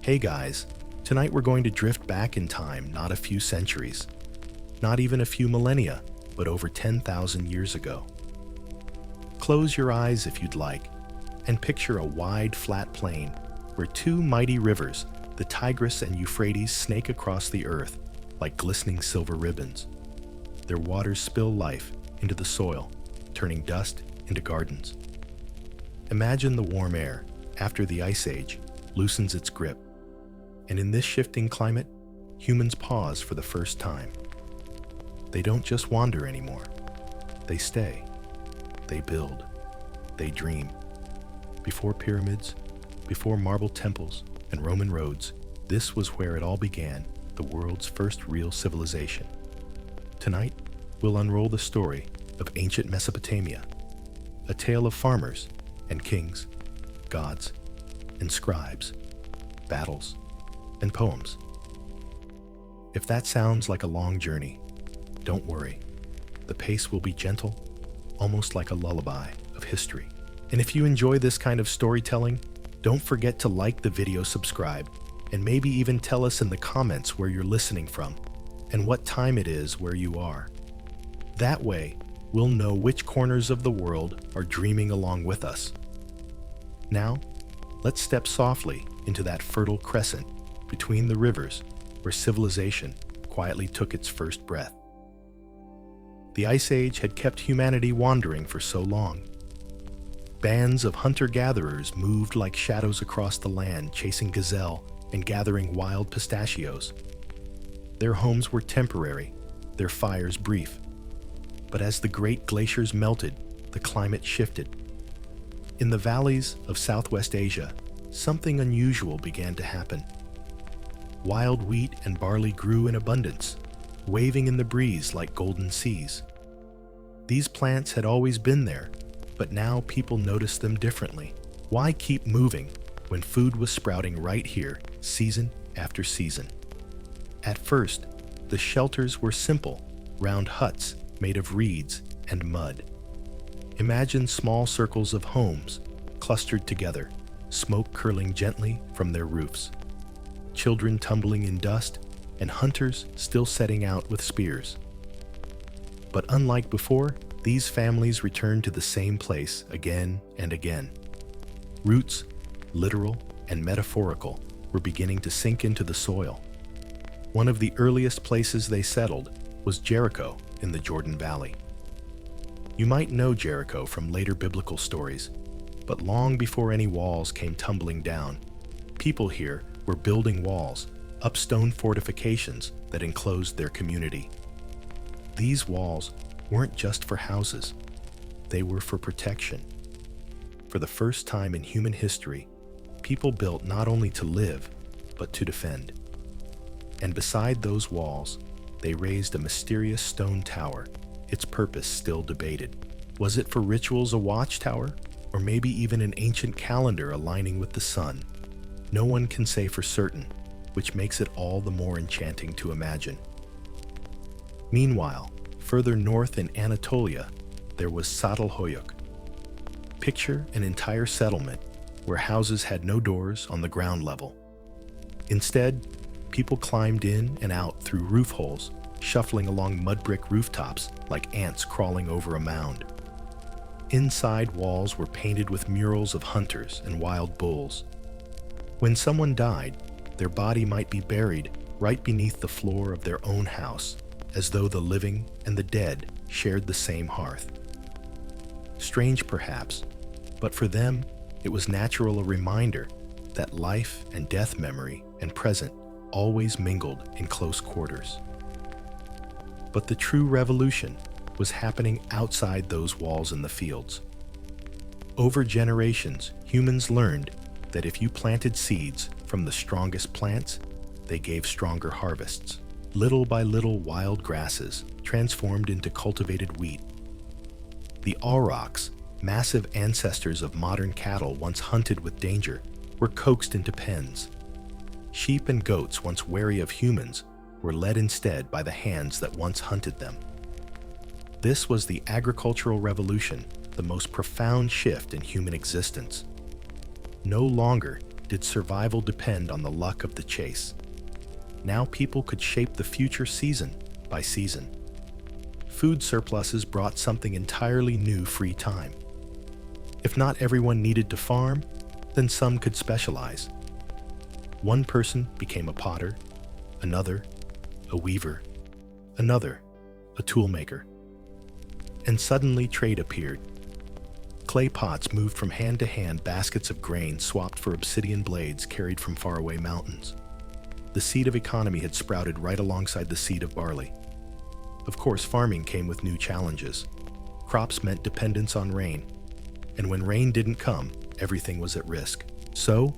Hey guys, tonight we're going to drift back in time not a few centuries, not even a few millennia, but over 10,000 years ago. Close your eyes if you'd like, and picture a wide, flat plain where two mighty rivers, the Tigris and Euphrates, snake across the earth like glistening silver ribbons. Their waters spill life into the soil, turning dust into gardens. Imagine the warm air after the Ice Age loosens its grip, and in this shifting climate, humans pause for the first time. They don't just wander anymore. They stay. They build. They dream. Before pyramids, before marble temples and Roman roads, this was where it all began, the world's first real civilization. Tonight, we'll unroll the story of ancient Mesopotamia, a tale of farmers and kings, gods and scribes, battles and poems. If that sounds like a long journey, don't worry. The pace will be gentle, almost like a lullaby of history. And if you enjoy this kind of storytelling, don't forget to like the video, subscribe, and maybe even tell us in the comments where you're listening from and what time it is where you are. That way, we'll know which corners of the world are dreaming along with us. Now, let's step softly into that fertile crescent between the rivers where civilization quietly took its first breath. The Ice Age had kept humanity wandering for so long. Bands of hunter-gatherers moved like shadows across the land, chasing gazelle and gathering wild pistachios. Their homes were temporary, their fires brief. But as the great glaciers melted, the climate shifted. In the valleys of Southwest Asia, something unusual began to happen. Wild wheat and barley grew in abundance, waving in the breeze like golden seas. These plants had always been there, but now people noticed them differently. Why keep moving when food was sprouting right here, season after season? At first, the shelters were simple, round huts made of reeds and mud. Imagine small circles of homes clustered together, smoke curling gently from their roofs, children tumbling in dust, and hunters still setting out with spears. But unlike before, these families returned to the same place again and again. Roots, literal and metaphorical, were beginning to sink into the soil. One of the earliest places they settled was Jericho in the Jordan Valley. You might know Jericho from later biblical stories, but long before any walls came tumbling down, people here were building walls, up stone fortifications that enclosed their community. These walls weren't just for houses, they were for protection. For the first time in human history, people built not only to live, but to defend. And beside those walls, they raised a mysterious stone tower, its purpose still debated. Was it for rituals, a watchtower, or maybe even an ancient calendar aligning with the sun? No one can say for certain, which makes it all the more enchanting to imagine. Meanwhile, further north in Anatolia, there was Çatalhöyük. Picture an entire settlement where houses had no doors on the ground level. Instead, people climbed in and out through roof holes, shuffling along mud brick rooftops like ants crawling over a mound. Inside walls were painted with murals of hunters and wild bulls. When someone died, their body might be buried right beneath the floor of their own house, as though the living and the dead shared the same hearth. Strange perhaps, but for them, it was natural, a reminder that life and death, memory and present, always mingled in close quarters. But the true revolution was happening outside those walls in the fields. Over generations, humans learned that if you planted seeds from the strongest plants, they gave stronger harvests. Little by little, wild grasses transformed into cultivated wheat. The aurochs, massive ancestors of modern cattle once hunted with danger, were coaxed into pens. Sheep and goats, once wary of humans, were led instead by the hands that once hunted them. This was the agricultural revolution, the most profound shift in human existence. No longer did survival depend on the luck of the chase. Now people could shape the future season by season. Food surpluses brought something entirely new: free time. If not everyone needed to farm, then some could specialize. One person became a potter, another a weaver, another a toolmaker. And suddenly trade appeared. Clay pots moved from hand to hand, baskets of grain swapped for obsidian blades carried from faraway mountains. The seed of economy had sprouted right alongside the seed of barley. Of course, farming came with new challenges. Crops meant dependence on rain, and when rain didn't come, everything was at risk. So,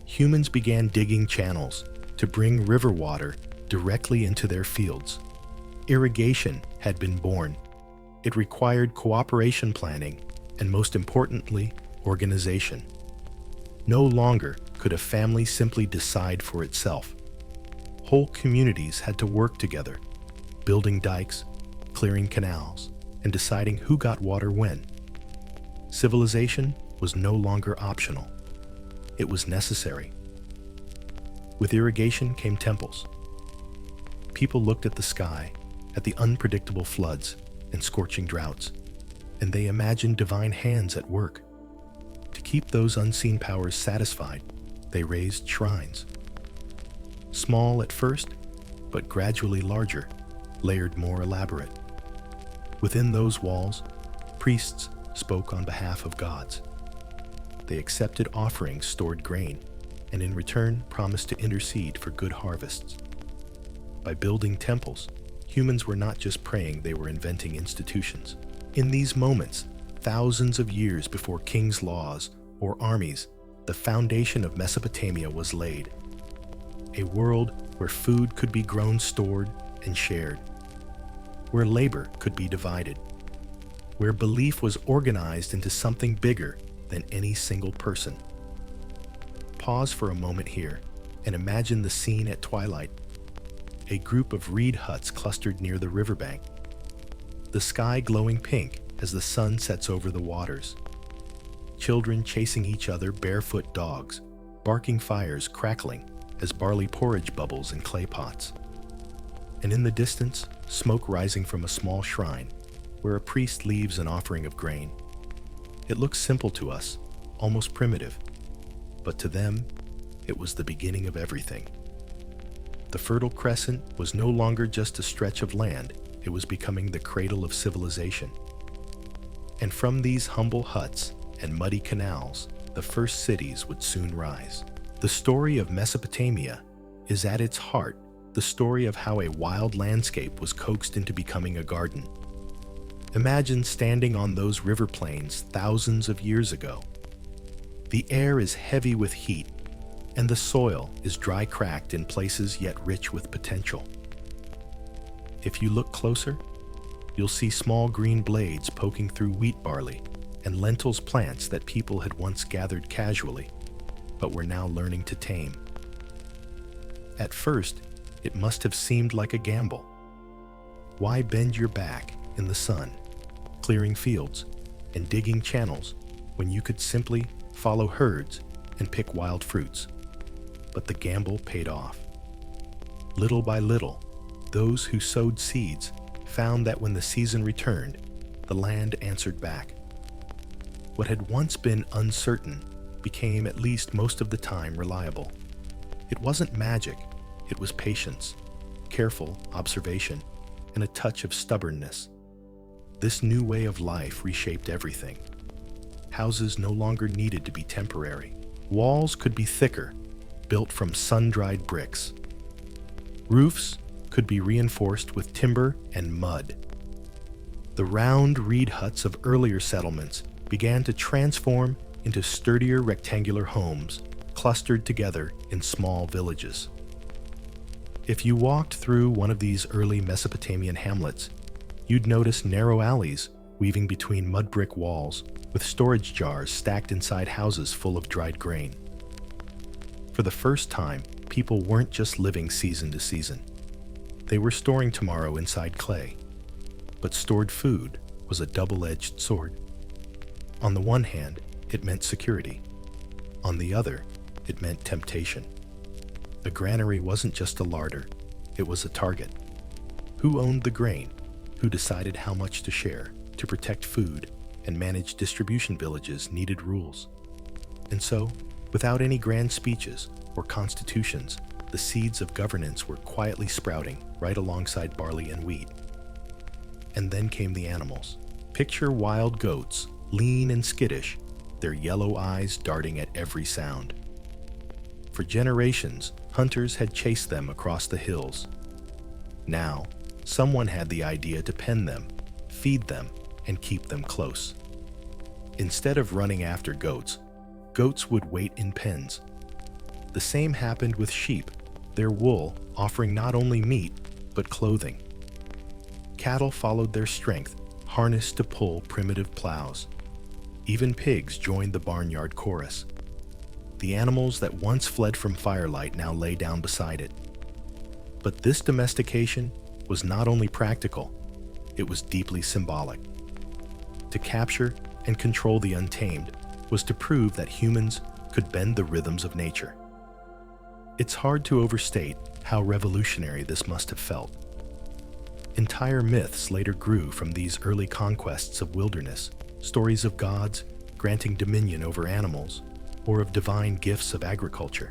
humans began digging channels to bring river water directly into their fields. Irrigation had been born. It required cooperation, planning, and most importantly, organization. No longer could a family simply decide for itself. Whole communities had to work together, building dikes, clearing canals, and deciding who got water when. Civilization was no longer optional. It was necessary. With irrigation came temples. People looked at the sky, at the unpredictable floods and scorching droughts, and they imagined divine hands at work. To keep those unseen powers satisfied, they raised shrines. Small at first, but gradually larger, layered more elaborate. Within those walls, priests spoke on behalf of gods. They accepted offerings, stored grain, and in return promised to intercede for good harvests. By building temples, humans were not just praying, they were inventing institutions. In these moments, thousands of years before kings' laws or armies, the foundation of Mesopotamia was laid. A world where food could be grown, stored, and shared. Where labor could be divided. Where belief was organized into something bigger than any single person. Pause for a moment here and imagine the scene at twilight. A group of reed huts clustered near the riverbank. The sky glowing pink as the sun sets over the waters. Children chasing each other, barefoot dogs, barking fires crackling as barley porridge bubbles in clay pots. And in the distance, smoke rising from a small shrine where a priest leaves an offering of grain. It looks simple to us, almost primitive, but to them, it was the beginning of everything. The Fertile Crescent was no longer just a stretch of land, it was becoming the cradle of civilization. And from these humble huts and muddy canals, the first cities would soon rise. The story of Mesopotamia is at its heart the story of how a wild landscape was coaxed into becoming a garden. Imagine standing on those river plains thousands of years ago. The air is heavy with heat, and the soil is dry, cracked in places yet rich with potential. If you look closer, you'll see small green blades poking through wheat, barley, and lentils, plants that people had once gathered casually, but were now learning to tame. At first, it must have seemed like a gamble. Why bend your back in the sun, clearing fields and digging channels when you could simply follow herds and pick wild fruits? But the gamble paid off. Little by little, those who sowed seeds found that when the season returned, the land answered back. What had once been uncertain became, at least most of the time, reliable. It wasn't magic, it was patience, careful observation, and a touch of stubbornness. This new way of life reshaped everything. Houses no longer needed to be temporary. Walls could be thicker, built from sun-dried bricks. Roofs could be reinforced with timber and mud. The round reed huts of earlier settlements began to transform into sturdier rectangular homes clustered together in small villages. If you walked through one of these early Mesopotamian hamlets, you'd notice narrow alleys weaving between mud brick walls with storage jars stacked inside houses full of dried grain. For the first time, people weren't just living season to season. They were storing tomorrow inside clay. But stored food was a double-edged sword. On the one hand, it meant security. On the other, it meant temptation. A granary wasn't just a larder, it was a target. Who owned the grain? Who decided how much to share? To protect food and manage distribution villages needed rules. And so, without any grand speeches or constitutions, the seeds of governance were quietly sprouting right alongside barley and wheat. And then came the animals. Picture wild goats, lean and skittish, their yellow eyes darting at every sound. For generations, hunters had chased them across the hills. Now, someone had the idea to pen them, feed them, and keep them close. Instead of running after goats, goats would wait in pens. The same happened with sheep, their wool offering not only meat, but clothing. Cattle followed their strength, harnessed to pull primitive plows. Even pigs joined the barnyard chorus. The animals that once fled from firelight now lay down beside it. But this domestication was not only practical, it was deeply symbolic. To capture and control the untamed was to prove that humans could bend the rhythms of nature. It's hard to overstate how revolutionary this must have felt. Entire myths later grew from these early conquests of wilderness, stories of gods granting dominion over animals, or of divine gifts of agriculture.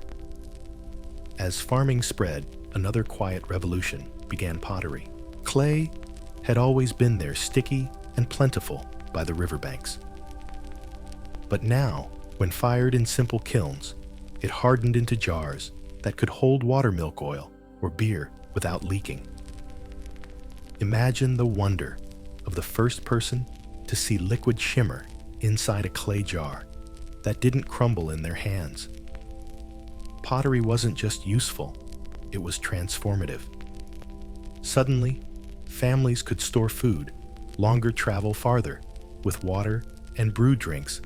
As farming spread, another quiet revolution began: pottery. Clay had always been there, sticky and plentiful by the riverbanks. But now, when fired in simple kilns, it hardened into jars that could hold watermilk oil or beer without leaking. Imagine the wonder of the first person to see liquid shimmer inside a clay jar that didn't crumble in their hands. Pottery wasn't just useful, it was transformative. Suddenly, families could store food, longer travel farther, with water and brew drinks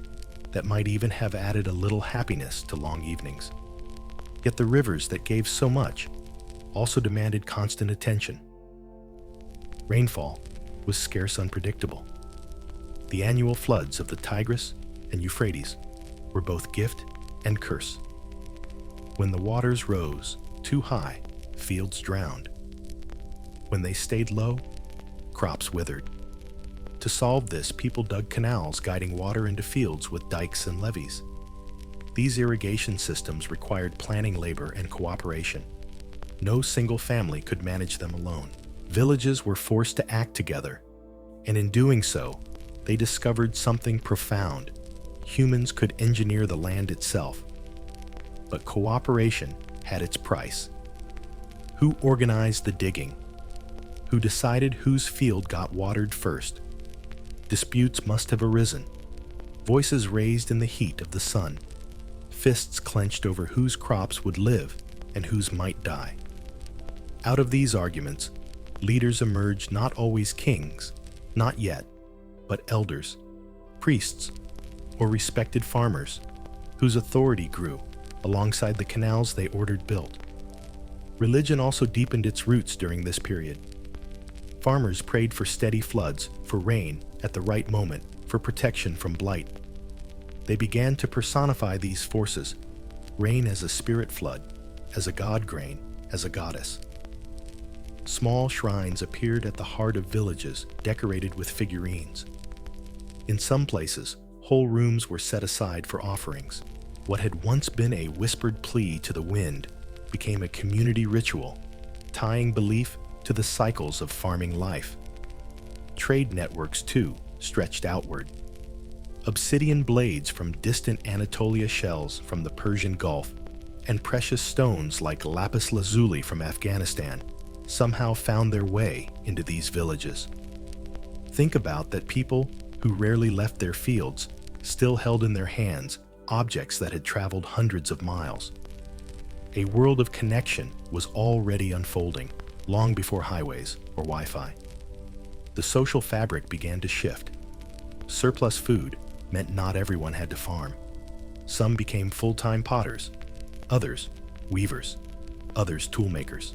that might even have added a little happiness to long evenings. Yet the rivers that gave so much also demanded constant attention. Rainfall was scarce, unpredictable. The annual floods of the Tigris and Euphrates were both gift and curse. When the waters rose too high, fields drowned. When they stayed low, crops withered. To solve this, people dug canals guiding water into fields with dikes and levees. These irrigation systems required planning, labor, and cooperation. No single family could manage them alone. Villages were forced to act together, and in doing so, they discovered something profound. Humans could engineer the land itself, but cooperation had its price. Who organized the digging? Who decided whose field got watered first? Disputes must have arisen, voices raised in the heat of the sun, fists clenched over whose crops would live and whose might die. Out of these arguments, leaders emerged, not always kings, not yet, but elders, priests, or respected farmers, whose authority grew alongside the canals they ordered built. Religion also deepened its roots during this period. Farmers prayed for steady floods, for rain at the right moment, for protection from blight. They began to personify these forces, rain as a spirit flood, as a god grain, as a goddess. Small shrines appeared at the heart of villages, decorated with figurines. In some places, whole rooms were set aside for offerings. What had once been a whispered plea to the wind became a community ritual, tying belief to the cycles of farming life. Trade networks, too, stretched outward. Obsidian blades from distant Anatolia, shells from the Persian Gulf, and precious stones like lapis lazuli from Afghanistan somehow found their way into these villages. Think about that: people who rarely left their fields still held in their hands objects that had traveled hundreds of miles. A world of connection was already unfolding, long before highways or Wi-Fi. The social fabric began to shift. Surplus food meant not everyone had to farm. Some became full-time potters, others weavers, others toolmakers.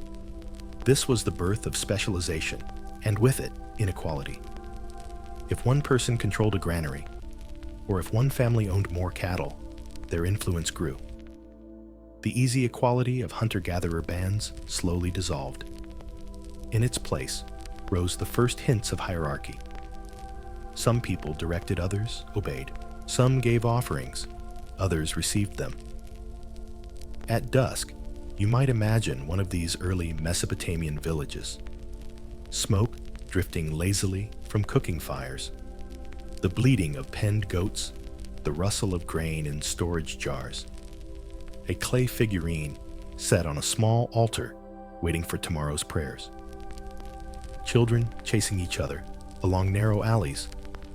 This was the birth of specialization, and with it, inequality. If one person controlled a granary, or if one family owned more cattle, their influence grew. The easy equality of hunter-gatherer bands slowly dissolved. In its place rose the first hints of hierarchy. Some people directed, others obeyed. Some gave offerings, others received them. At dusk, you might imagine one of these early Mesopotamian villages. Smoke drifting lazily from cooking fires, the bleating of penned goats, the rustle of grain in storage jars. A clay figurine set on a small altar waiting for tomorrow's prayers. Children chasing each other along narrow alleys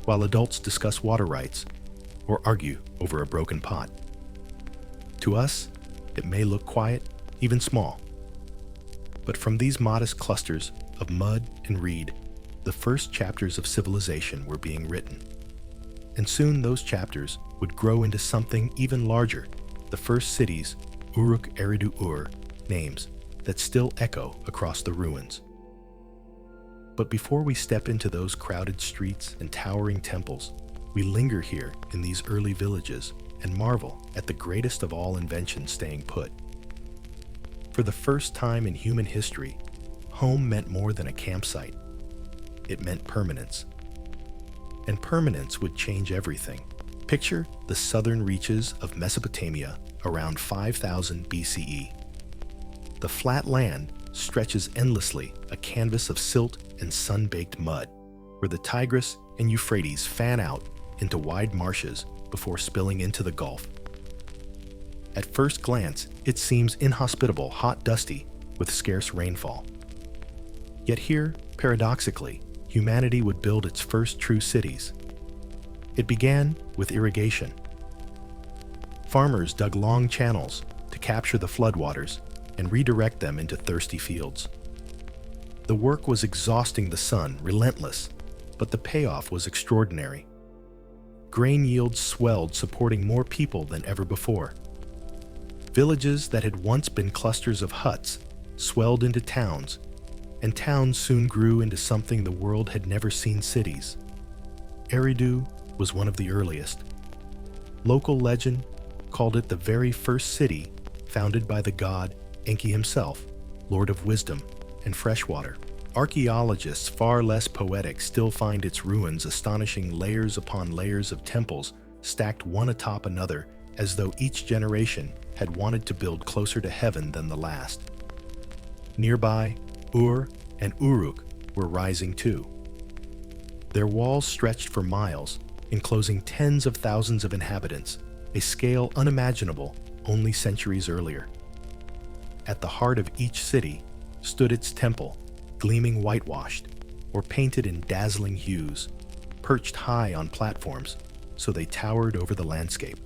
while adults discuss water rights or argue over a broken pot. To us, it may look quiet, even small. But from these modest clusters of mud and reed, the first chapters of civilization were being written. And soon those chapters would grow into something even larger, the first cities, Uruk-Eridu-Ur, names that still echo across the ruins. But before we step into those crowded streets and towering temples, we linger here in these early villages and marvel at the greatest of all inventions staying put. For the first time in human history, home meant more than a campsite. It meant permanence. And permanence would change everything. Picture the southern reaches of Mesopotamia around 5000 BCE. The flat land stretches endlessly, a canvas of silt and sun-baked mud, where the Tigris and Euphrates fan out into wide marshes before spilling into the Gulf. At first glance, it seems inhospitable, hot, dusty, with scarce rainfall. Yet here, paradoxically, humanity would build its first true cities. It began with irrigation. Farmers dug long channels to capture the floodwaters and redirect them into thirsty fields. The work was exhausting the sun, relentless, but the payoff was extraordinary. Grain yields swelled, supporting more people than ever before. Villages that had once been clusters of huts swelled into towns, and towns soon grew into something the world had never seen: cities. Eridu was one of the earliest. Local legend called it the very first city founded by the god Enki himself, Lord of Wisdom and Freshwater. Archaeologists far less poetic still find its ruins astonishing, layers upon layers of temples stacked one atop another, as though each generation had wanted to build closer to heaven than the last. Nearby, Ur and Uruk were rising too. Their walls stretched for miles, enclosing tens of thousands of inhabitants, a scale unimaginable only centuries earlier. At the heart of each city stood its temple, gleaming whitewashed or painted in dazzling hues, perched high on platforms so they towered over the landscape.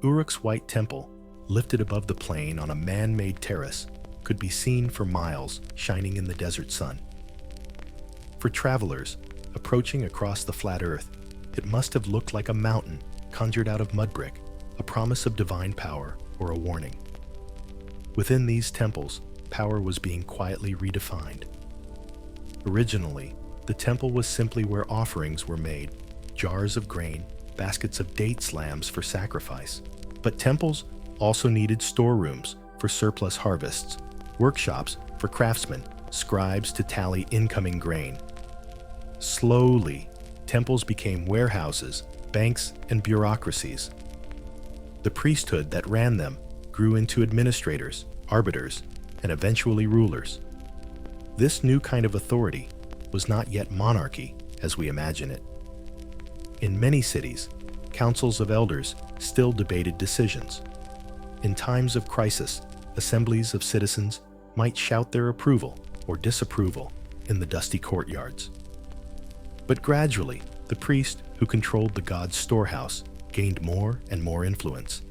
Uruk's white temple, lifted above the plain on a man-made terrace, could be seen for miles, shining in the desert sun. For travelers approaching across the flat earth, it must have looked like a mountain conjured out of mud brick, a promise of divine power or a warning. Within these temples, power was being quietly redefined. Originally, the temple was simply where offerings were made, jars of grain, baskets of dates, lambs for sacrifice. But temples also needed storerooms for surplus harvests, workshops for craftsmen, scribes to tally incoming grain. Slowly, temples became warehouses, banks, and bureaucracies. The priesthood that ran them grew into administrators, arbiters, and eventually rulers. This new kind of authority was not yet monarchy as we imagine it. In many cities, councils of elders still debated decisions. In times of crisis, assemblies of citizens might shout their approval or disapproval in the dusty courtyards. But gradually, the priest who controlled the god's storehouse gained more and more influence.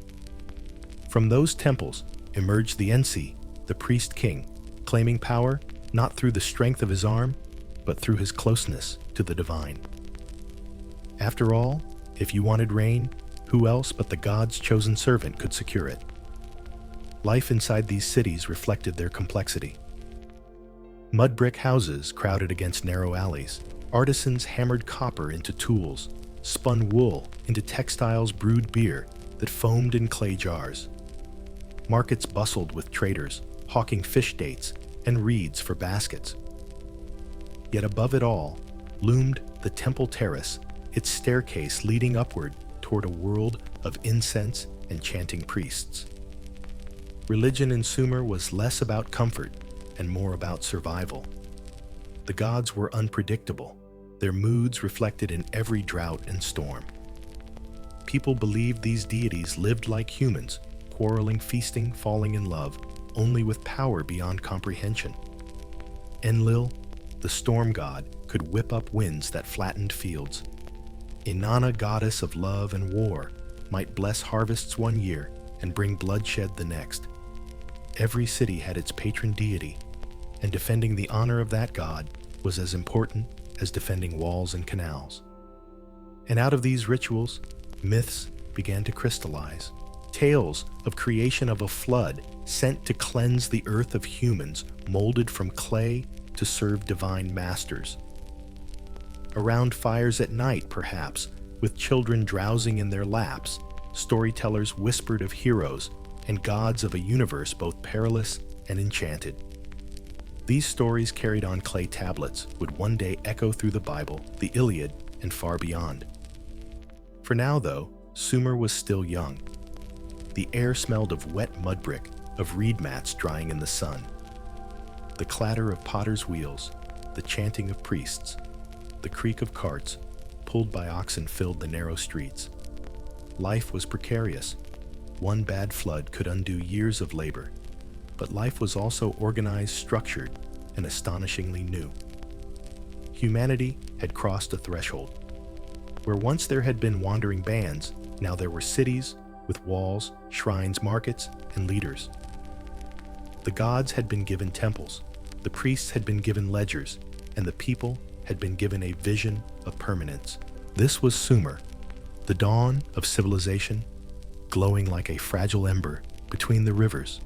From those temples emerged the Ensi, the priest king, claiming power not through the strength of his arm, but through his closeness to the divine. After all, if you wanted rain, who else but the god's chosen servant could secure it? Life inside these cities reflected their complexity. Mud brick houses crowded against narrow alleys. Artisans hammered copper into tools, spun wool into textiles, brewed beer that foamed in clay jars. Markets bustled with traders, hawking fish dates and reeds for baskets. Yet above it all loomed the temple terrace, its staircase leading upward toward a world of incense and chanting priests. Religion in Sumer was less about comfort and more about survival. The gods were unpredictable, their moods reflected in every drought and storm. People believed these deities lived like humans, quarreling, feasting, falling in love, only with power beyond comprehension. Enlil, the storm god, could whip up winds that flattened fields. Inanna, goddess of love and war, might bless harvests one year and bring bloodshed the next. Every city had its patron deity, and defending the honor of that god was as important as defending walls and canals. And out of these rituals, myths began to crystallize. Tales of creation of a flood sent to cleanse the earth of humans molded from clay to serve divine masters. Around fires at night, perhaps, with children drowsing in their laps, storytellers whispered of heroes and gods of a universe both perilous and enchanted. These stories carried on clay tablets would one day echo through the Bible, the Iliad, and far beyond. For now, though, Sumer was still young. The air smelled of wet mud brick, of reed mats drying in the sun. The clatter of potters' wheels, the chanting of priests, the creak of carts pulled by oxen filled the narrow streets. Life was precarious. One bad flood could undo years of labor, but life was also organized, structured, and astonishingly new. Humanity had crossed a threshold. Where once there had been wandering bands, now there were cities with walls, shrines, markets, and leaders. The gods had been given temples, the priests had been given ledgers, and the people had been given a vision of permanence. This was Sumer, the dawn of civilization, glowing like a fragile ember between the rivers.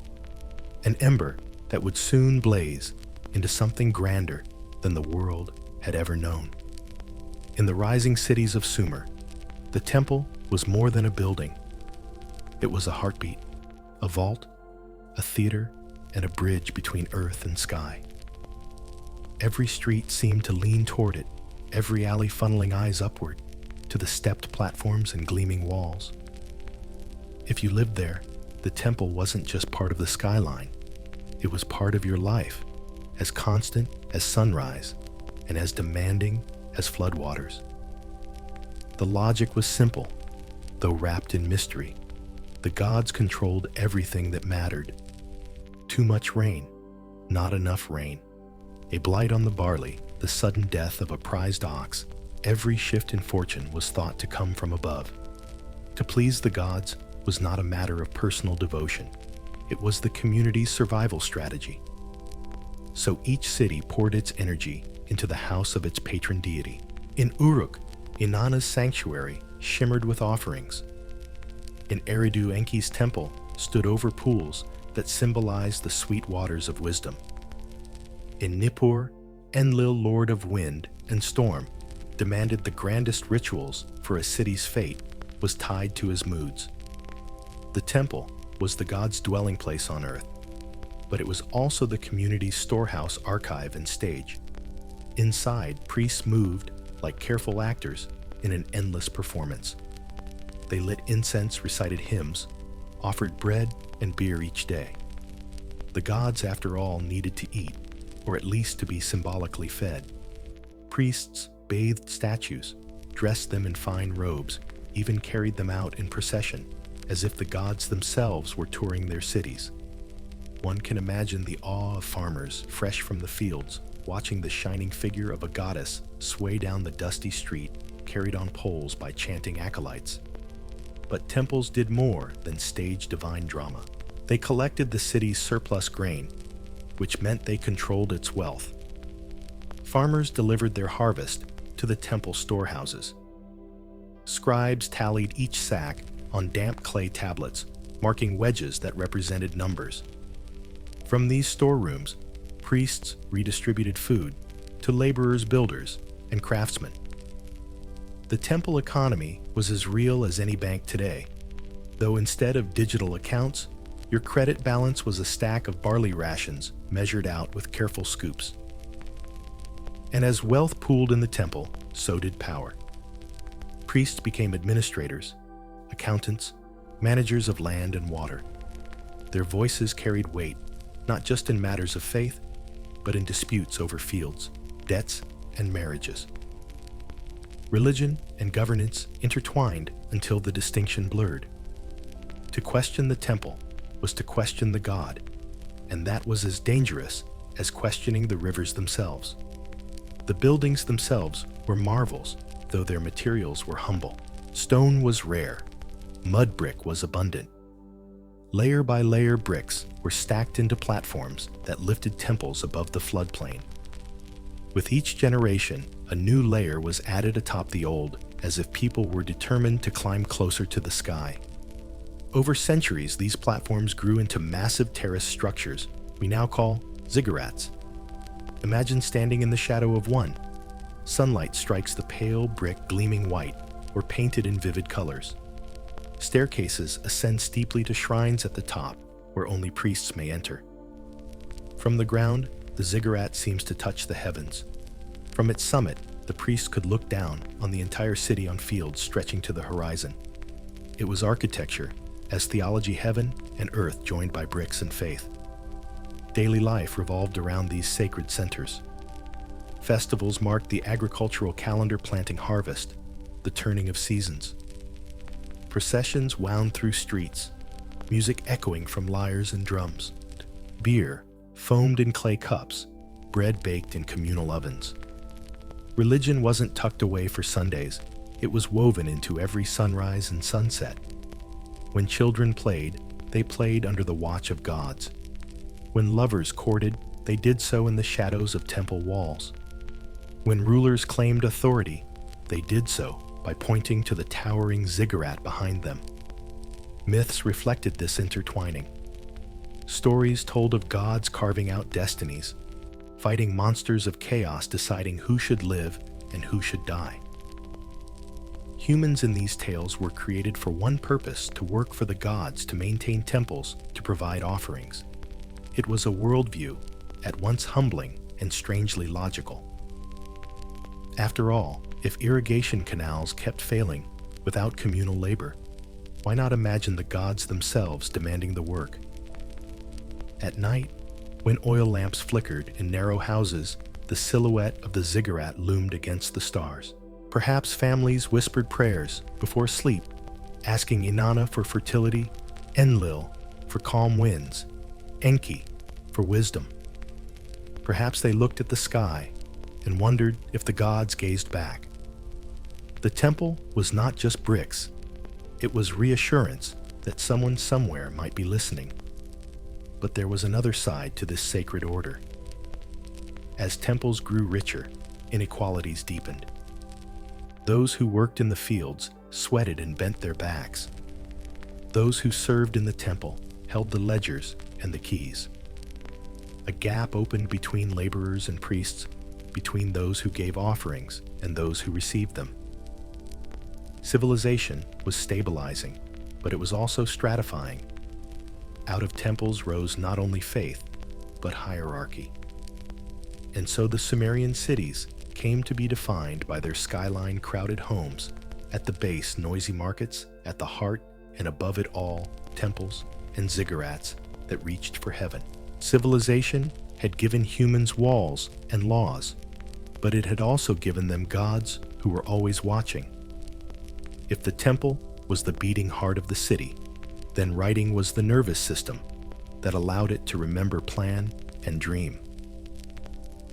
An ember that would soon blaze into something grander than the world had ever known. In the rising cities of Sumer, the temple was more than a building. It was a heartbeat, a vault, a theater, and a bridge between earth and sky. Every street seemed to lean toward it, every alley funneling eyes upward to the stepped platforms and gleaming walls. If you lived there, the temple wasn't just part of the skyline. It was part of your life, as constant as sunrise and as demanding as floodwaters. The logic was simple, though wrapped in mystery. The gods controlled everything that mattered. Too much rain, not enough rain. A blight on the barley, the sudden death of a prized ox. Every shift in fortune was thought to come from above. To please the gods was not a matter of personal devotion. It was the community's survival strategy. So each city poured its energy into the house of its patron deity. In Uruk, Inanna's sanctuary shimmered with offerings. In Eridu, Enki's temple stood over pools that symbolized the sweet waters of wisdom. In Nippur, Enlil, lord of wind and storm, demanded the grandest rituals, for a city's fate was tied to his moods. The temple was the god's dwelling place on earth, but it was also the community's storehouse, archive, and stage. Inside, priests moved like careful actors in an endless performance. They lit incense, recited hymns, offered bread and beer each day. The gods, after all, needed to eat, or at least to be symbolically fed. Priests bathed statues, dressed them in fine robes, even carried them out in procession, as if the gods themselves were touring their cities. One can imagine the awe of farmers, fresh from the fields, watching the shining figure of a goddess sway down the dusty street, carried on poles by chanting acolytes. But temples did more than stage divine drama. They collected the city's surplus grain, which meant they controlled its wealth. Farmers delivered their harvest to the temple storehouses. Scribes tallied each sack on damp clay tablets, marking wedges that represented numbers. From these storerooms, priests redistributed food to laborers, builders, and craftsmen. The temple economy was as real as any bank today, though instead of digital accounts, Your credit balance was a stack of barley rations measured out with careful scoops. And as wealth pooled in the temple, so did power. Priests became administrators, accountants, managers of land and water. Their voices carried weight, not just in matters of faith, but in disputes over fields, debts, and marriages. Religion and governance intertwined until the distinction blurred. To question the temple was to question the god, and that was as dangerous as questioning the rivers themselves. The buildings themselves were marvels, though their materials were humble. Stone was rare. Mud brick was abundant. Layer by layer bricks were stacked into platforms that lifted temples above the floodplain. With each generation, a new layer was added atop the old, as if people were determined to climb closer to the sky. Over centuries, these platforms grew into massive terrace structures we now call ziggurats. Imagine standing in the shadow of one. Sunlight strikes the pale brick gleaming white or painted in vivid colors. Staircases ascend steeply to shrines at the top, where only priests may enter. From the ground, the ziggurat seems to touch the heavens. From its summit, the priest could look down on the entire city on fields stretching to the horizon. It was architecture, as theology heaven and earth joined by bricks and faith. Daily life revolved around these sacred centers. Festivals marked the agricultural calendar, planting harvest, the turning of seasons. Processions wound through streets, music echoing from lyres and drums. Beer foamed in clay cups, bread baked in communal ovens. Religion wasn't tucked away for Sundays, it was woven into every sunrise and sunset. When children played, they played under the watch of gods. When lovers courted, they did so in the shadows of temple walls. When rulers claimed authority, they did so by pointing to the towering ziggurat behind them. Myths reflected this intertwining. Stories told of gods carving out destinies, fighting monsters of chaos, deciding who should live and who should die. Humans in these tales were created for one purpose: to work for the gods, to maintain temples, to provide offerings. It was a worldview, at once humbling and strangely logical. After all, if irrigation canals kept failing without communal labor, why not imagine the gods themselves demanding the work? At night, when oil lamps flickered in narrow houses, the silhouette of the ziggurat loomed against the stars. Perhaps families whispered prayers before sleep, asking Inanna for fertility, Enlil for calm winds, Enki for wisdom. Perhaps they looked at the sky and wondered if the gods gazed back. The temple was not just bricks, it was reassurance that someone somewhere might be listening. But there was another side to this sacred order. As temples grew richer, inequalities deepened. Those who worked in the fields sweated and bent their backs. Those who served in the temple held the ledgers and the keys. A gap opened between laborers and priests, between those who gave offerings and those who received them. Civilization was stabilizing, but it was also stratifying. Out of temples rose not only faith, but hierarchy. And so the Sumerian cities came to be defined by their skyline crowded homes, at the base noisy markets, at the heart and above it all temples and ziggurats that reached for heaven. Civilization had given humans walls and laws, but it had also given them gods who were always watching. If the temple was the beating heart of the city, then writing was the nervous system that allowed it to remember, plan, and dream.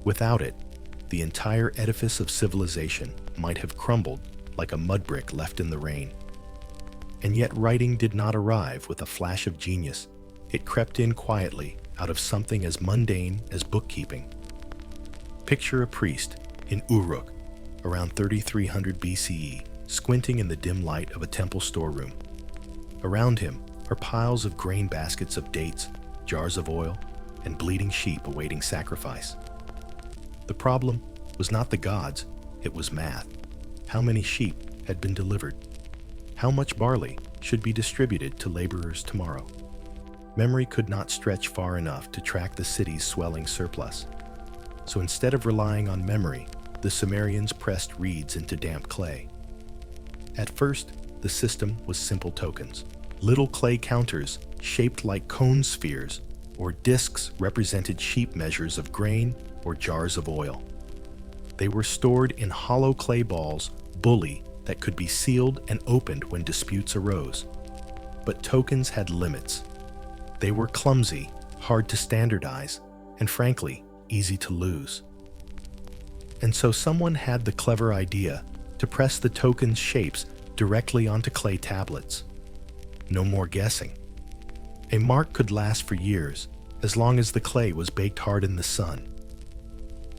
Without it, the entire edifice of civilization might have crumbled like a mud brick left in the rain. And yet writing did not arrive with a flash of genius. It crept in quietly out of something as mundane as bookkeeping. Picture a priest in Uruk, around 3300 BCE, squinting in the dim light of a temple storeroom. Around him are piles of grain baskets of dates, jars of oil, and bleeding sheep awaiting sacrifice. The problem was not the gods, it was math. How many sheep had been delivered? How much barley should be distributed to laborers tomorrow? Memory could not stretch far enough to track the city's swelling surplus. So instead of relying on memory, the Sumerians pressed reeds into damp clay. At first, the system was simple tokens. Little clay counters shaped like cone spheres, or discs represented sheep measures of grain or jars of oil. They were stored in hollow clay balls, bully, that could be sealed and opened when disputes arose. But tokens had limits. They were clumsy, hard to standardize, and frankly, easy to lose. And so someone had the clever idea to press the token's shapes directly onto clay tablets. No more guessing. A mark could last for years, as long as the clay was baked hard in the sun.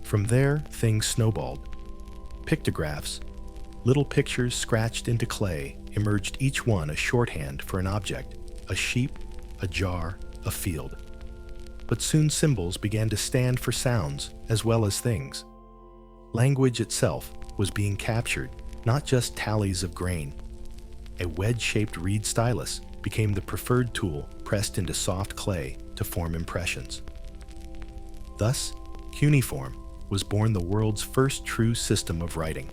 From there, things snowballed. Pictographs, little pictures scratched into clay, emerged, each one a shorthand for an object, a sheep, a jar, a field. But soon symbols began to stand for sounds as well as things. Language itself was being captured, not just tallies of grain. A wedge-shaped reed stylus became the preferred tool pressed into soft clay to form impressions. Thus, cuneiform was born, the world's first true system of writing.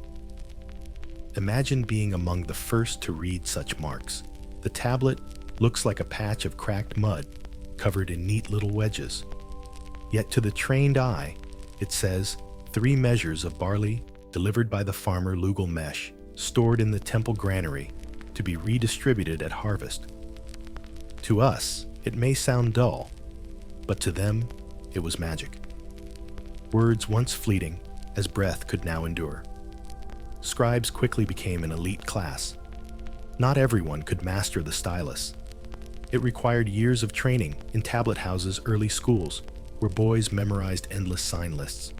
Imagine being among the first to read such marks. The tablet looks like a patch of cracked mud covered in neat little wedges. Yet to the trained eye, it says 3 measures of barley delivered by the farmer Lugal-mesh, stored in the temple granary to be redistributed at harvest. To us, it may sound dull, but to them, it was magic. Words once fleeting as breath could now endure. Scribes quickly became an elite class. Not everyone could master the stylus. It required years of training in tablet houses, early schools, where boys memorized endless sign lists.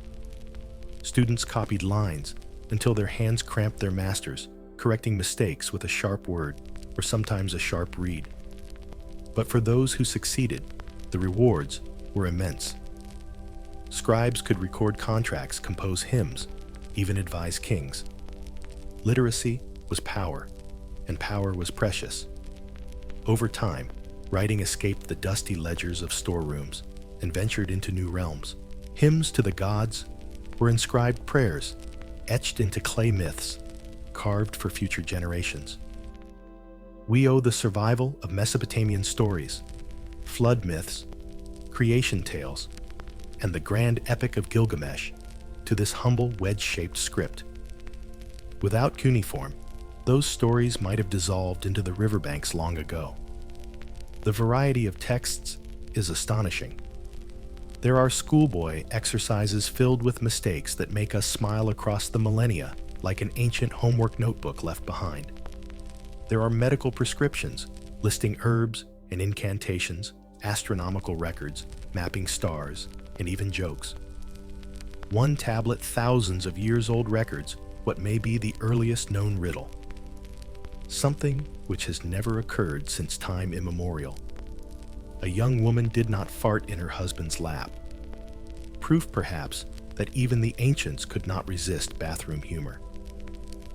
Students copied lines until their hands cramped their masters, correcting mistakes with a sharp word or sometimes a sharp reed. But for those who succeeded, the rewards were immense. Scribes could record contracts, compose hymns, even advise kings. Literacy was power, and power was precious. Over time, writing escaped the dusty ledgers of storerooms and ventured into new realms. Hymns to the gods were inscribed prayers, etched into clay myths, carved for future generations. We owe the survival of Mesopotamian stories, flood myths, creation tales, and the grand epic of Gilgamesh to this humble wedge-shaped script. Without cuneiform, those stories might have dissolved into the riverbanks long ago. The variety of texts is astonishing. There are schoolboy exercises filled with mistakes that make us smile across the millennia, like an ancient homework notebook left behind. There are medical prescriptions listing herbs and incantations, astronomical records, mapping stars, and even jokes. One tablet, thousands of years old records, what may be the earliest known riddle. Something which has never occurred since time immemorial. A young woman did not fart in her husband's lap. Proof, perhaps, that even the ancients could not resist bathroom humor.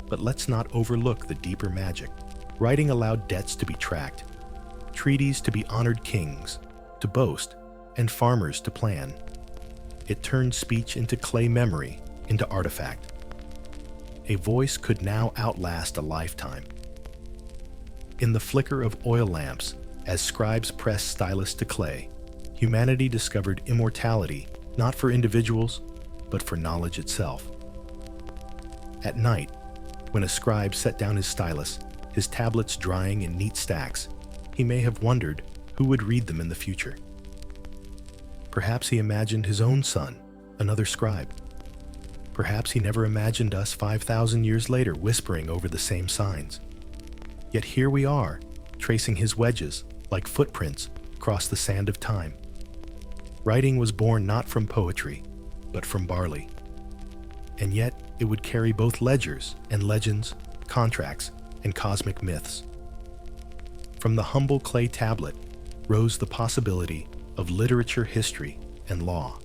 But let's not overlook the deeper magic. Writing allowed debts to be tracked, treaties to be honored, kings to boast, and farmers to plan. It turned speech into clay, memory into artifact. A voice could now outlast a lifetime. In the flicker of oil lamps, as scribes pressed stylus to clay, humanity discovered immortality, not for individuals, but for knowledge itself. At night, when a scribe set down his stylus, his tablets drying in neat stacks, he may have wondered who would read them in the future. Perhaps he imagined his own son, another scribe. Perhaps he never imagined us 5,000 years later whispering over the same signs. Yet here we are, tracing his wedges like footprints across the sand of time. Writing was born not from poetry, but from barley. And yet it would carry both ledgers and legends, contracts, and cosmic myths. From the humble clay tablet rose the possibility of literature, history, and law.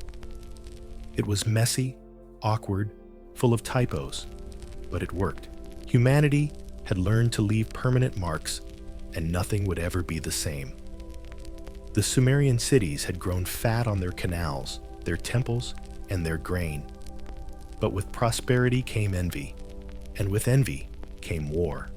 It was messy, awkward, full of typos, but it worked. Humanity had learned to leave permanent marks, and nothing would ever be the same. The Sumerian cities had grown fat on their canals, their temples, and their grain. But with prosperity came envy, and with envy came war.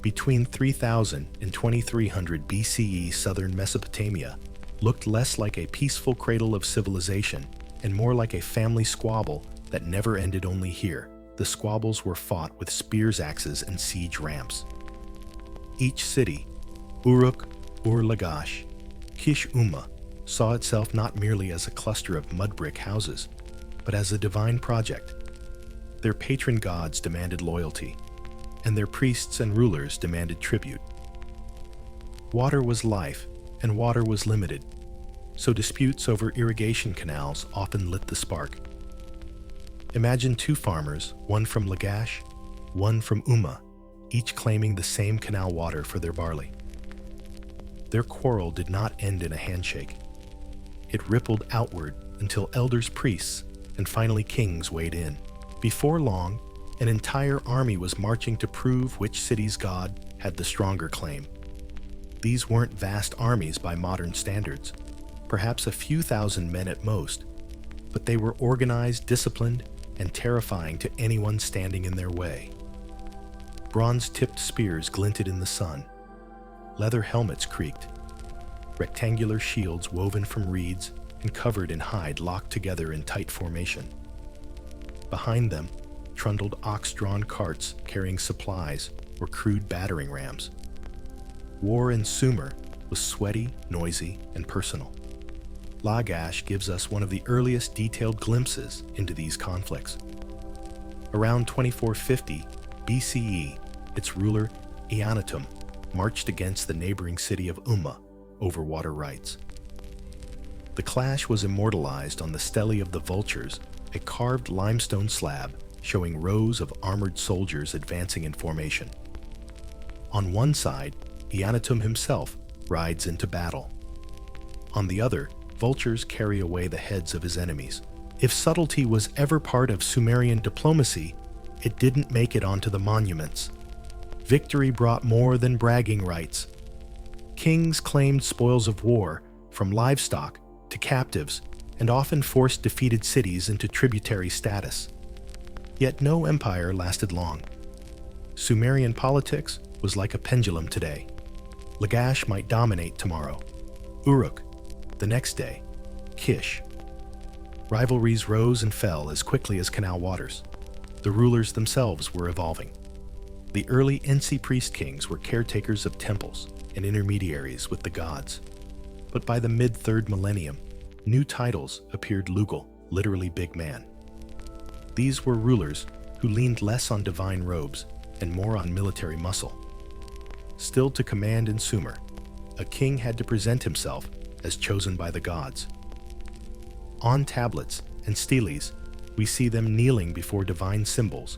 Between 3000 and 2300 BCE, southern Mesopotamia looked less like a peaceful cradle of civilization and more like a family squabble that never ended only here. The squabbles were fought with spears, axes, and siege ramps. Each city, Uruk, Ur-Lagash, Kish-Umma, saw itself not merely as a cluster of mud brick houses, but as a divine project. Their patron gods demanded loyalty, and their priests and rulers demanded tribute. Water was life, and water was limited, so disputes over irrigation canals often lit the spark. Imagine two farmers, one from Lagash, one from Umma, each claiming the same canal water for their barley. Their quarrel did not end in a handshake. It rippled outward until elders, priests, and finally kings weighed in. Before long, an entire army was marching to prove which city's god had the stronger claim. These weren't vast armies by modern standards, perhaps a few thousand men at most, but they were organized, disciplined, and terrifying to anyone standing in their way. Bronze-tipped spears glinted in the sun. Leather helmets creaked. Rectangular shields woven from reeds and covered in hide locked together in tight formation. Behind them, trundled ox-drawn carts carrying supplies or crude battering rams. War in Sumer was sweaty, noisy, and personal. Lagash gives us one of the earliest detailed glimpses into these conflicts. Around 2450 BCE, its ruler Eannatum marched against the neighboring city of Umma over water rights. The clash was immortalized on the stele of the vultures, a carved limestone slab showing rows of armored soldiers advancing in formation. On one side, Eannatum himself rides into battle. On the other, vultures carry away the heads of his enemies. If subtlety was ever part of Sumerian diplomacy, it didn't make it onto the monuments. Victory brought more than bragging rights. Kings claimed spoils of war, from livestock to captives, and often forced defeated cities into tributary status. Yet no empire lasted long. Sumerian politics was like a pendulum today. Lagash might dominate tomorrow. Uruk, the next day. Kish. Rivalries rose and fell as quickly as canal waters. The rulers themselves were evolving. The early NC priest kings were caretakers of temples and intermediaries with the gods. But by the mid-3rd millennium, new titles appeared: Lugal, literally big man. These were rulers who leaned less on divine robes and more on military muscle. Still to command in Sumer, a king had to present himself as chosen by the gods. On tablets and steles, we see them kneeling before divine symbols,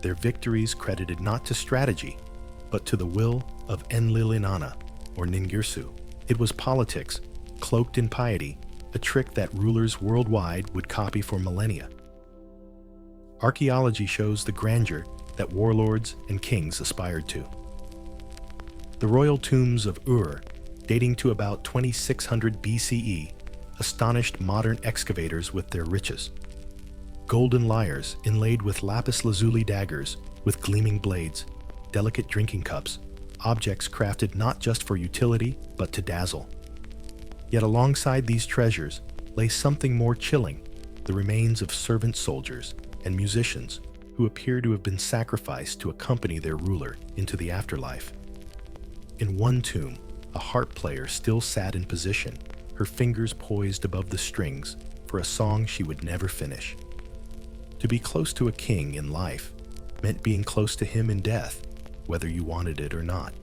their victories credited not to strategy, but to the will of Enlil-Inanna, or Ningirsu. It was politics, cloaked in piety, a trick that rulers worldwide would copy for millennia. Archaeology shows the grandeur that warlords and kings aspired to. The royal tombs of Ur, dating to about 2600 BCE, astonished modern excavators with their riches. Golden lyres inlaid with lapis lazuli daggers with gleaming blades, delicate drinking cups, objects crafted not just for utility but to dazzle. Yet alongside these treasures lay something more chilling: the remains of servant soldiers and musicians who appear to have been sacrificed to accompany their ruler into the afterlife. In one tomb, a harp player still sat in position, her fingers poised above the strings for a song she would never finish. To be close to a king in life meant being close to him in death, whether you wanted it or not.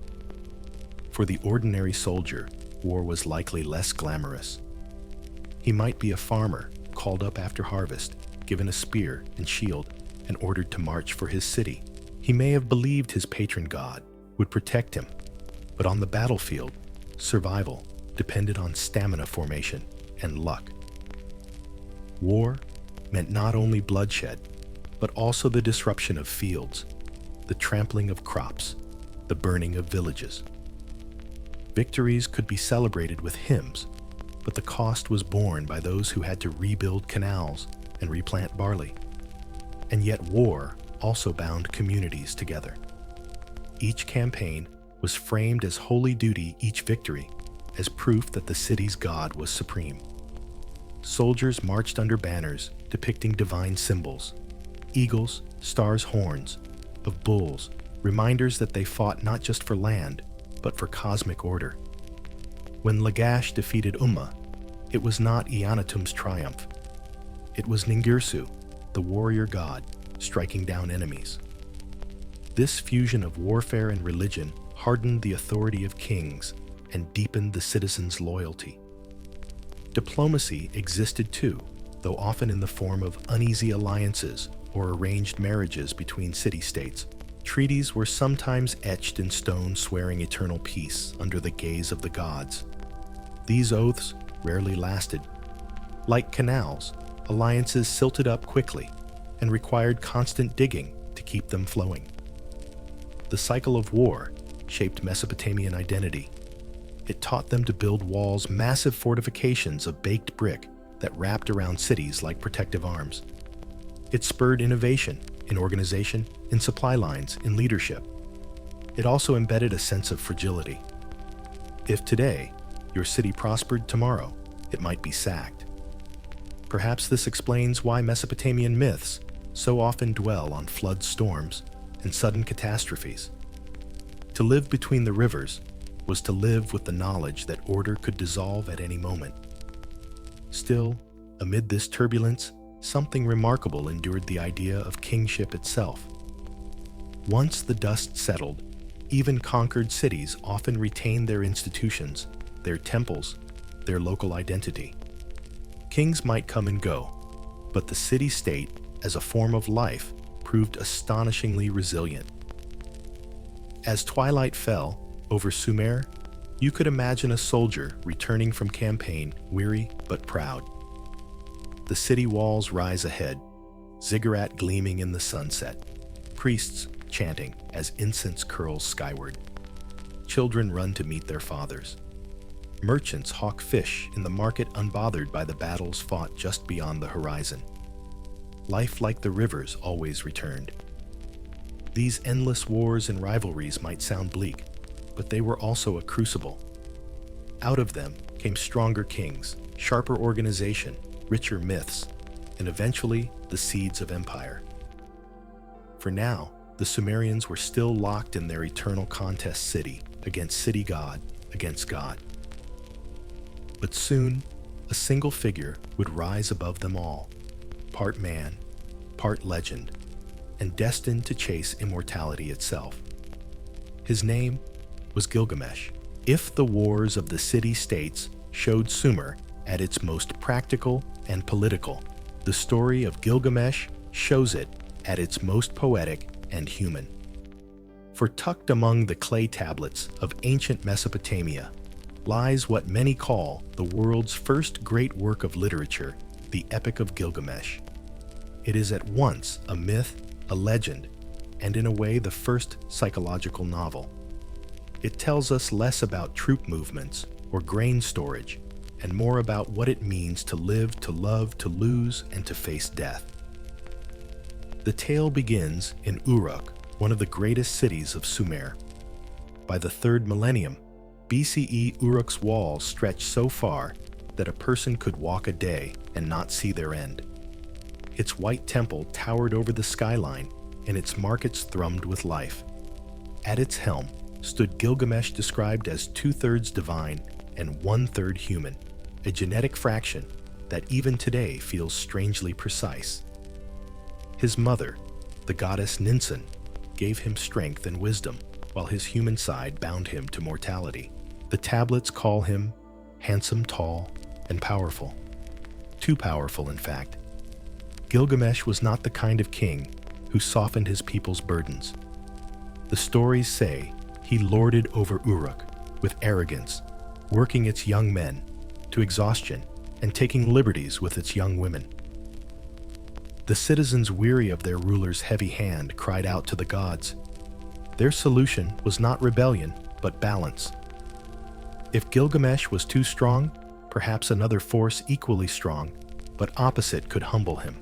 For the ordinary soldier, war was likely less glamorous. He might be a farmer, called up after harvest, given a spear and shield, and ordered to march for his city. He may have believed his patron god would protect him, but on the battlefield, survival depended on stamina formation and luck. War meant not only bloodshed, but also the disruption of fields, the trampling of crops, the burning of villages. Victories could be celebrated with hymns, but the cost was borne by those who had to rebuild canals and replant barley. And yet war also bound communities together. Each campaign was framed as holy duty, each victory as proof that the city's god was supreme. Soldiers marched under banners depicting divine symbols: eagles, stars, horns, of bulls, reminders that they fought not just for land, but for cosmic order. When Lagash defeated Umma, it was not Eanatum's triumph. It was Ningirsu, the warrior god, striking down enemies. This fusion of warfare and religion hardened the authority of kings and deepened the citizens' loyalty. Diplomacy existed too, though often in the form of uneasy alliances or arranged marriages between city-states. Treaties were sometimes etched in stone swearing eternal peace under the gaze of the gods. These oaths rarely lasted. Like canals, alliances silted up quickly and required constant digging to keep them flowing. The cycle of war shaped Mesopotamian identity. It taught them to build walls, massive fortifications of baked brick that wrapped around cities like protective arms. It spurred innovation in organization, in supply lines, in leadership. It also embedded a sense of fragility. If today your city prospered, tomorrow it might be sacked. Perhaps this explains why Mesopotamian myths so often dwell on flood storms and sudden catastrophes. To live between the rivers was to live with the knowledge that order could dissolve at any moment. Still, amid this turbulence, something remarkable endured: the idea of kingship itself. Once the dust settled, even conquered cities often retained their institutions, their temples, their local identity. Kings might come and go, but the city-state, as a form of life, proved astonishingly resilient. As twilight fell over Sumer, you could imagine a soldier returning from campaign, weary but proud. The city walls rise ahead, ziggurat gleaming in the sunset, priests chanting as incense curls skyward. Children run to meet their fathers. Merchants hawk fish in the market, unbothered by the battles fought just beyond the horizon. Life, like the rivers, always returned. These endless wars and rivalries might sound bleak, but they were also a crucible. Out of them came stronger kings, sharper organization, richer myths, and eventually the seeds of empire. For now, the Sumerians were still locked in their eternal contest, city against city, god against god. But soon, a single figure would rise above them all, part man, part legend, and destined to chase immortality itself. His name was Gilgamesh. If the wars of the city-states showed Sumer at its most practical and political, the story of Gilgamesh shows it at its most poetic and human. For tucked among the clay tablets of ancient Mesopotamia lies what many call the world's first great work of literature, the Epic of Gilgamesh. It is at once a myth, a legend, and in a way the first psychological novel. It tells us less about troop movements or grain storage, and more about what it means to live, to love, to lose, and to face death. The tale begins in Uruk, one of the greatest cities of Sumer. By the 3rd millennium BCE, Uruk's walls stretched so far that a person could walk a day and not see their end. Its white temple towered over the skyline, and its markets thrummed with life. At its helm stood Gilgamesh, described as 2/3 divine and 1/3 human, a genetic fraction that even today feels strangely precise. His mother, the goddess Ninsun, gave him strength and wisdom, while his human side bound him to mortality. The tablets call him handsome, tall, and powerful. Too powerful, in fact. Gilgamesh was not the kind of king who softened his people's burdens. The stories say he lorded over Uruk with arrogance, working its young men to exhaustion and taking liberties with its young women. The citizens, weary of their ruler's heavy hand, cried out to the gods. Their solution was not rebellion, but balance. If Gilgamesh was too strong, perhaps another force equally strong, but opposite could humble him.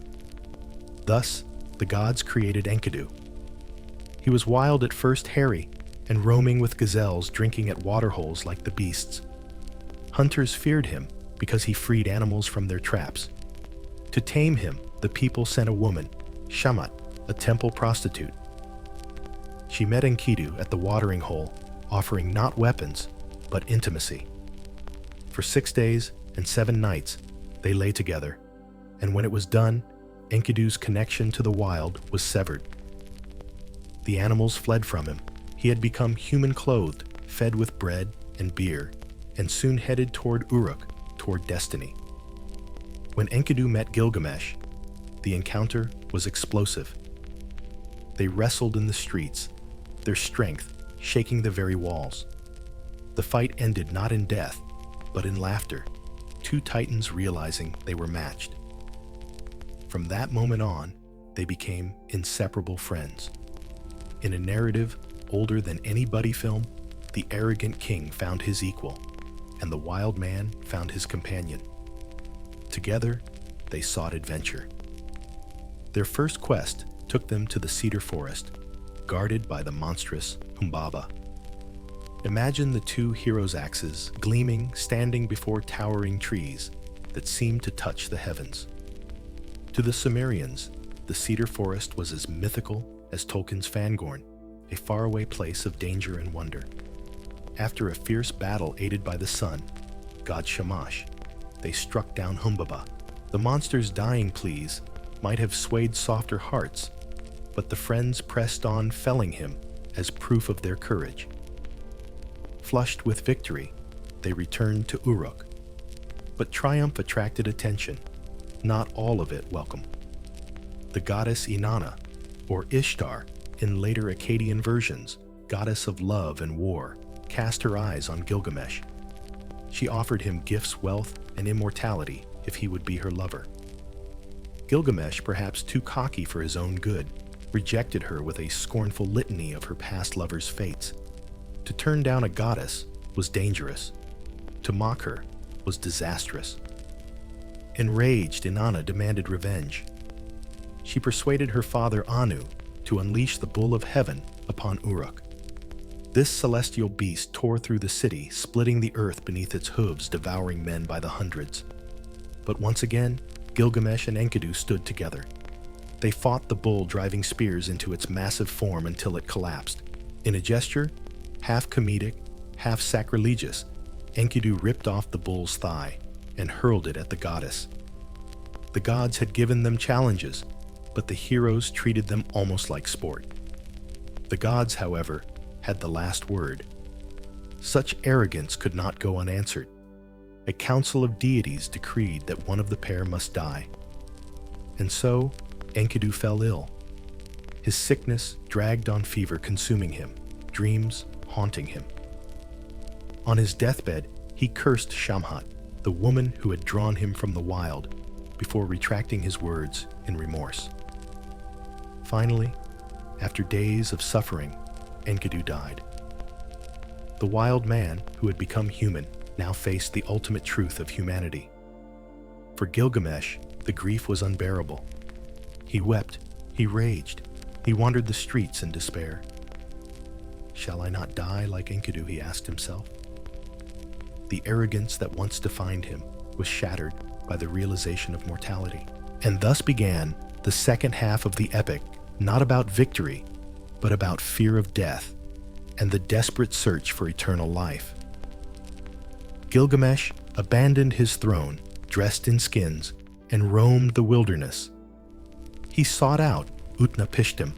Thus, the gods created Enkidu. He was wild at first, hairy, and roaming with gazelles drinking at waterholes like the beasts. Hunters feared him because he freed animals from their traps. To tame him, the people sent a woman, Shamat, a temple prostitute. She met Enkidu at the watering hole, offering not weapons, but intimacy. For 6 days and 7 nights, they lay together, and when it was done, Enkidu's connection to the wild was severed. The animals fled from him. He had become human-clothed, fed with bread and beer, and soon headed toward Uruk, toward destiny. When Enkidu met Gilgamesh, the encounter was explosive. They wrestled in the streets, their strength shaking the very walls. The fight ended not in death, but in laughter, 2 titans realizing they were matched. From that moment on, they became inseparable friends. In a narrative older than any buddy film, the arrogant king found his equal, and the wild man found his companion. Together, they sought adventure. Their first quest took them to the cedar forest, guarded by the monstrous Humbaba. Imagine the 2 heroes' axes gleaming, standing before towering trees that seemed to touch the heavens. To the Sumerians, the cedar forest was as mythical as Tolkien's Fangorn, a faraway place of danger and wonder. After a fierce battle aided by the sun, god Shamash, they struck down Humbaba. The monster's dying pleas might have swayed softer hearts, but the friends pressed on, felling him as proof of their courage. Flushed with victory, they returned to Uruk. But triumph attracted attention, not all of it welcome. The goddess Inanna, or Ishtar in later Akkadian versions, goddess of love and war, cast her eyes on Gilgamesh. She offered him gifts, wealth, and immortality if he would be her lover. Gilgamesh, perhaps too cocky for his own good, rejected her with a scornful litany of her past lover's fates. To turn down a goddess was dangerous. To mock her was disastrous. Enraged, Inanna demanded revenge. She persuaded her father Anu to unleash the bull of heaven upon Uruk. This celestial beast tore through the city, splitting the earth beneath its hooves, devouring men by the hundreds. But once again, Gilgamesh and Enkidu stood together. They fought the bull, driving spears into its massive form until it collapsed. In a gesture, half comedic, half sacrilegious, Enkidu ripped off the bull's thigh and hurled it at the goddess. The gods had given them challenges, but the heroes treated them almost like sport. The gods, however, had the last word. Such arrogance could not go unanswered. A council of deities decreed that one of the pair must die. And so, Enkidu fell ill. His sickness dragged on, fever consuming him, dreams haunting him. On his deathbed, he cursed Shamhat, the woman who had drawn him from the wild, before retracting his words in remorse. Finally, after days of suffering, Enkidu died. The wild man, who had become human, now faced the ultimate truth of humanity. For Gilgamesh, the grief was unbearable. He wept, he raged, he wandered the streets in despair. Shall I not die like Enkidu, he asked himself. The arrogance that once defined him was shattered by the realization of mortality. And thus began the second half of the epic, not about victory, but about fear of death and the desperate search for eternal life. Gilgamesh abandoned his throne, dressed in skins, and roamed the wilderness. He sought out Utnapishtim,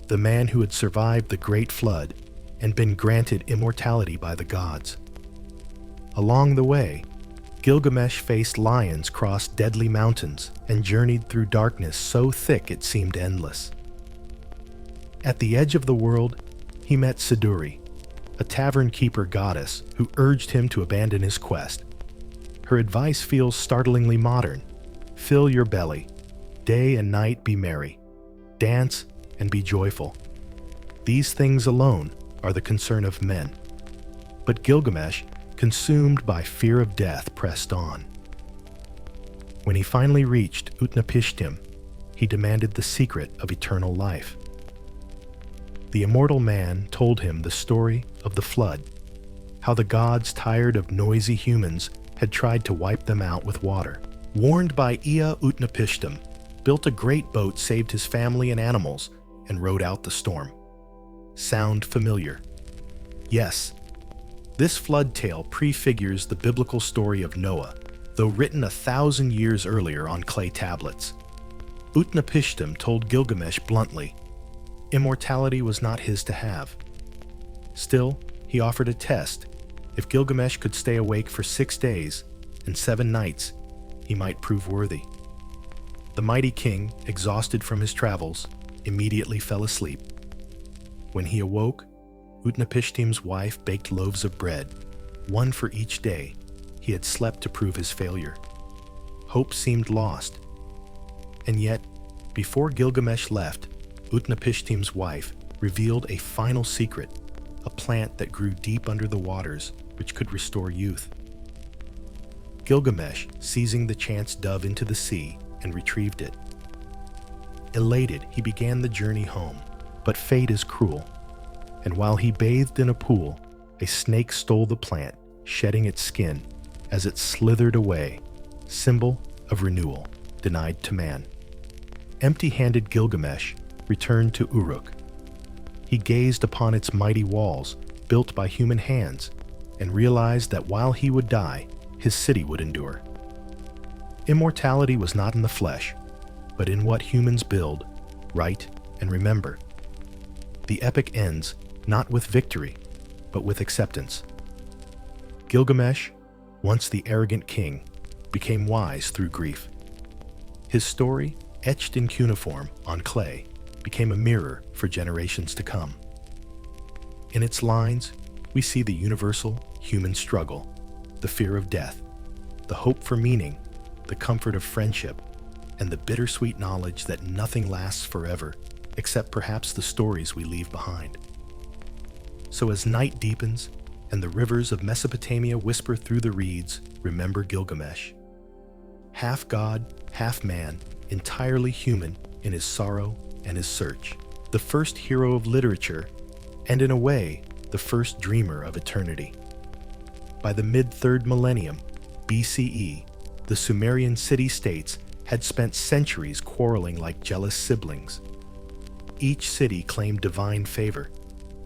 the man who had survived the Great Flood and been granted immortality by the gods. Along the way, Gilgamesh faced lions, crossed deadly mountains, and journeyed through darkness so thick it seemed endless. At the edge of the world, he met Siduri, a tavern keeper goddess who urged him to abandon his quest. Her advice feels startlingly modern. Fill your belly. Day and night be merry. Dance and be joyful. These things alone are the concern of men. But Gilgamesh consumed by fear of death, pressed on. When he finally reached Utnapishtim, he demanded the secret of eternal life. The immortal man told him the story of the flood, how the gods, tired of noisy humans, had tried to wipe them out with water. Warned by Ea, Utnapishtim built a great boat, saved his family and animals, and rode out the storm. Sound familiar? Yes. This flood tale prefigures the biblical story of Noah, though written 1,000 years earlier on clay tablets. Utnapishtim told Gilgamesh bluntly, immortality was not his to have. Still, he offered a test. If Gilgamesh could stay awake for 6 days and 7 nights, he might prove worthy. The mighty king, exhausted from his travels, immediately fell asleep. When he awoke, Utnapishtim's wife baked loaves of bread, one for each day he had slept to prove his failure. Hope seemed lost. And yet, before Gilgamesh left, Utnapishtim's wife revealed a final secret, a plant that grew deep under the waters, which could restore youth. Gilgamesh, seizing the chance, dove into the sea and retrieved it. Elated, he began the journey home, but fate is cruel, and while he bathed in a pool, a snake stole the plant, shedding its skin as it slithered away, symbol of renewal, denied to man. Empty-handed Gilgamesh returned to Uruk. He gazed upon its mighty walls, built by human hands, and realized that while he would die, his city would endure. Immortality was not in the flesh, but in what humans build, write, and remember. The epic ends not with victory, but with acceptance. Gilgamesh, once the arrogant king, became wise through grief. His story, etched in cuneiform on clay, became a mirror for generations to come. In its lines, we see the universal human struggle, the fear of death, the hope for meaning, the comfort of friendship, and the bittersweet knowledge that nothing lasts forever, except perhaps the stories we leave behind. So as night deepens and the rivers of Mesopotamia whisper through the reeds, remember Gilgamesh. Half god, half man, entirely human in his sorrow and his search. The first hero of literature, and in a way, the first dreamer of eternity. By the mid-3rd millennium, BCE, the Sumerian city-states had spent centuries quarreling like jealous siblings. Each city claimed divine favor.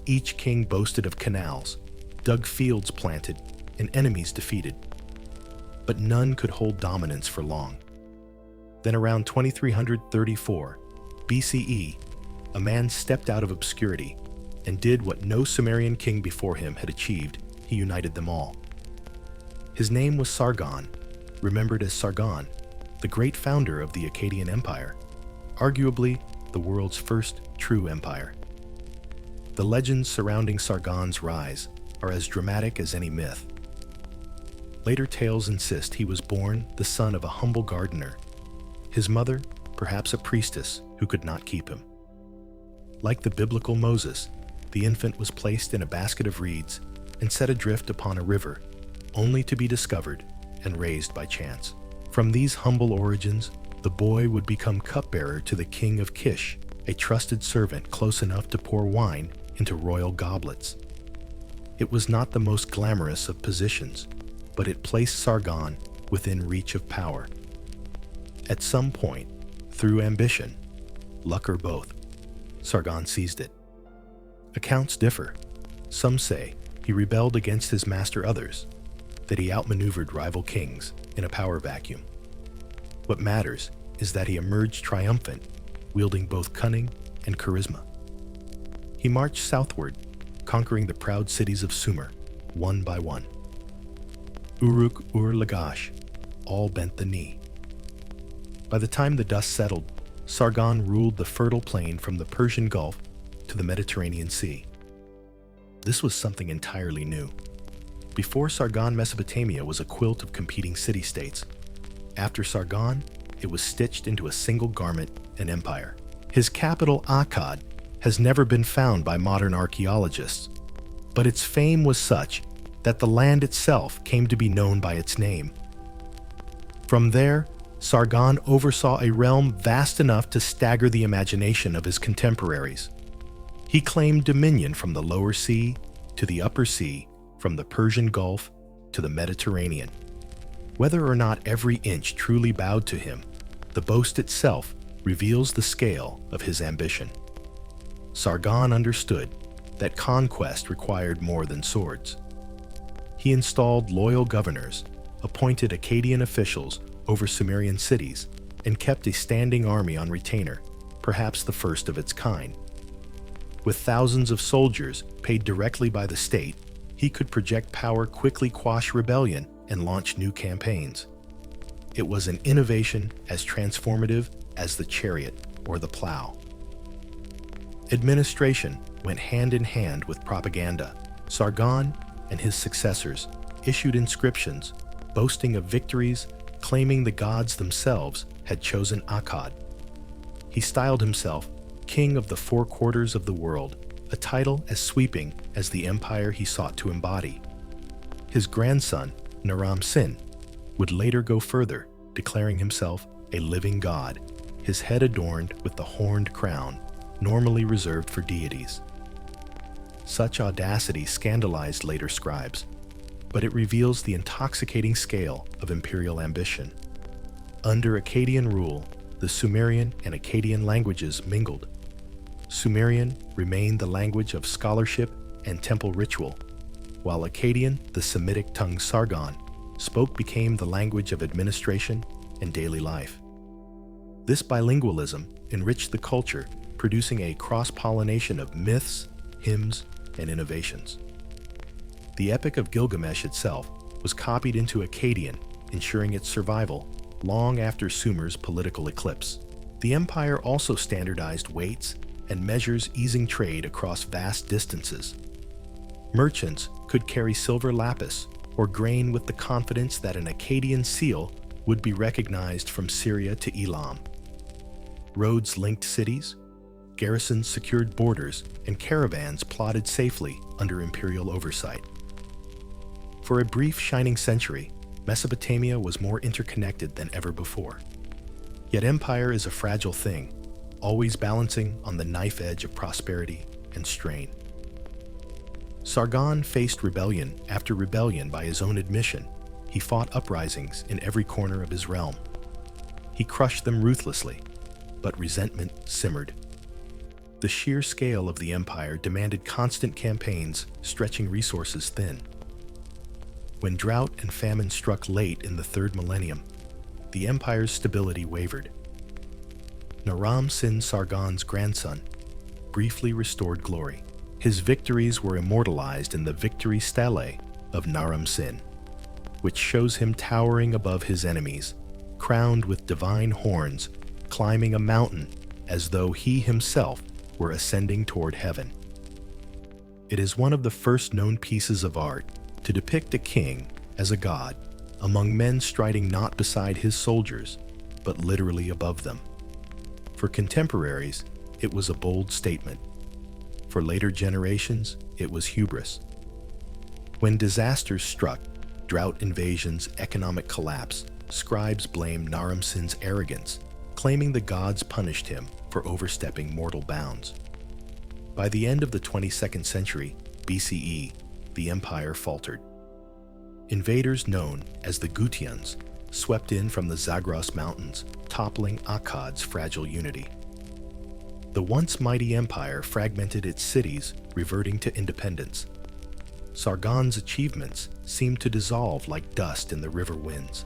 Each king boasted of canals, dug fields planted, and enemies defeated. But none could hold dominance for long. Then around 2334 BCE, a man stepped out of obscurity and did what no Sumerian king before him had achieved. He united them all. His name was Sargon, remembered as Sargon, the great founder of the Akkadian Empire, arguably the world's first true empire. The legends surrounding Sargon's rise are as dramatic as any myth. Later tales insist he was born the son of a humble gardener, his mother perhaps a priestess who could not keep him. Like the biblical Moses, the infant was placed in a basket of reeds and set adrift upon a river, only to be discovered and raised by chance. From these humble origins, the boy would become cupbearer to the king of Kish, a trusted servant close enough to pour wine into royal goblets. It was not the most glamorous of positions, but it placed Sargon within reach of power. At some point, through ambition, luck or both, Sargon seized it. Accounts differ. Some say he rebelled against his master, others that he outmaneuvered rival kings in a power vacuum. What matters is that he emerged triumphant, wielding both cunning and charisma. He marched southward, conquering the proud cities of Sumer, one by one. Uruk, Lagash, all bent the knee. By the time the dust settled, Sargon ruled the fertile plain from the Persian Gulf to the Mediterranean Sea. This was something entirely new. Before Sargon, Mesopotamia was a quilt of competing city-states. After Sargon, it was stitched into a single garment, an empire. His capital, Akkad, has never been found by modern archaeologists, but its fame was such that the land itself came to be known by its name. From there, Sargon oversaw a realm vast enough to stagger the imagination of his contemporaries. He claimed dominion from the Lower Sea to the Upper Sea, from the Persian Gulf to the Mediterranean. Whether or not every inch truly bowed to him, the boast itself reveals the scale of his ambition. Sargon understood that conquest required more than swords. He installed loyal governors, appointed Akkadian officials over Sumerian cities, and kept a standing army on retainer, perhaps the first of its kind. With thousands of soldiers paid directly by the state, he could project power, quickly quash rebellion, and launch new campaigns. It was an innovation as transformative as the chariot or the plow. Administration went hand in hand with propaganda. Sargon and his successors issued inscriptions boasting of victories, claiming the gods themselves had chosen Akkad. He styled himself king of the four quarters of the world, a title as sweeping as the empire he sought to embody. His grandson, Naram-Sin, would later go further, declaring himself a living god, his head adorned with the horned crown, normally reserved for deities. Such audacity scandalized later scribes, but it reveals the intoxicating scale of imperial ambition. Under Akkadian rule, the Sumerian and Akkadian languages mingled. Sumerian remained the language of scholarship and temple ritual, while Akkadian, the Semitic tongue Sargon, spoke became the language of administration and daily life. This bilingualism enriched the culture, producing a cross-pollination of myths, hymns, and innovations. The Epic of Gilgamesh itself was copied into Akkadian, ensuring its survival long after Sumer's political eclipse. The empire also standardized weights and measures, easing trade across vast distances. Merchants could carry silver lapis or grain with the confidence that an Akkadian seal would be recognized from Syria to Elam. Roads linked cities, garrisons secured borders, and caravans plodded safely under imperial oversight. For a brief shining century, Mesopotamia was more interconnected than ever before. Yet empire is a fragile thing, always balancing on the knife edge of prosperity and strain. Sargon faced rebellion after rebellion by his own admission. He fought uprisings in every corner of his realm. He crushed them ruthlessly, but resentment simmered. The sheer scale of the empire demanded constant campaigns, stretching resources thin. When drought and famine struck late in the third millennium, the empire's stability wavered. Naram-Sin, Sargon's grandson, briefly restored glory. His victories were immortalized in the victory stele of Naram-Sin, which shows him towering above his enemies, crowned with divine horns, climbing a mountain as though he himself were ascending toward heaven. It is one of the first known pieces of art to depict a king as a god, among men striding not beside his soldiers, but literally above them. For contemporaries, it was a bold statement. For later generations, it was hubris. When disasters struck, drought invasions, economic collapse, scribes blamed Naram-Sin's arrogance, claiming the gods punished him for overstepping mortal bounds. By the end of the 22nd century, BCE, the empire faltered. Invaders known as the Gutians swept in from the Zagros Mountains, toppling Akkad's fragile unity. The once mighty empire fragmented its cities, reverting to independence. Sargon's achievements seemed to dissolve like dust in the river winds.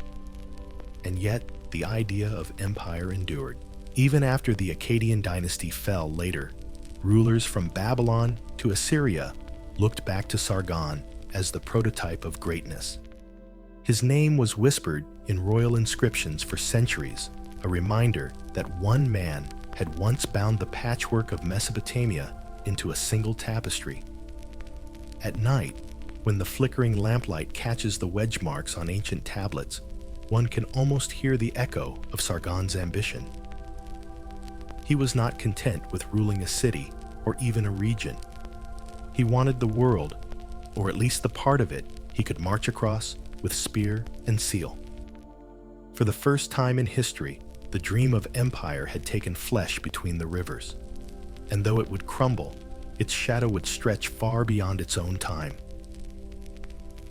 And yet, the idea of empire endured. Even after the Akkadian dynasty fell later, rulers from Babylon to Assyria looked back to Sargon as the prototype of greatness. His name was whispered in royal inscriptions for centuries, a reminder that one man had once bound the patchwork of Mesopotamia into a single tapestry. At night, when the flickering lamplight catches the wedge marks on ancient tablets, one can almost hear the echo of Sargon's ambition. He was not content with ruling a city or even a region. He wanted the world, or at least the part of it, he could march across with spear and seal. For the first time in history, the dream of empire had taken flesh between the rivers. And though it would crumble, its shadow would stretch far beyond its own time.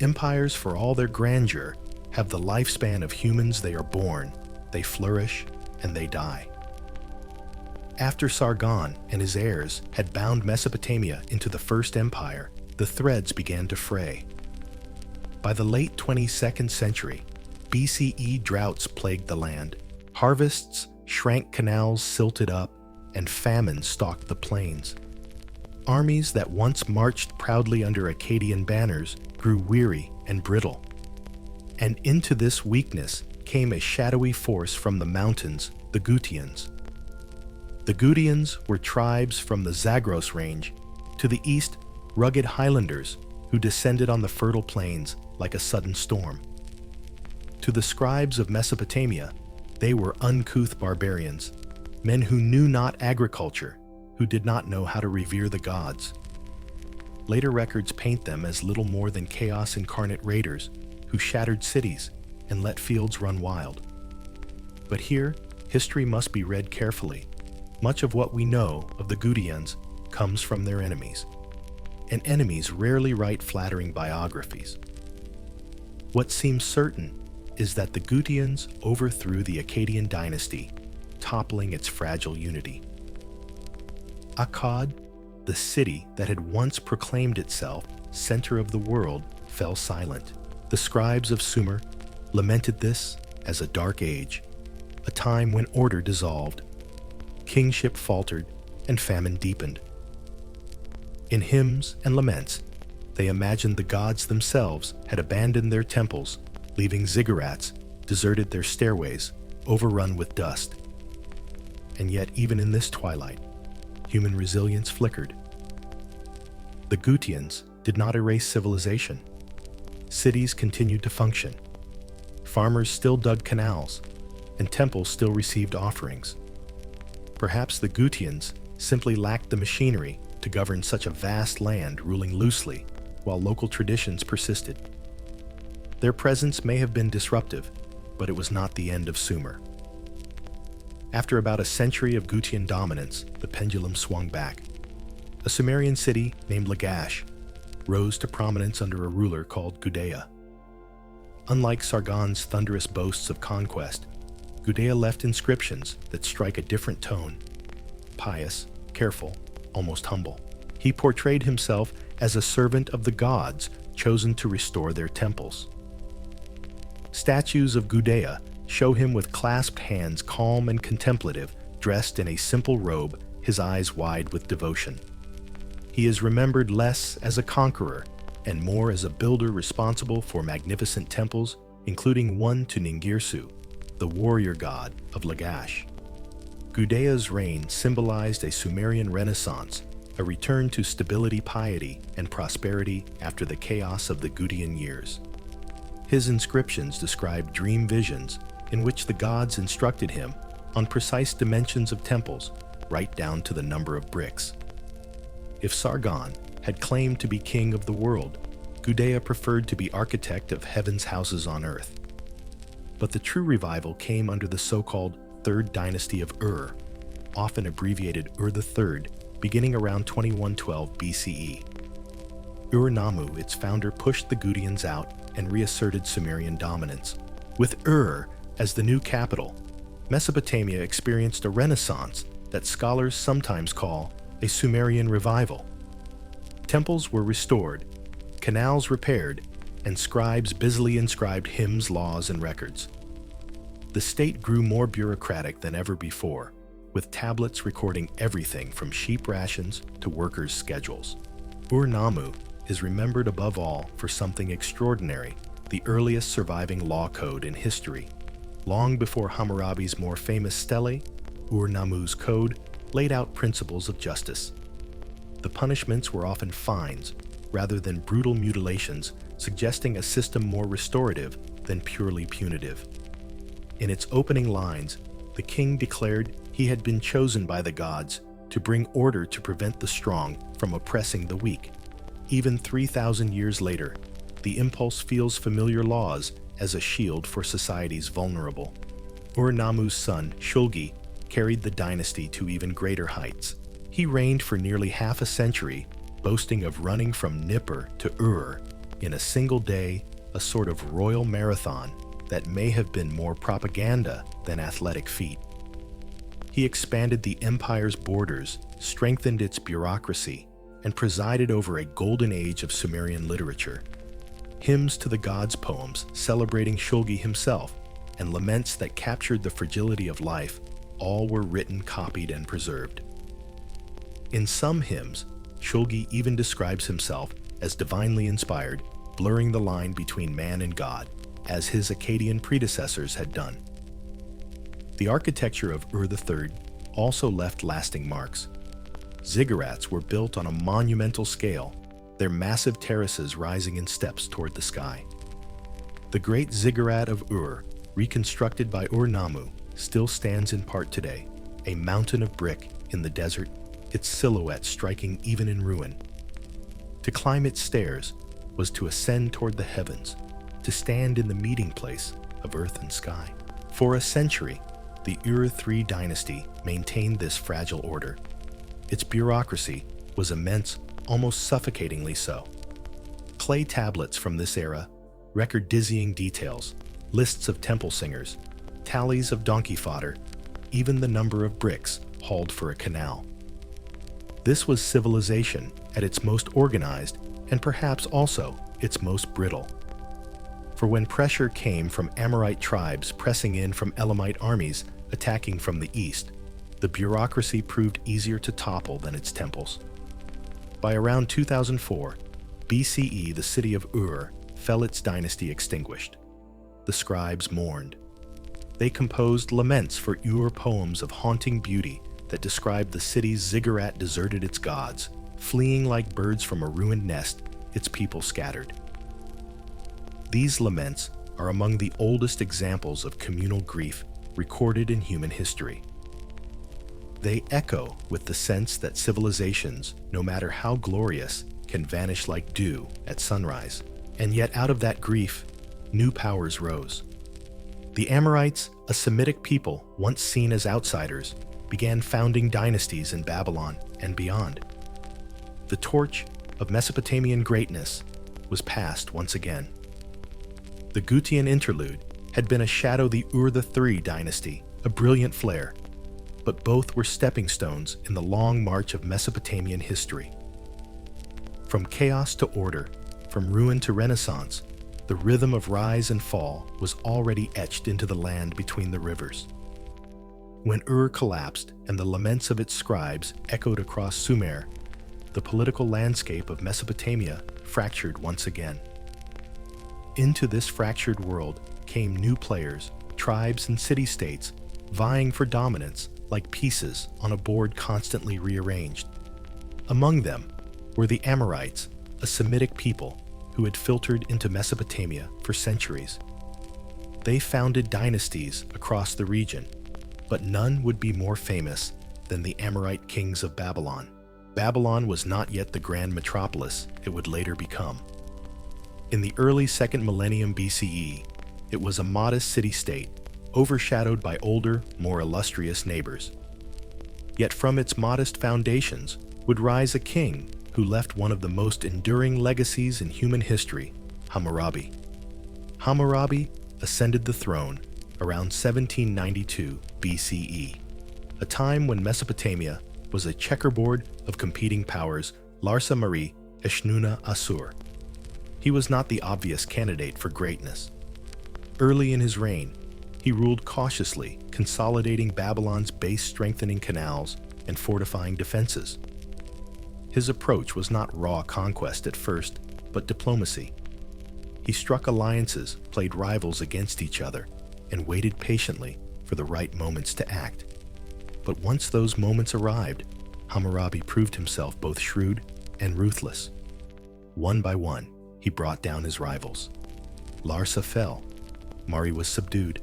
Empires, for all their grandeur, have the lifespan of humans. They are born, they flourish, and they die. After Sargon and his heirs had bound Mesopotamia into the First Empire, the threads began to fray. By the late 22nd century, BCE droughts plagued the land. Harvests shrank, canals silted up, and famine stalked the plains. Armies that once marched proudly under Akkadian banners grew weary and brittle. And into this weakness came a shadowy force from the mountains, the Gutians. The Gutians were tribes from the Zagros range, to the east, rugged highlanders who descended on the fertile plains like a sudden storm. To the scribes of Mesopotamia, they were uncouth barbarians, men who knew not agriculture, who did not know how to revere the gods. Later records paint them as little more than chaos incarnate raiders who shattered cities and let fields run wild. But here, history must be read carefully. Much of what we know of the Gutians comes from their enemies, and enemies rarely write flattering biographies. What seems certain is that the Gutians overthrew the Akkadian dynasty, toppling its fragile unity. Akkad, the city that had once proclaimed itself center of the world, fell silent. The scribes of Sumer lamented this as a dark age, a time when order dissolved, kingship faltered, and famine deepened. In hymns and laments, they imagined the gods themselves had abandoned their temples, leaving ziggurats, deserted their stairways, overrun with dust. And yet, even in this twilight, human resilience flickered. The Gutians did not erase civilization. Cities continued to function. Farmers still dug canals, and temples still received offerings. Perhaps the Gutians simply lacked the machinery to govern such a vast land, ruling loosely, while local traditions persisted. Their presence may have been disruptive, but it was not the end of Sumer. After about a century of Gutian dominance, the pendulum swung back. A Sumerian city named Lagash rose to prominence under a ruler called Gudea. Unlike Sargon's thunderous boasts of conquest, Gudea left inscriptions that strike a different tone: pious, careful, almost humble. He portrayed himself as a servant of the gods chosen to restore their temples. Statues of Gudea show him with clasped hands, calm and contemplative, dressed in a simple robe, his eyes wide with devotion. He is remembered less as a conqueror and more as a builder responsible for magnificent temples, including one to Ningirsu, the warrior god of Lagash. Gudea's reign symbolized a Sumerian renaissance, a return to stability, piety, and prosperity after the chaos of the Gutian years. His inscriptions describe dream visions in which the gods instructed him on precise dimensions of temples, right down to the number of bricks. If Sargon had claimed to be king of the world, Gudea preferred to be architect of heaven's houses on earth. But the true revival came under the so-called Third Dynasty of Ur, often abbreviated Ur III, beginning around 2112 BCE. Ur-Nammu, its founder, pushed the Gutians out and reasserted Sumerian dominance. With Ur as the new capital, Mesopotamia experienced a renaissance that scholars sometimes call a Sumerian revival. Temples were restored, canals repaired, and scribes busily inscribed hymns, laws, and records. The state grew more bureaucratic than ever before, with tablets recording everything from sheep rations to workers' schedules. Ur-Nammu is remembered above all for something extraordinary: the earliest surviving law code in history. Long before Hammurabi's more famous stele, Ur-Nammu's code laid out principles of justice. The punishments were often fines, rather than brutal mutilations, suggesting a system more restorative than purely punitive. In its opening lines, the king declared he had been chosen by the gods to bring order to prevent the strong from oppressing the weak. Even 3,000 years later, the impulse feels familiar laws as a shield for society's vulnerable. Ur-Nammu's son, Shulgi, carried the dynasty to even greater heights. He reigned for nearly half a century, boasting of running from Nippur to Ur in a single day, a sort of royal marathon that may have been more propaganda than athletic feat. He expanded the empire's borders, strengthened its bureaucracy, and presided over a golden age of Sumerian literature. Hymns to the gods poems celebrating Shulgi himself, and laments that captured the fragility of life, all were written, copied, and preserved. In some hymns, Shulgi even describes himself as divinely inspired, blurring the line between man and God, as his Akkadian predecessors had done. The architecture of Ur III also left lasting marks. Ziggurats were built on a monumental scale, their massive terraces rising in steps toward the sky. The great ziggurat of Ur, reconstructed by Ur-Nammu, still stands in part today, a mountain of brick in the desert, its silhouette striking even in ruin. To climb its stairs was to ascend toward the heavens, to stand in the meeting place of earth and sky. For a century, the Ur III dynasty maintained this fragile order. Its bureaucracy was immense, almost suffocatingly so. Clay tablets from this era record dizzying details, lists of temple singers, tallies of donkey fodder, even the number of bricks hauled for a canal. This was civilization at its most organized and perhaps also its most brittle. For when pressure came from Amorite tribes pressing in from Elamite armies attacking from the east, the bureaucracy proved easier to topple than its temples. By around 2004 BCE, the city of Ur fell, its dynasty extinguished. The scribes mourned. They composed laments for Ur, poems of haunting beauty that described the city's ziggurat deserted its gods, fleeing like birds from a ruined nest, its people scattered. These laments are among the oldest examples of communal grief recorded in human history. They echo with the sense that civilizations, no matter how glorious, can vanish like dew at sunrise. And yet out of that grief, new powers rose. The Amorites, a Semitic people once seen as outsiders, began founding dynasties in Babylon and beyond. The torch of Mesopotamian greatness was passed once again. The Gutian interlude had been a shadow the Ur III dynasty, a brilliant flare, but both were stepping stones in the long march of Mesopotamian history. From chaos to order, from ruin to renaissance, the rhythm of rise and fall was already etched into the land between the rivers. When Ur collapsed and the laments of its scribes echoed across Sumer, the political landscape of Mesopotamia fractured once again. Into this fractured world came new players, tribes and city-states, vying for dominance like pieces on a board constantly rearranged. Among them were the Amorites, a Semitic people who had filtered into Mesopotamia for centuries. They founded dynasties across the region, but none would be more famous than the Amorite kings of Babylon. Babylon was not yet the grand metropolis it would later become. In the early 2nd millennium BCE, it was a modest city-state, overshadowed by older, more illustrious neighbors. Yet from its modest foundations would rise a king who left one of the most enduring legacies in human history, Hammurabi. Hammurabi ascended the throne around 1792 BCE, a time when Mesopotamia was a checkerboard of competing powers, Larsa Mari, Eshnuna Assur. He was not the obvious candidate for greatness. Early in his reign, he ruled cautiously, consolidating Babylon's base-strengthening canals and fortifying defenses. His approach was not raw conquest at first, but diplomacy. He struck alliances, played rivals against each other, and waited patiently for the right moments to act. But once those moments arrived, Hammurabi proved himself both shrewd and ruthless. One by one, he brought down his rivals. Larsa fell. Mari was subdued.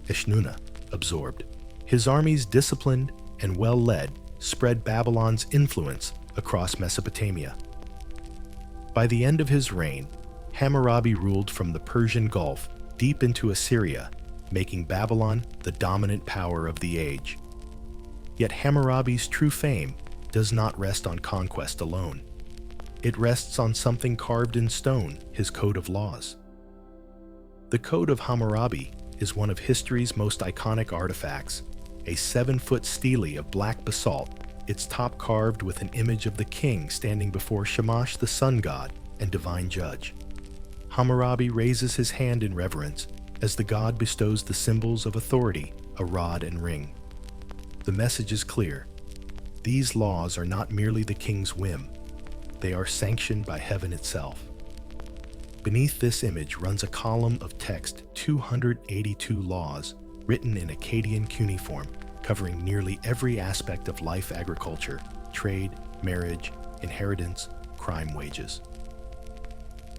Eshnuna absorbed. His armies, disciplined and well-led, spread Babylon's influence across Mesopotamia. By the end of his reign, Hammurabi ruled from the Persian Gulf deep into Assyria, making Babylon the dominant power of the age. Yet Hammurabi's true fame does not rest on conquest alone. It rests on something carved in stone, his code of laws. The Code of Hammurabi is one of history's most iconic artifacts, a 7-foot stele of black basalt, its top carved with an image of the king standing before Shamash the sun god and divine judge. Hammurabi raises his hand in reverence as the god bestows the symbols of authority, a rod and ring. The message is clear. These laws are not merely the king's whim. They are sanctioned by heaven itself. Beneath this image runs a column of text, 282 laws, written in Akkadian cuneiform, covering nearly every aspect of life: agriculture, trade, marriage, inheritance, crime, wages.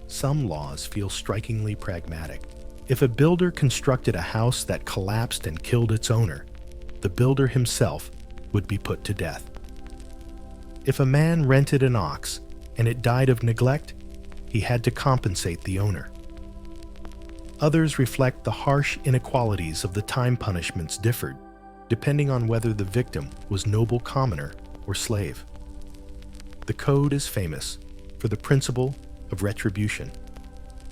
Some laws feel strikingly pragmatic. If a builder constructed a house that collapsed and killed its owner, the builder himself would be put to death. If a man rented an ox and it died of neglect, he had to compensate the owner. Others reflect the harsh inequalities of the time punishments differed, depending on whether the victim was noble commoner or slave. The code is famous for the principle of retribution: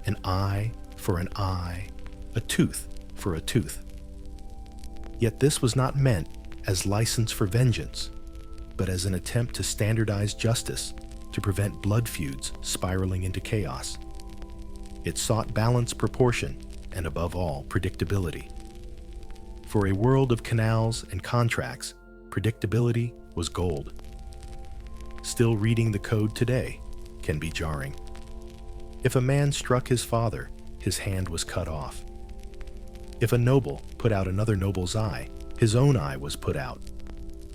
an eye for an eye, a tooth for a tooth. Yet this was not meant as license for vengeance, but as an attempt to standardize justice to prevent blood feuds spiraling into chaos. It sought balance, proportion, and above all, predictability. For a world of canals and contracts, predictability was gold. Still, reading the code today can be jarring. If a man struck his father, his hand was cut off. If a noble put out another noble's eye, his own eye was put out.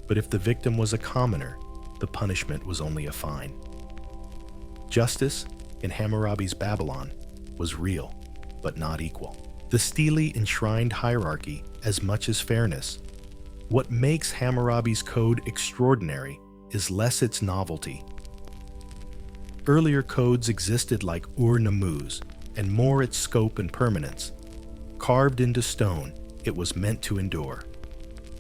But if the victim was a commoner, the punishment was only a fine. Justice in Hammurabi's Babylon was real, but not equal. The stele enshrined hierarchy as much as fairness. What makes Hammurabi's code extraordinary is less its novelty. Earlier codes existed like Ur-Namuz, and more its scope and permanence. Carved into stone, it was meant to endure.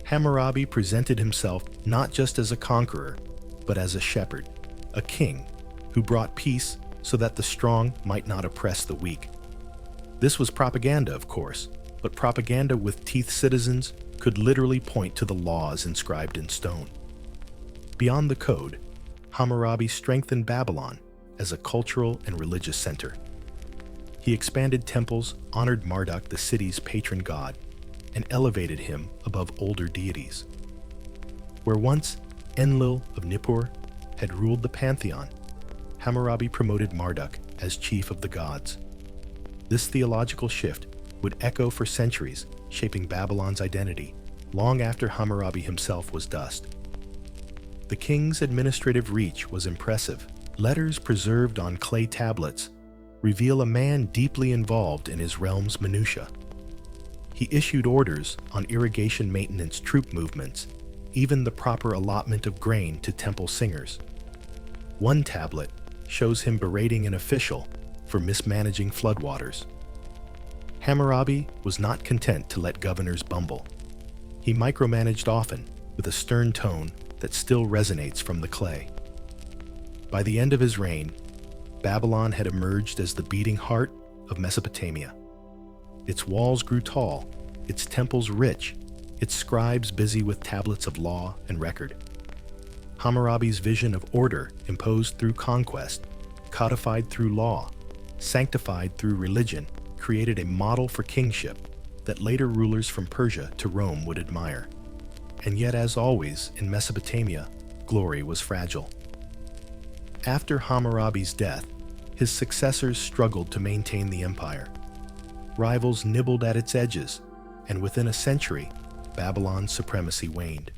Hammurabi presented himself not just as a conqueror, but as a shepherd, a king who brought peace so that the strong might not oppress the weak. This was propaganda, of course, but propaganda with teeth citizens could literally point to the laws inscribed in stone. Beyond the code, Hammurabi strengthened Babylon as a cultural and religious center. He expanded temples, honored Marduk, the city's patron god, and elevated him above older deities. Where once Enlil of Nippur had ruled the pantheon, Hammurabi promoted Marduk as chief of the gods. This theological shift would echo for centuries, shaping Babylon's identity long after Hammurabi himself was dust. The king's administrative reach was impressive. Letters preserved on clay tablets reveal a man deeply involved in his realm's minutiae. He issued orders on irrigation maintenance, troop movements, even the proper allotment of grain to temple singers. One tablet shows him berating an official for mismanaging floodwaters. Hammurabi was not content to let governors bumble. He micromanaged often with a stern tone that still resonates from the clay. By the end of his reign, Babylon had emerged as the beating heart of Mesopotamia. Its walls grew tall, its temples rich, its scribes busy with tablets of law and record. Hammurabi's vision of order, imposed through conquest, codified through law, sanctified through religion, created a model for kingship that later rulers from Persia to Rome would admire. And yet, as always in Mesopotamia, glory was fragile. After Hammurabi's death, his successors struggled to maintain the empire. Rivals nibbled at its edges, and within a century, Babylon's supremacy waned.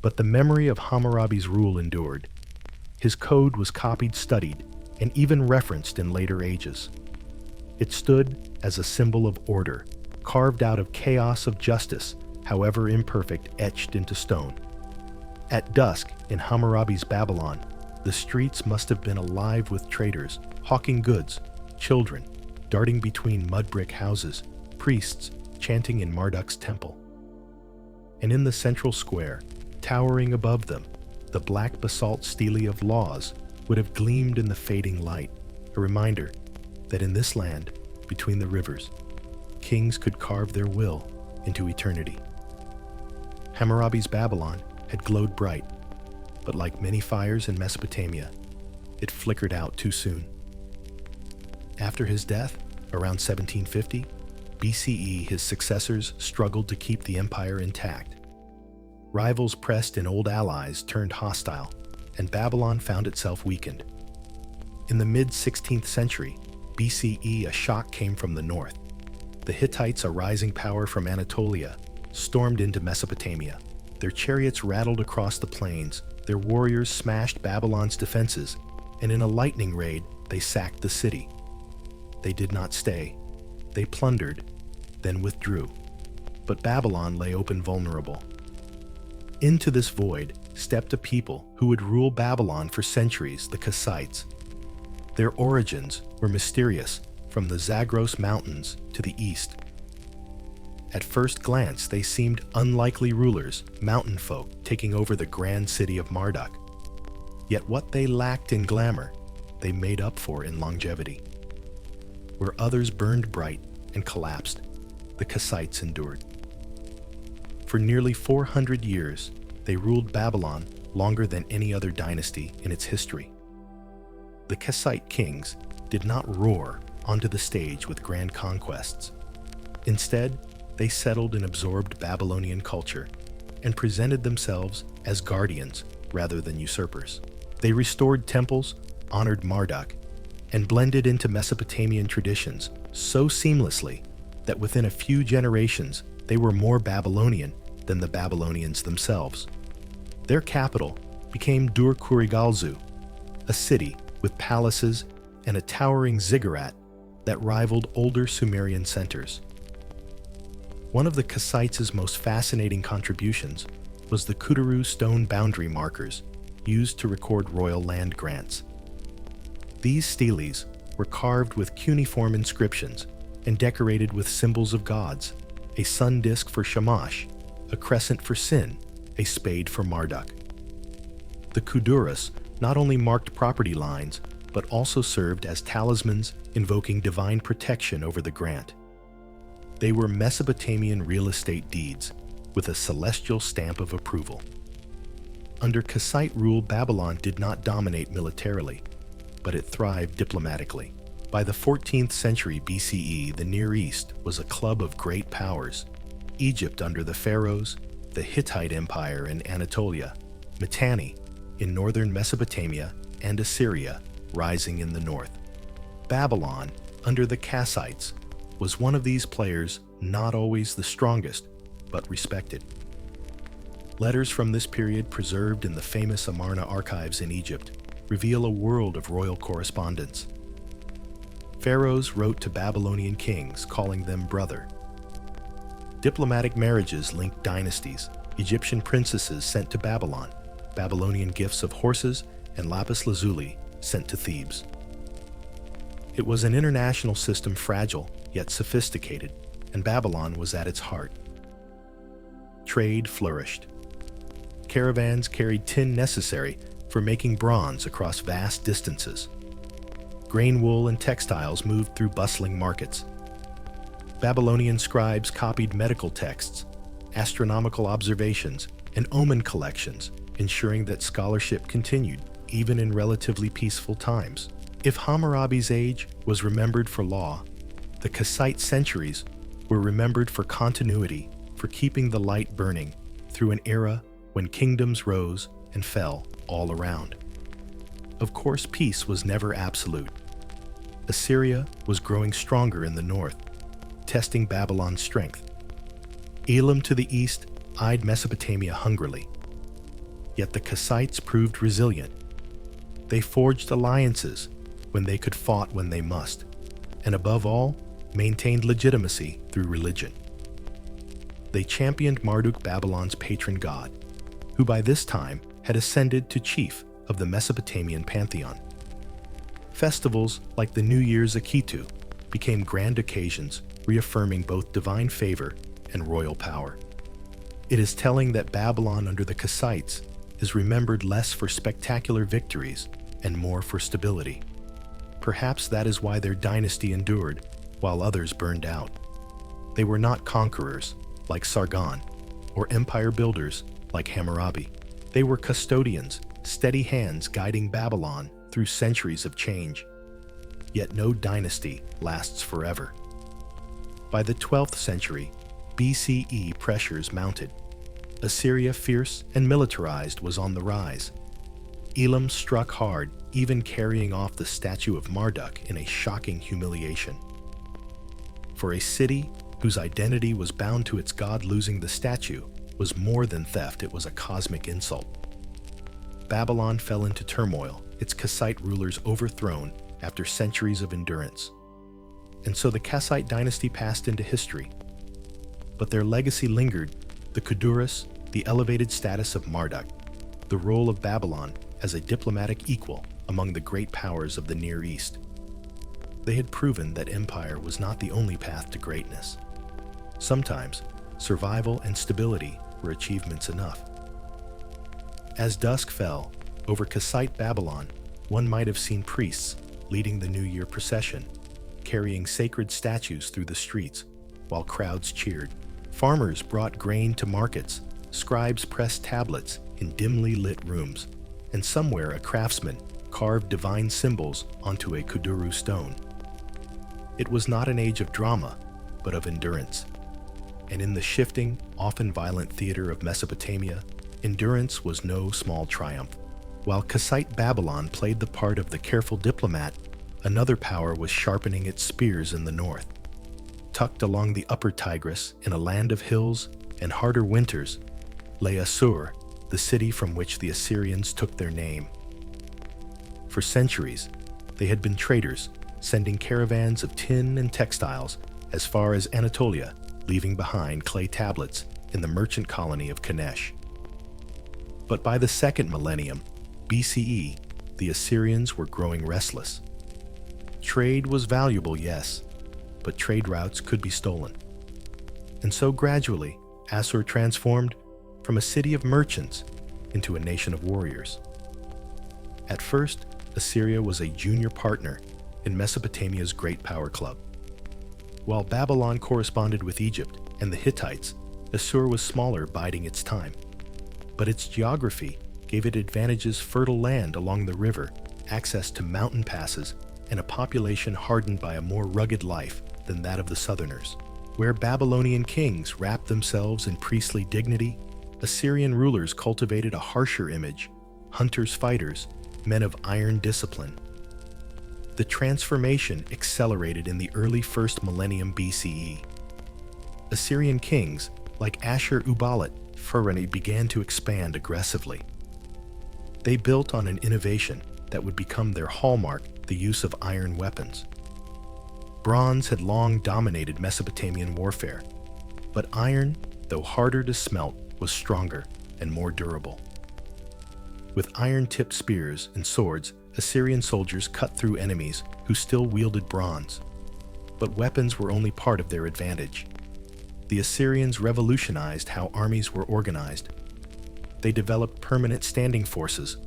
But the memory of Hammurabi's rule endured. His code was copied, studied, and even referenced in later ages. It stood as a symbol of order, carved out of chaos of justice, however imperfect, etched into stone. At dusk in Hammurabi's Babylon, the streets must have been alive with traders, hawking goods, children, darting between mud brick houses, priests chanting in Marduk's temple. And in the central square, towering above them, the black basalt stele of laws would have gleamed in the fading light, a reminder that in this land, between the rivers, kings could carve their will into eternity. Hammurabi's Babylon had glowed bright, but like many fires in Mesopotamia, it flickered out too soon. After his death, around 1750 BCE, his successors struggled to keep the empire intact. Rivals pressed and old allies turned hostile, and Babylon found itself weakened. In the mid-16th century BCE, a shock came from the north. The Hittites, a rising power from Anatolia, stormed into Mesopotamia. Their chariots rattled across the plains, their warriors smashed Babylon's defenses, and in a lightning raid, they sacked the city. They did not stay. They plundered, then withdrew. But Babylon lay open vulnerable. Into this void stepped a people who would rule Babylon for centuries, the Kassites. Their origins were mysterious, from the Zagros Mountains to the east. At first glance, they seemed unlikely rulers, mountain folk taking over the grand city of Marduk. Yet what they lacked in glamour, they made up for in longevity. Where others burned bright and collapsed, the Kassites endured. For nearly 400 years, they ruled Babylon longer than any other dynasty in its history. The Kassite kings did not roar onto the stage with grand conquests. Instead, they settled and absorbed Babylonian culture and presented themselves as guardians rather than usurpers. They restored temples, honored Marduk, and blended into Mesopotamian traditions so seamlessly that within a few generations they were more Babylonian than the Babylonians themselves. Their capital became Dur-Kurigalzu, a city with palaces and a towering ziggurat that rivaled older Sumerian centers. One of the Kassites' most fascinating contributions was the Kuduru stone boundary markers used to record royal land grants. These steles were carved with cuneiform inscriptions and decorated with symbols of gods: a sun disk for Shamash, a crescent for Sin, a spade for Marduk. The Kudurus not only marked property lines, but also served as talismans invoking divine protection over the grant. They were Mesopotamian real estate deeds with a celestial stamp of approval. Under Kassite rule, Babylon did not dominate militarily, but it thrived diplomatically. By the 14th century BCE, the Near East was a club of great powers: Egypt under the pharaohs, the Hittite Empire in Anatolia, Mitanni in northern Mesopotamia, and Assyria rising in the north. Babylon, under the Kassites, was one of these players, not always the strongest, but respected. Letters from this period, preserved in the famous Amarna archives in Egypt, reveal a world of royal correspondence. Pharaohs wrote to Babylonian kings, calling them brother. Diplomatic marriages linked dynasties. Egyptian princesses sent to Babylon, Babylonian gifts of horses and lapis lazuli sent to Thebes. It was an international system, fragile yet sophisticated, and Babylon was at its heart. Trade flourished. Caravans carried tin necessary for making bronze across vast distances. Grain, wool, and textiles moved through bustling markets. Babylonian scribes copied medical texts, astronomical observations, and omen collections, ensuring that scholarship continued even in relatively peaceful times. If Hammurabi's age was remembered for law, the Kassite centuries were remembered for continuity, for keeping the light burning through an era when kingdoms rose and fell all around. Of course, peace was never absolute. Assyria was growing stronger in the north, testing Babylon's strength. Elam to the east eyed Mesopotamia hungrily. Yet the Kassites proved resilient. They forged alliances when they could, fought when they must, and above all, maintained legitimacy through religion. They championed Marduk, Babylon's patron god, who by this time had ascended to chief of the Mesopotamian pantheon. Festivals like the New Year's Akitu became grand occasions, reaffirming both divine favor and royal power. It is telling that Babylon under the Kassites is remembered less for spectacular victories and more for stability. Perhaps that is why their dynasty endured, while others burned out. They were not conquerors, like Sargon, or empire builders, like Hammurabi. They were custodians, steady hands guiding Babylon through centuries of change. Yet no dynasty lasts forever. By the 12th century, BCE pressures mounted. Assyria, fierce and militarized, was on the rise. Elam struck hard, even carrying off the statue of Marduk in a shocking humiliation. For a city whose identity was bound to its god, losing the statue was more than theft, it was a cosmic insult. Babylon fell into turmoil, its Kassite rulers overthrown after centuries of endurance. And so the Kassite dynasty passed into history. But their legacy lingered: the Kuduras, the elevated status of Marduk, the role of Babylon as a diplomatic equal among the great powers of the Near East. They had proven that empire was not the only path to greatness. Sometimes, survival and stability were achievements enough. As dusk fell over Kassite Babylon, one might have seen priests leading the New Year procession, carrying sacred statues through the streets while crowds cheered. Farmers brought grain to markets, scribes pressed tablets in dimly lit rooms, and somewhere a craftsman carved divine symbols onto a kuduru stone. It was not an age of drama, but of endurance. And in the shifting, often violent theater of Mesopotamia, endurance was no small triumph. While Kassite Babylon played the part of the careful diplomat, another power was sharpening its spears in the north. Tucked along the upper Tigris, in a land of hills and harder winters, lay Assur, the city from which the Assyrians took their name. For centuries, they had been traders, sending caravans of tin and textiles as far as Anatolia, leaving behind clay tablets in the merchant colony of Kanesh. But by the second millennium, BCE, the Assyrians were growing restless. Trade was valuable, yes, but trade routes could be stolen. And so gradually, Assur transformed from a city of merchants into a nation of warriors. At first, Assyria was a junior partner in Mesopotamia's great power club. While Babylon corresponded with Egypt and the Hittites, Assur was smaller, biding its time. But its geography gave it advantages: fertile land along the river, access to mountain passes, and a population hardened by a more rugged life than that of the southerners. Where Babylonian kings wrapped themselves in priestly dignity, Assyrian rulers cultivated a harsher image: hunters-fighters, men of iron discipline. The transformation accelerated in the early first millennium BCE. Assyrian kings, like Ashur-uballit, began to expand aggressively. They built on an innovation that would become their hallmark: the use of iron weapons. Bronze had long dominated Mesopotamian warfare, but iron, though harder to smelt, was stronger and more durable. With iron-tipped spears and swords, Assyrian soldiers cut through enemies who still wielded bronze. But weapons were only part of their advantage. The Assyrians revolutionized how armies were organized. They developed permanent standing forces,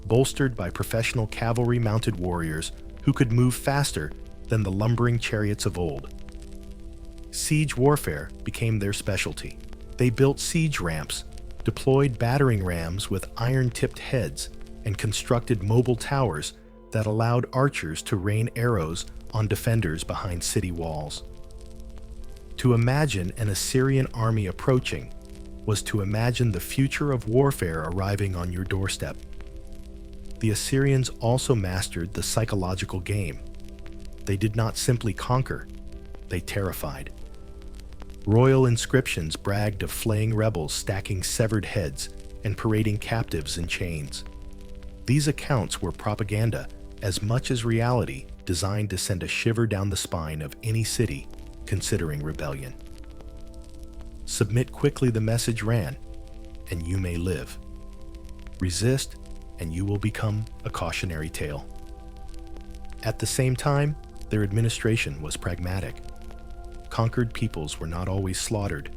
bolstered by professional cavalry-mounted warriors who could move faster than the lumbering chariots of old. Siege warfare became their specialty. They built siege ramps, deployed battering rams with iron-tipped heads, and constructed mobile towers that allowed archers to rain arrows on defenders behind city walls. To imagine an Assyrian army approaching was to imagine the future of warfare arriving on your doorstep. The Assyrians also mastered the psychological game. They did not simply conquer, they terrified. Royal inscriptions bragged of flaying rebels, stacking severed heads, and parading captives in chains. These accounts were propaganda as much as reality, designed to send a shiver down the spine of any city considering rebellion. Submit quickly, the message ran, and you may live. Resist, and you will become a cautionary tale. At the same time, their administration was pragmatic. Conquered peoples were not always slaughtered.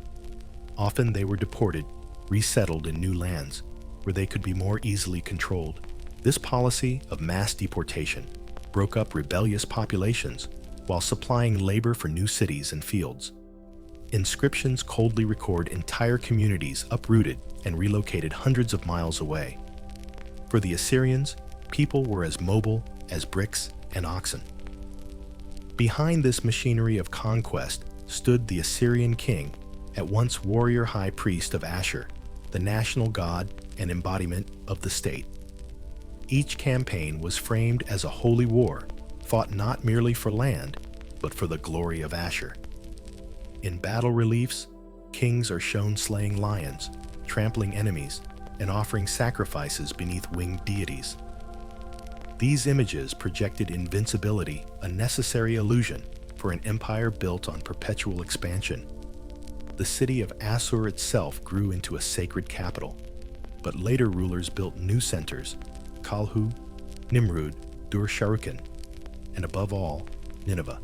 Often they were deported, resettled in new lands, where they could be more easily controlled. This policy of mass deportation broke up rebellious populations while supplying labor for new cities and fields. Inscriptions coldly record entire communities uprooted and relocated hundreds of miles away. For the Assyrians, people were as mobile as bricks and oxen. Behind this machinery of conquest stood the Assyrian king, at once warrior high priest of Ashur, the national god and embodiment of the state. Each campaign was framed as a holy war, fought not merely for land, but for the glory of Ashur. In battle reliefs, kings are shown slaying lions, trampling enemies, and offering sacrifices beneath winged deities. These images projected invincibility, a necessary illusion for an empire built on perpetual expansion. The city of Assur itself grew into a sacred capital, but later rulers built new centers: Kalhu, Nimrud, Dur-Sharrukin, and above all, Nineveh.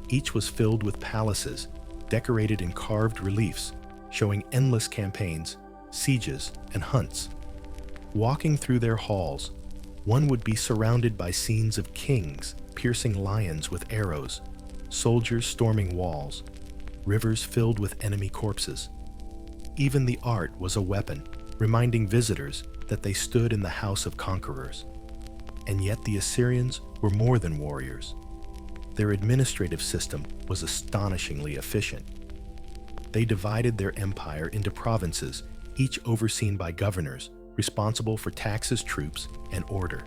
Each was filled with palaces, decorated in carved reliefs, showing endless campaigns, sieges, and hunts. Walking through their halls, one would be surrounded by scenes of kings piercing lions with arrows, soldiers storming walls, rivers filled with enemy corpses. Even the art was a weapon, reminding visitors that they stood in the house of conquerors. And yet the Assyrians were more than warriors. Their administrative system was astonishingly efficient. They divided their empire into provinces, each overseen by governors, responsible for taxes, troops, and order.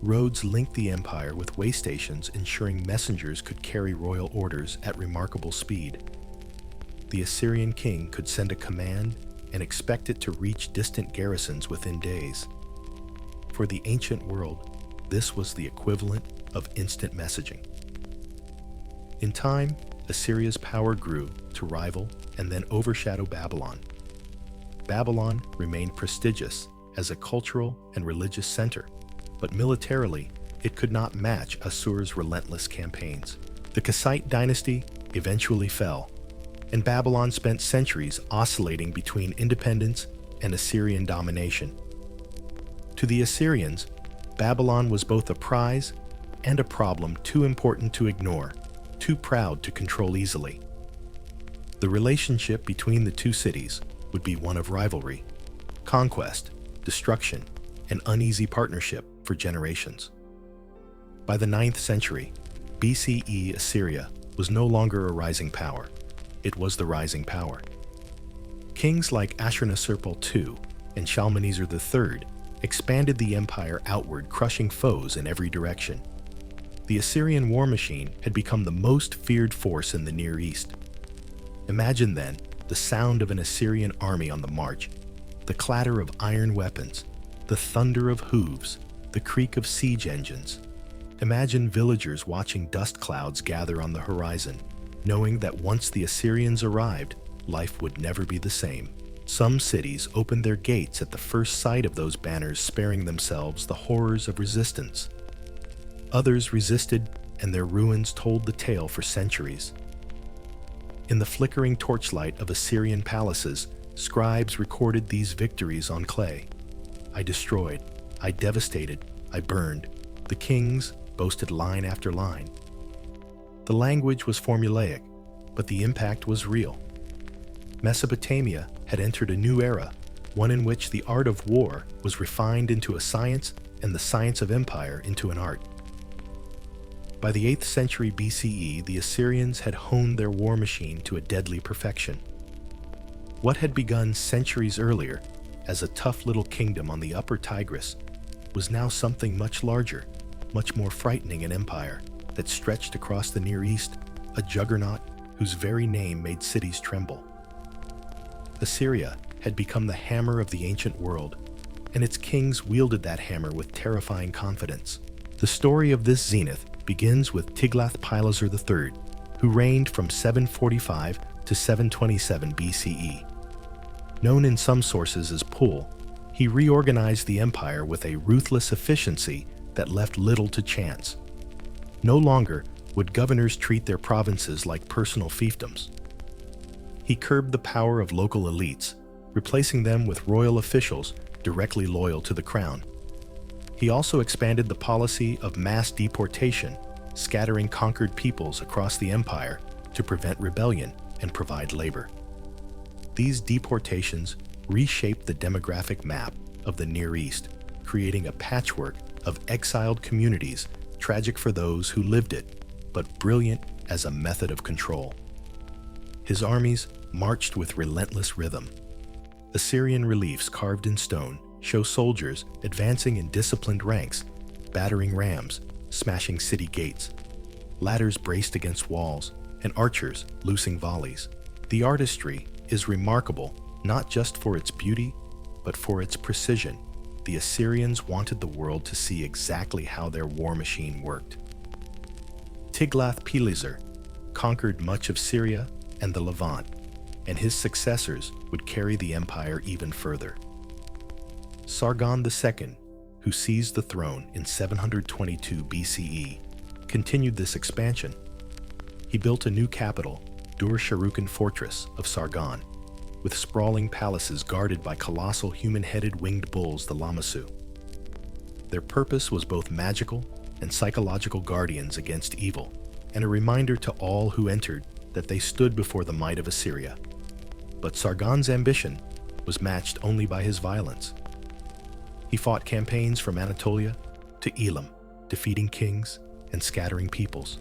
Roads linked the empire with way stations, ensuring messengers could carry royal orders at remarkable speed. The Assyrian king could send a command and expect it to reach distant garrisons within days. For the ancient world, this was the equivalent of instant messaging. In time, Assyria's power grew to rival and then overshadow Babylon. Babylon remained prestigious as a cultural and religious center, but militarily, it could not match Assur's relentless campaigns. The Kassite dynasty eventually fell, and Babylon spent centuries oscillating between independence and Assyrian domination. To the Assyrians, Babylon was both a prize and a problem too important to ignore, too proud to control easily. The relationship between the two cities would be one of rivalry, conquest, destruction, and uneasy partnership for generations. By the 9th century, BCE Assyria was no longer a rising power. It was the rising power. Kings like Ashurnasirpal II and Shalmaneser III expanded the empire outward, crushing foes in every direction. The Assyrian war machine had become the most feared force in the Near East. Imagine then the sound of an Assyrian army on the march, the clatter of iron weapons, the thunder of hooves, the creak of siege engines. Imagine villagers watching dust clouds gather on the horizon, knowing that once the Assyrians arrived, life would never be the same. Some cities opened their gates at the first sight of those banners, sparing themselves the horrors of resistance. Others resisted, and their ruins told the tale for centuries. In the flickering torchlight of Assyrian palaces, scribes recorded these victories on clay. I destroyed, I devastated, I burned. The kings boasted line after line. The language was formulaic, but the impact was real. Mesopotamia had entered a new era, one in which the art of war was refined into a science and the science of empire into an art. By the 8th century BCE, the Assyrians had honed their war machine to a deadly perfection. What had begun centuries earlier as a tough little kingdom on the upper Tigris was now something much larger, much more frightening an empire that stretched across the Near East, a juggernaut whose very name made cities tremble. Assyria had become the hammer of the ancient world, and its kings wielded that hammer with terrifying confidence. The story of this zenith begins with Tiglath-Pileser III, who reigned from 745 to 727 BCE. Known in some sources as Pul, he reorganized the empire with a ruthless efficiency that left little to chance. No longer would governors treat their provinces like personal fiefdoms. He curbed the power of local elites, replacing them with royal officials directly loyal to the crown. He also expanded the policy of mass deportation, scattering conquered peoples across the empire to prevent rebellion and provide labor. These deportations reshaped the demographic map of the Near East, creating a patchwork of exiled communities, tragic for those who lived it, but brilliant as a method of control. His armies marched with relentless rhythm. Assyrian reliefs carved in stone show soldiers advancing in disciplined ranks, battering rams, smashing city gates, ladders braced against walls, and archers loosing volleys. The artistry is remarkable not just for its beauty, but for its precision. The Assyrians wanted the world to see exactly how their war machine worked. Tiglath-Pileser conquered much of Syria and the Levant, and his successors would carry the empire even further. Sargon II, who seized the throne in 722 BCE, continued this expansion. He built a new capital, Dur-Sharrukin Fortress of Sargon, with sprawling palaces guarded by colossal human-headed winged bulls, the Lamassu. Their purpose was both magical and psychological guardians against evil, and a reminder to all who entered that they stood before the might of Assyria. But Sargon's ambition was matched only by his violence. He fought campaigns from Anatolia to Elam, defeating kings and scattering peoples.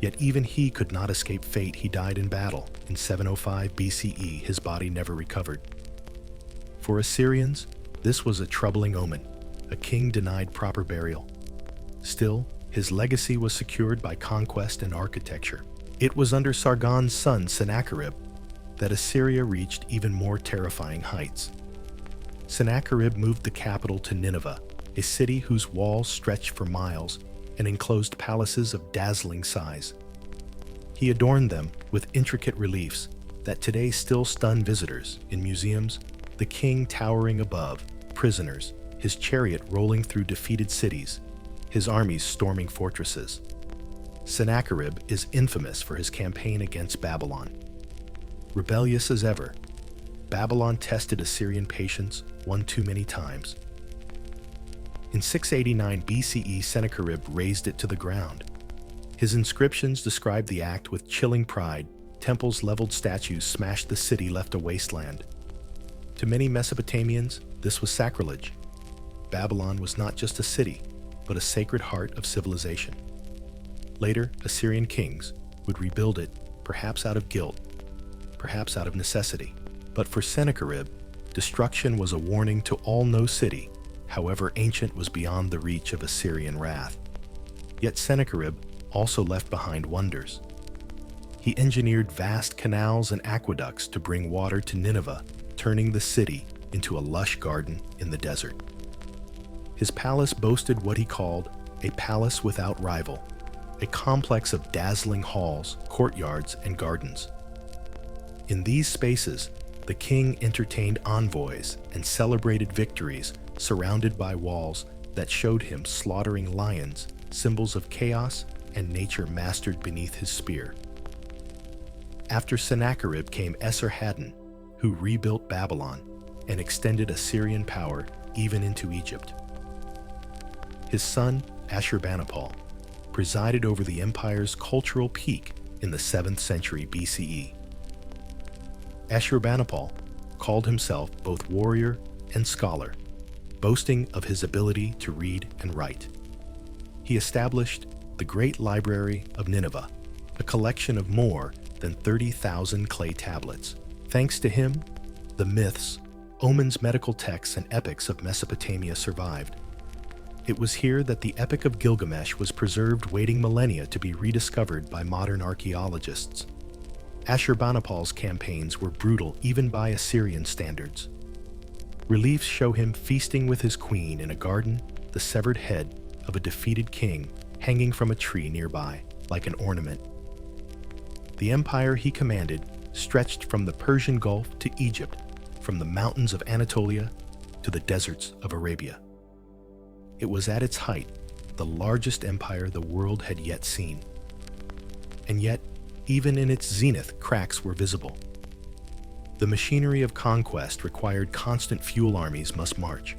Yet even he could not escape fate. He died in battle in 705 BCE. His body never recovered. For Assyrians, this was a troubling omen. A king denied proper burial. Still, his legacy was secured by conquest and architecture. It was under Sargon's son, Sennacherib, that Assyria reached even more terrifying heights. Sennacherib moved the capital to Nineveh, a city whose walls stretched for miles and enclosed palaces of dazzling size. He adorned them with intricate reliefs that today still stun visitors in museums, the king towering above, prisoners, his chariot rolling through defeated cities, his armies storming fortresses. Sennacherib is infamous for his campaign against Babylon. Rebellious as ever, Babylon tested Assyrian patience one too many times. In 689 BCE, Sennacherib razed it to the ground. His inscriptions describe the act with chilling pride. Temples leveled, statues smashed, the city left a wasteland. To many Mesopotamians, this was sacrilege. Babylon was not just a city, but a sacred heart of civilization. Later, Assyrian kings would rebuild it, perhaps out of guilt, perhaps out of necessity. But for Sennacherib, destruction was a warning to all. No city, however ancient, was beyond the reach of Assyrian wrath. Yet Sennacherib also left behind wonders. He engineered vast canals and aqueducts to bring water to Nineveh, turning the city into a lush garden in the desert. His palace boasted what he called a palace without rival, a complex of dazzling halls, courtyards, and gardens. In these spaces, the king entertained envoys and celebrated victories surrounded by walls that showed him slaughtering lions, symbols of chaos and nature mastered beneath his spear. After Sennacherib came Esarhaddon, who rebuilt Babylon and extended Assyrian power even into Egypt. His son, Ashurbanipal, presided over the empire's cultural peak in the 7th century BCE. Ashurbanipal called himself both warrior and scholar, boasting of his ability to read and write. He established the Great Library of Nineveh, a collection of more than 30,000 clay tablets. Thanks to him, the myths, omens, medical texts, and epics of Mesopotamia survived. It was here that the Epic of Gilgamesh was preserved, waiting millennia to be rediscovered by modern archaeologists. Ashurbanipal's campaigns were brutal even by Assyrian standards. Reliefs show him feasting with his queen in a garden, the severed head of a defeated king hanging from a tree nearby, like an ornament. The empire he commanded stretched from the Persian Gulf to Egypt, from the mountains of Anatolia to the deserts of Arabia. It was at its height, the largest empire the world had yet seen. And yet, even in its zenith, cracks were visible. The machinery of conquest required constant fuel. Armies must march.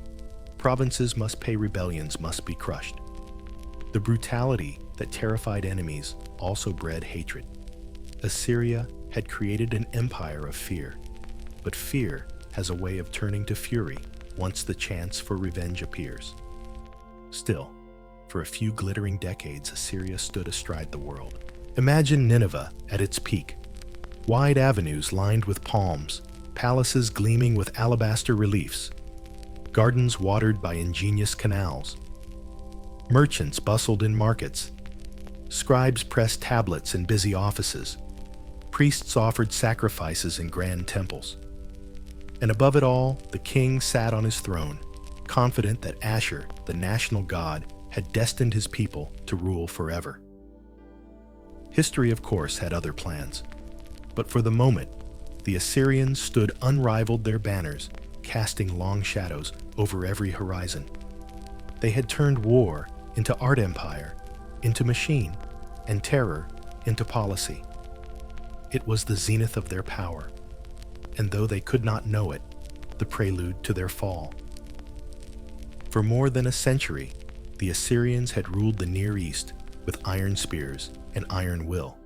Provinces must pay, rebellions must be crushed. The brutality that terrified enemies also bred hatred. Assyria had created an empire of fear, but fear has a way of turning to fury once the chance for revenge appears. Still, for a few glittering decades, Assyria stood astride the world. Imagine Nineveh at its peak. Wide avenues lined with palms, palaces gleaming with alabaster reliefs, gardens watered by ingenious canals. Merchants bustled in markets. Scribes pressed tablets in busy offices. Priests offered sacrifices in grand temples. And above it all, the king sat on his throne, confident that Ashur, the national god, had destined his people to rule forever. History, of course, had other plans. But for the moment, the Assyrians stood unrivaled, their banners casting long shadows over every horizon. They had turned war into art empire, into machine, and terror into policy. It was the zenith of their power, and though they could not know it, the prelude to their fall. For more than a century, the Assyrians had ruled the Near East with iron spears and iron will.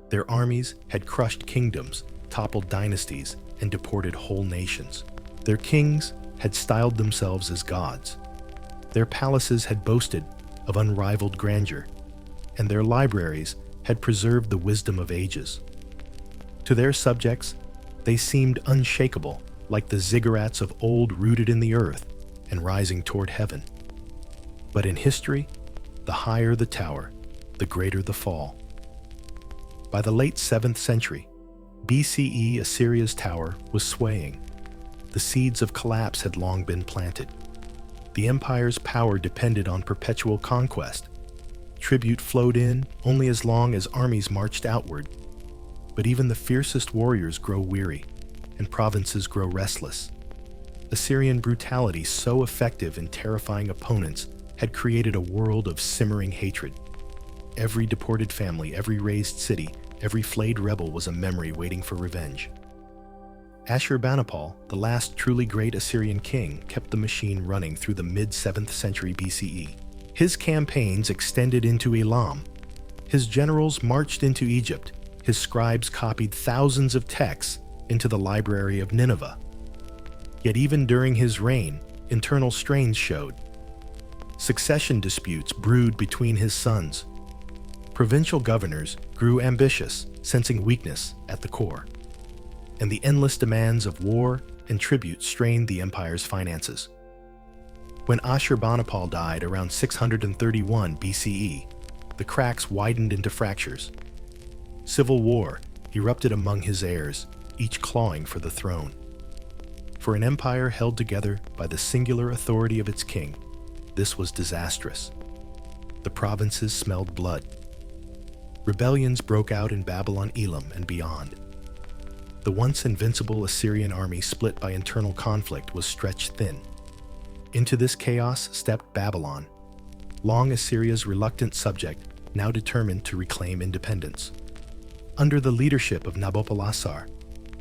Their armies had crushed kingdoms, toppled dynasties, and deported whole nations. Their kings had styled themselves as gods. Their palaces had boasted of unrivaled grandeur, and their libraries had preserved the wisdom of ages. To their subjects, they seemed unshakable, like the ziggurats of old, rooted in the earth and rising toward heaven. But in history, the higher the tower, the greater the fall. By the late 7th century, BCE, Assyria's tower was swaying. The seeds of collapse had long been planted. The empire's power depended on perpetual conquest. Tribute flowed in only as long as armies marched outward. But even the fiercest warriors grow weary, and provinces grow restless. Assyrian brutality, so effective in terrifying opponents, had created a world of simmering hatred. Every deported family, every razed city, every flayed rebel was a memory waiting for revenge. Ashurbanipal, the last truly great Assyrian king, kept the machine running through the mid-7th century BCE. His campaigns extended into Elam. His generals marched into Egypt. His scribes copied thousands of texts into the library of Nineveh. Yet even during his reign, internal strains showed. Succession disputes brewed between his sons. Provincial governors grew ambitious, sensing weakness at the core. And the endless demands of war and tribute strained the empire's finances. When Ashurbanipal died around 631 BCE, the cracks widened into fractures. Civil war erupted among his heirs, each clawing for the throne. For an empire held together by the singular authority of its king, this was disastrous. The provinces smelled blood. Rebellions broke out in Babylon, Elam, and beyond. The once invincible Assyrian army, split by internal conflict, was stretched thin. Into this chaos stepped Babylon, long Assyria's reluctant subject, now determined to reclaim independence. Under the leadership of Nabopolassar,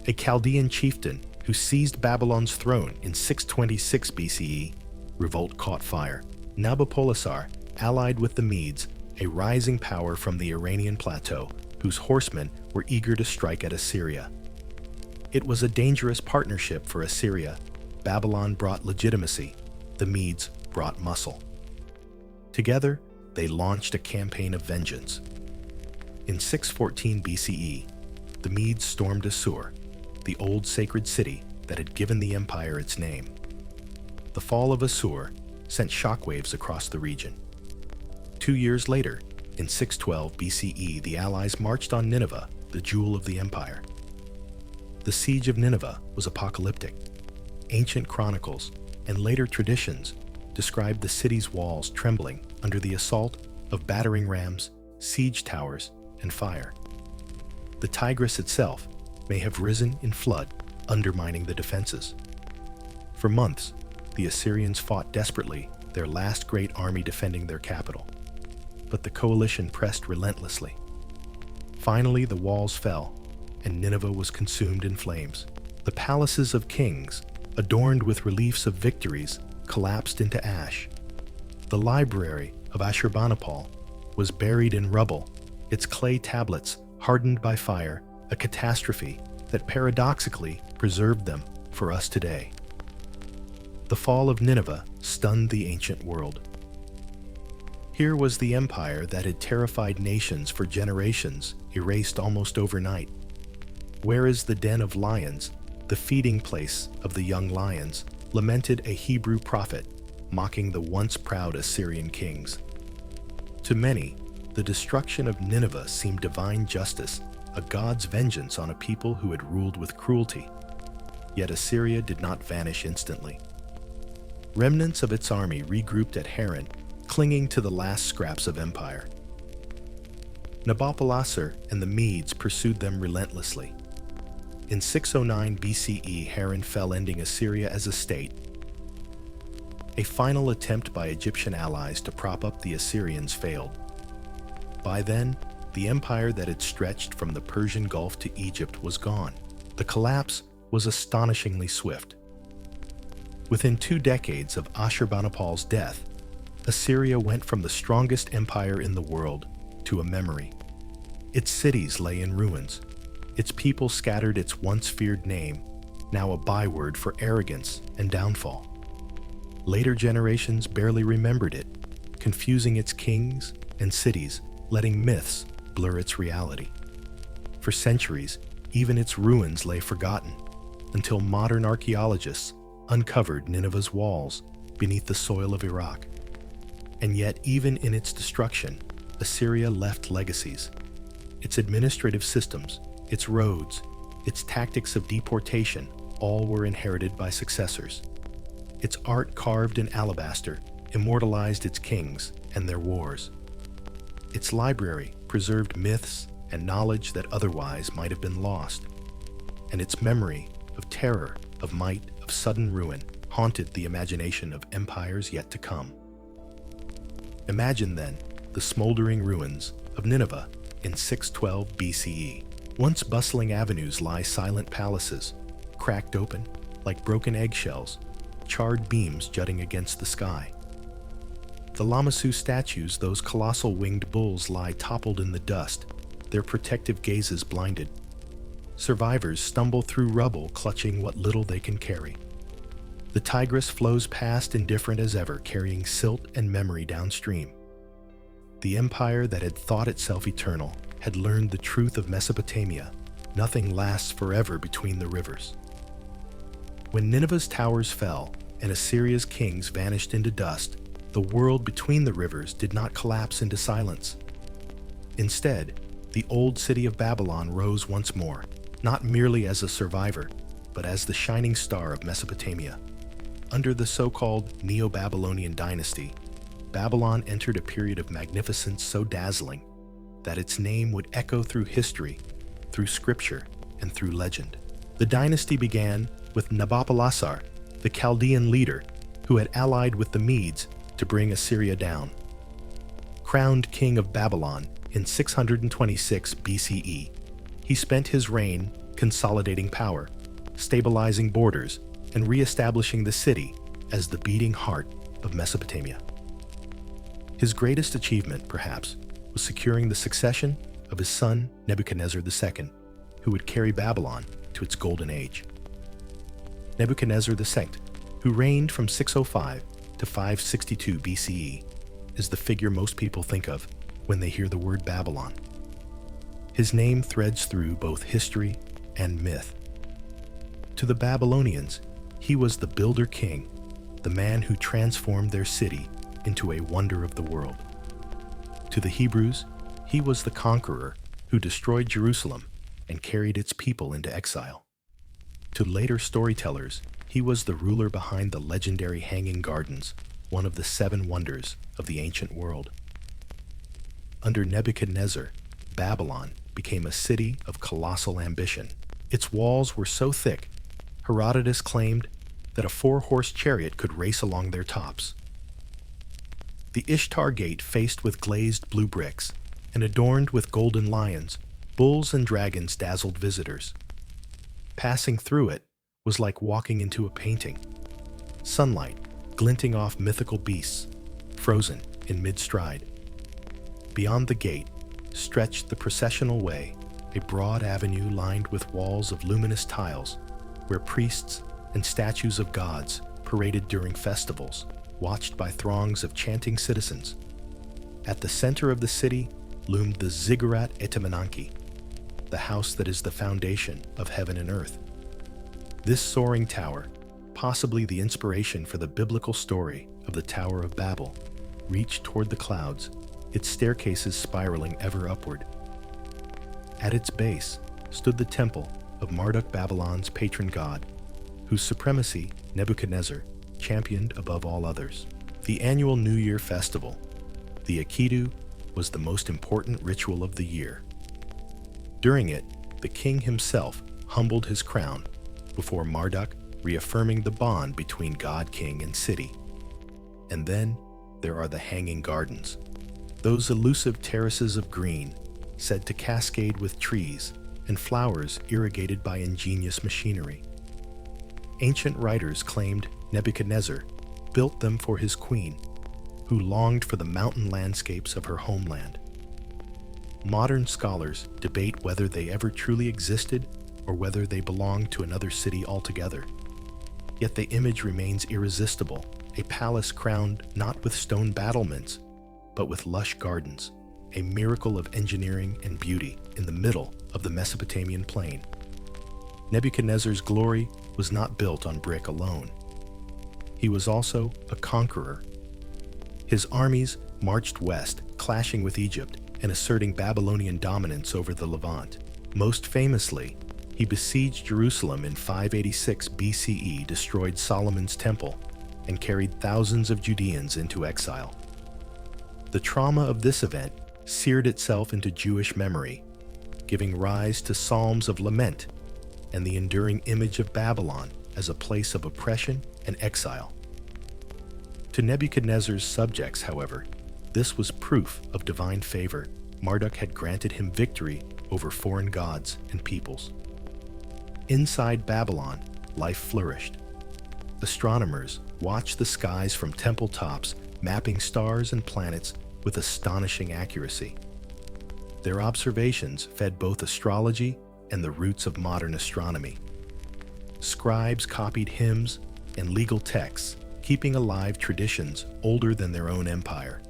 a Chaldean chieftain who seized Babylon's throne in 626 BCE, revolt caught fire. Nabopolassar allied with the Medes, a rising power from the Iranian plateau, whose horsemen were eager to strike at Assyria. It was a dangerous partnership for Assyria. Babylon brought legitimacy, the Medes brought muscle. Together, they launched a campaign of vengeance. In 614 BCE, the Medes stormed Assur, the old sacred city that had given the empire its name. The fall of Assur sent shockwaves across the region. 2 years later, in 612 BCE, the Allies marched on Nineveh, the jewel of the empire. The siege of Nineveh was apocalyptic. Ancient chronicles and later traditions described the city's walls trembling under the assault of battering rams, siege towers, and fire. The Tigris itself may have risen in flood, undermining the defenses. For months, the Assyrians fought desperately, their last great army defending their capital. But the coalition pressed relentlessly. Finally, the walls fell, and Nineveh was consumed in flames. The palaces of kings, adorned with reliefs of victories, collapsed into ash. The library of Ashurbanipal was buried in rubble, its clay tablets hardened by fire, a catastrophe that paradoxically preserved them for us today. The fall of Nineveh stunned the ancient world. Here was the empire that had terrified nations for generations, erased almost overnight. Where is the den of lions, the feeding place of the young lions, lamented a Hebrew prophet, mocking the once proud Assyrian kings. To many, the destruction of Nineveh seemed divine justice, a god's vengeance on a people who had ruled with cruelty. Yet Assyria did not vanish instantly. Remnants of its army regrouped at Haran, clinging to the last scraps of empire. Nabopolassar and the Medes pursued them relentlessly. In 609 BCE, Haran fell, ending Assyria as a state. A final attempt by Egyptian allies to prop up the Assyrians failed. By then, the empire that had stretched from the Persian Gulf to Egypt was gone. The collapse was astonishingly swift. Within 2 decades of Ashurbanipal's death, Assyria went from the strongest empire in the world to a memory. Its cities lay in ruins. Its people scattered its once feared name, now a byword for arrogance and downfall. Later generations barely remembered it, confusing its kings and cities, letting myths blur its reality. For centuries, even its ruins lay forgotten, until modern archaeologists uncovered Nineveh's walls beneath the soil of Iraq. And yet, even in its destruction, Assyria left legacies. Its administrative systems, its roads, its tactics of deportation, all were inherited by successors. Its art carved in alabaster immortalized its kings and their wars. Its library preserved myths and knowledge that otherwise might have been lost. And its memory of terror, of might, of sudden ruin haunted the imagination of empires yet to come. Imagine then the smoldering ruins of Nineveh in 612 BCE. Once bustling avenues lie silent palaces, cracked open like broken eggshells, charred beams jutting against the sky. The Lamassu statues, those colossal winged bulls, lie toppled in the dust, their protective gazes blinded. Survivors stumble through rubble, clutching what little they can carry. The Tigris flows past, indifferent as ever, carrying silt and memory downstream. The empire that had thought itself eternal had learned the truth of Mesopotamia. Nothing lasts forever between the rivers. When Nineveh's towers fell and Assyria's kings vanished into dust, the world between the rivers did not collapse into silence. Instead, the old city of Babylon rose once more, not merely as a survivor, but as the shining star of Mesopotamia. Under the so-called Neo-Babylonian dynasty, Babylon entered a period of magnificence so dazzling that its name would echo through history, through scripture, and through legend. The dynasty began with Nabopolassar, the Chaldean leader who had allied with the Medes to bring Assyria down. Crowned king of Babylon in 626 BCE, he spent his reign consolidating power, stabilizing borders, and re-establishing the city as the beating heart of Mesopotamia. His greatest achievement, perhaps, was securing the succession of his son Nebuchadnezzar II, who would carry Babylon to its golden age. Nebuchadnezzar II, who reigned from 605 to 562 BCE, is the figure most people think of when they hear the word Babylon. His name threads through both history and myth. To the Babylonians, he was the builder king, the man who transformed their city into a wonder of the world. To the Hebrews, he was the conqueror who destroyed Jerusalem and carried its people into exile. To later storytellers, he was the ruler behind the legendary Hanging Gardens, one of the 7 wonders of the ancient world. Under Nebuchadnezzar, Babylon became a city of colossal ambition. Its walls were so thick, Herodotus claimed that a 4-horse chariot could race along their tops. The Ishtar Gate faced with glazed blue bricks and adorned with golden lions, bulls and dragons dazzled visitors. Passing through it was like walking into a painting. Sunlight glinting off mythical beasts, frozen in mid-stride. Beyond the gate stretched the processional way, a broad avenue lined with walls of luminous tiles, where priests and statues of gods paraded during festivals, watched by throngs of chanting citizens. At the center of the city loomed the Ziggurat Etemenanki, the house that is the foundation of heaven and earth. This soaring tower, possibly the inspiration for the biblical story of the Tower of Babel, reached toward the clouds, its staircases spiraling ever upward. At its base stood the temple of Marduk, Babylon's patron god, whose supremacy Nebuchadnezzar championed above all others. The annual New Year festival, the Akidu, was the most important ritual of the year. During it, the king himself humbled his crown before Marduk, reaffirming the bond between God, king, and city. And then there are the hanging gardens, those elusive terraces of green, said to cascade with trees and flowers irrigated by ingenious machinery. Ancient writers claimed Nebuchadnezzar built them for his queen, who longed for the mountain landscapes of her homeland. Modern scholars debate whether they ever truly existed or whether they belonged to another city altogether. Yet the image remains irresistible, a palace crowned not with stone battlements, but with lush gardens, a miracle of engineering and beauty in the middle of the Mesopotamian plain. Nebuchadnezzar's glory was not built on brick alone. He was also a conqueror. His armies marched west, clashing with Egypt and asserting Babylonian dominance over the Levant. Most famously, he besieged Jerusalem in 586 BCE, destroyed Solomon's temple, and carried thousands of Judeans into exile. The trauma of this event seared itself into Jewish memory, giving rise to psalms of lament and the enduring image of Babylon as a place of oppression and exile. To Nebuchadnezzar's subjects, however, this was proof of divine favor. Marduk had granted him victory over foreign gods and peoples. Inside Babylon, life flourished. Astronomers watched the skies from temple tops, mapping stars and planets with astonishing accuracy. Their observations fed both astrology and the roots of modern astronomy. Scribes copied hymns and legal texts, keeping alive traditions older than their own empire.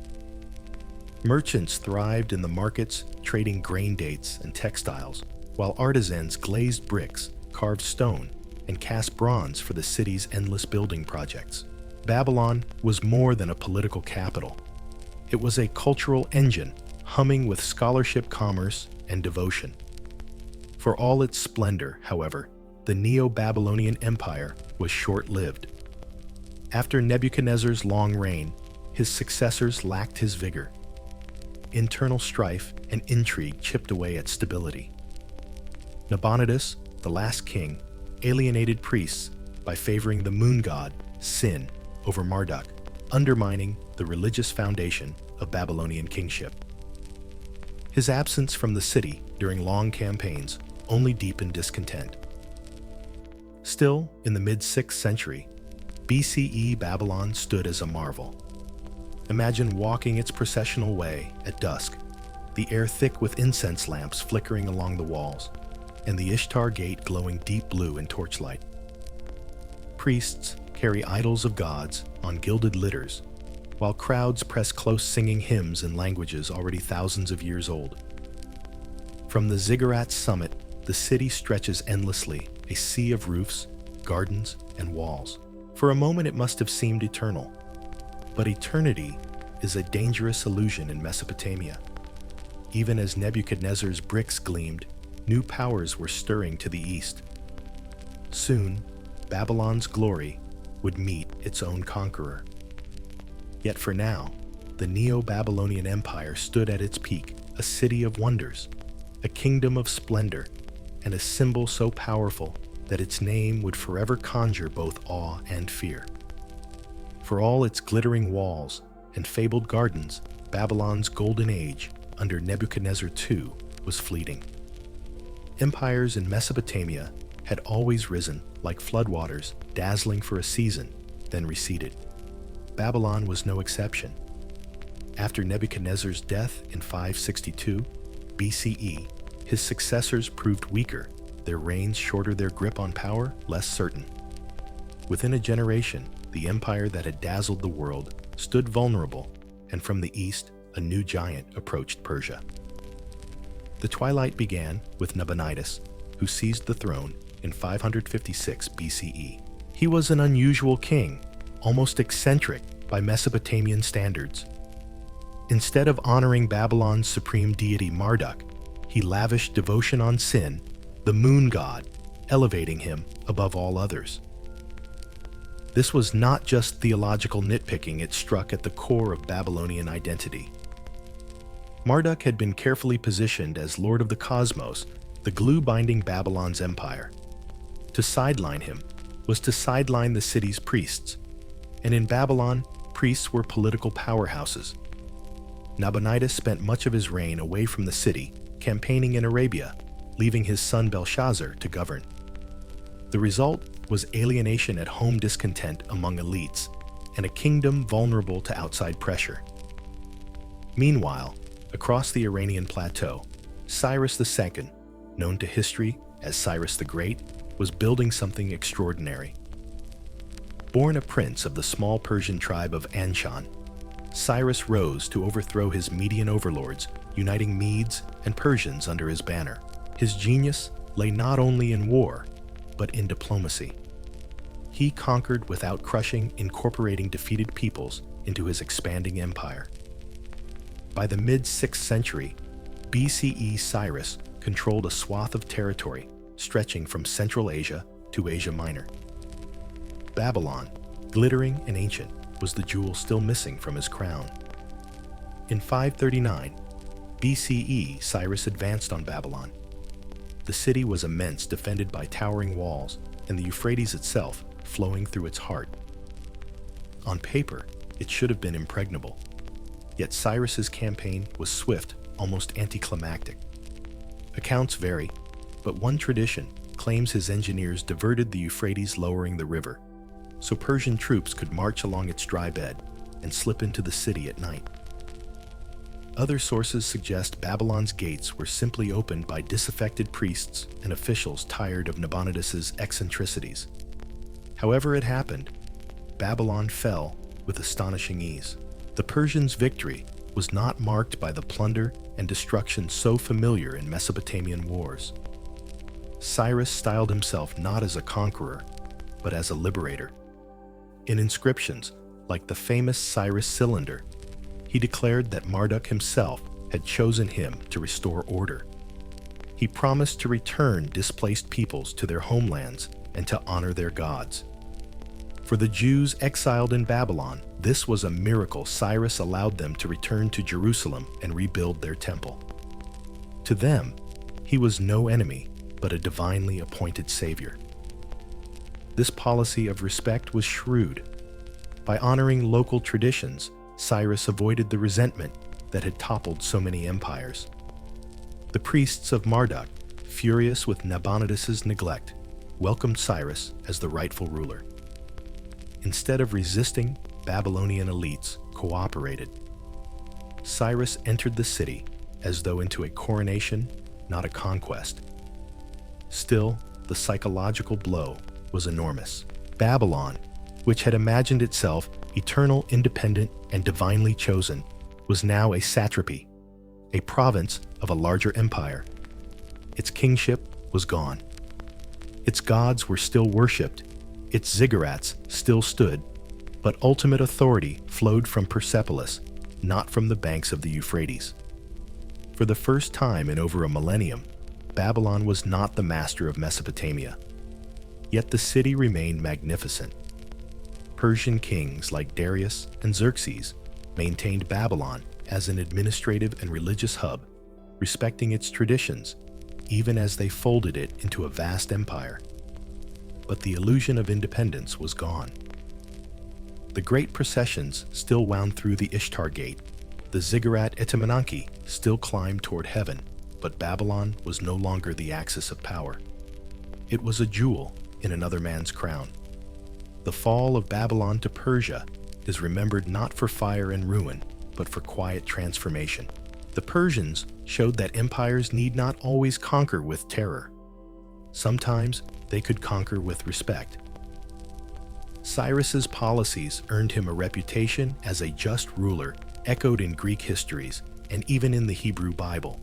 Merchants thrived in the markets, trading grain dates and textiles, while artisans glazed bricks, carved stone, and cast bronze for the city's endless building projects. Babylon was more than a political capital. It was a cultural engine, humming with scholarship, commerce, and devotion. For all its splendor, however, the Neo-Babylonian Empire was short-lived. After Nebuchadnezzar's long reign, his successors lacked his vigor. Internal strife and intrigue chipped away at stability. Nabonidus, the last king, alienated priests by favoring the moon god, Sin, over Marduk, undermining the religious foundation of Babylonian kingship. His absence from the city during long campaigns only deepened discontent. Still, in the mid-6th century, BCE Babylon stood as a marvel. Imagine walking its processional way at dusk, the air thick with incense lamps flickering along the walls, and the Ishtar Gate glowing deep blue in torchlight. Priests carry idols of gods on gilded litters, while crowds press close singing hymns in languages already thousands of years old. From the Ziggurat's summit, the city stretches endlessly, a sea of roofs, gardens, and walls. For a moment it must have seemed eternal. But eternity is a dangerous illusion in Mesopotamia. Even as Nebuchadnezzar's bricks gleamed, new powers were stirring to the east. Soon, Babylon's glory would meet its own conqueror. Yet for now, the Neo-Babylonian Empire stood at its peak, a city of wonders, a kingdom of splendor, and a symbol so powerful that its name would forever conjure both awe and fear. For all its glittering walls and fabled gardens, Babylon's golden age under Nebuchadnezzar II was fleeting. Empires in Mesopotamia had always risen like floodwaters, dazzling for a season, then receded. Babylon was no exception. After Nebuchadnezzar's death in 562 BCE, his successors proved weaker, their reigns shorter, their grip on power less certain. Within a generation, the empire that had dazzled the world stood vulnerable, and from the east, a new giant approached Persia. The twilight began with Nabonidus, who seized the throne in 556 BCE. He was an unusual king, almost eccentric by Mesopotamian standards. Instead of honoring Babylon's supreme deity Marduk, he lavished devotion on Sin, the moon god, elevating him above all others. This was not just theological nitpicking, it struck at the core of Babylonian identity. Marduk had been carefully positioned as lord of the cosmos, the glue binding Babylon's empire. To sideline him was to sideline the city's priests, and in Babylon, priests were political powerhouses. Nabonidus spent much of his reign away from the city, campaigning in Arabia, leaving his son Belshazzar to govern. The result was alienation at home, discontent among elites, and a kingdom vulnerable to outside pressure. Meanwhile, across the Iranian plateau, Cyrus II, known to history as Cyrus the Great, was building something extraordinary. Born a prince of the small Persian tribe of Anshan, Cyrus rose to overthrow his Median overlords, uniting Medes and Persians under his banner. His genius lay not only in war, but in diplomacy. He conquered without crushing, incorporating defeated peoples into his expanding empire. By the mid-6th century BCE, Cyrus controlled a swath of territory stretching from Central Asia to Asia Minor. Babylon, glittering and ancient, was the jewel still missing from his crown. In 539 BCE, Cyrus advanced on Babylon. The city was immense, defended by towering walls, and the Euphrates itself flowing through its heart. On paper, it should have been impregnable. Yet Cyrus's campaign was swift, almost anticlimactic. Accounts vary, but one tradition claims his engineers diverted the Euphrates, lowering the river, so Persian troops could march along its dry bed and slip into the city at night. Other sources suggest Babylon's gates were simply opened by disaffected priests and officials tired of Nabonidus's eccentricities. However it happened, Babylon fell with astonishing ease. The Persians' victory was not marked by the plunder and destruction so familiar in Mesopotamian wars. Cyrus styled himself not as a conqueror, but as a liberator. In inscriptions, like the famous Cyrus cylinder, he declared that Marduk himself had chosen him to restore order. He promised to return displaced peoples to their homelands and to honor their gods. For the Jews exiled in Babylon, this was a miracle. Cyrus allowed them to return to Jerusalem and rebuild their temple. To them, he was no enemy, but a divinely appointed savior. This policy of respect was shrewd. By honoring local traditions, Cyrus avoided the resentment that had toppled so many empires. The priests of Marduk, furious with Nabonidus's neglect, welcomed Cyrus as the rightful ruler. Instead of resisting, Babylonian elites cooperated. Cyrus entered the city as though into a coronation, not a conquest. Still, the psychological blow was enormous. Babylon, which had imagined itself eternal, independent, and divinely chosen, was now a satrapy, a province of a larger empire. Its kingship was gone. Its gods were still worshipped, its ziggurats still stood, but ultimate authority flowed from Persepolis, not from the banks of the Euphrates. For the first time in over a millennium, Babylon was not the master of Mesopotamia. Yet the city remained magnificent. Persian kings like Darius and Xerxes maintained Babylon as an administrative and religious hub, respecting its traditions, even as they folded it into a vast empire. But the illusion of independence was gone. The great processions still wound through the Ishtar Gate. The ziggurat Etemenanki still climbed toward heaven, but Babylon was no longer the axis of power. It was a jewel in another man's crown. The fall of Babylon to Persia is remembered not for fire and ruin, but for quiet transformation. The Persians showed that empires need not always conquer with terror. Sometimes they could conquer with respect. Cyrus's policies earned him a reputation as a just ruler, echoed in Greek histories and even in the Hebrew Bible.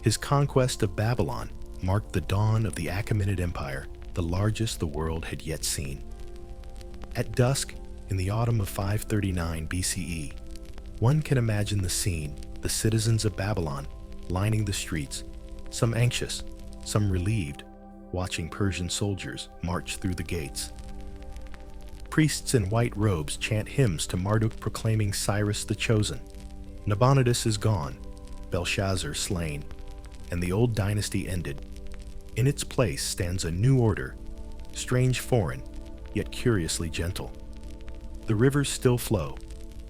His conquest of Babylon marked the dawn of the Achaemenid Empire, the largest the world had yet seen. At dusk, in the autumn of 539 BCE, one can imagine the scene: the citizens of Babylon lining the streets, some anxious, some relieved, watching Persian soldiers march through the gates. Priests in white robes chant hymns to Marduk proclaiming Cyrus the Chosen. Nabonidus is gone, Belshazzar slain, and the old dynasty ended. In its place stands a new order, strange, foreign, yet curiously gentle. The rivers still flow,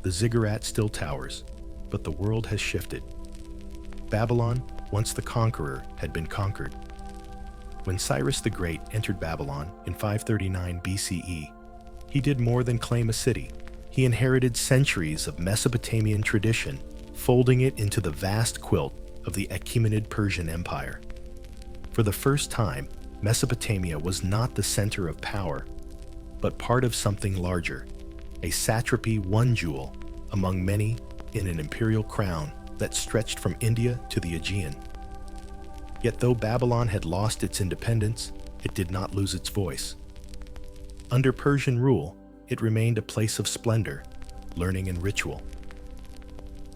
the ziggurat still towers, but the world has shifted. Babylon, once the conqueror, had been conquered. When Cyrus the Great entered Babylon in 539 BCE, he did more than claim a city. He inherited centuries of Mesopotamian tradition, folding it into the vast quilt of the Achaemenid Persian Empire. For the first time, Mesopotamia was not the center of power, but part of something larger, a satrapy, one jewel among many in an imperial crown that stretched from India to the Aegean. Yet though Babylon had lost its independence, it did not lose its voice. Under Persian rule, it remained a place of splendor, learning and ritual.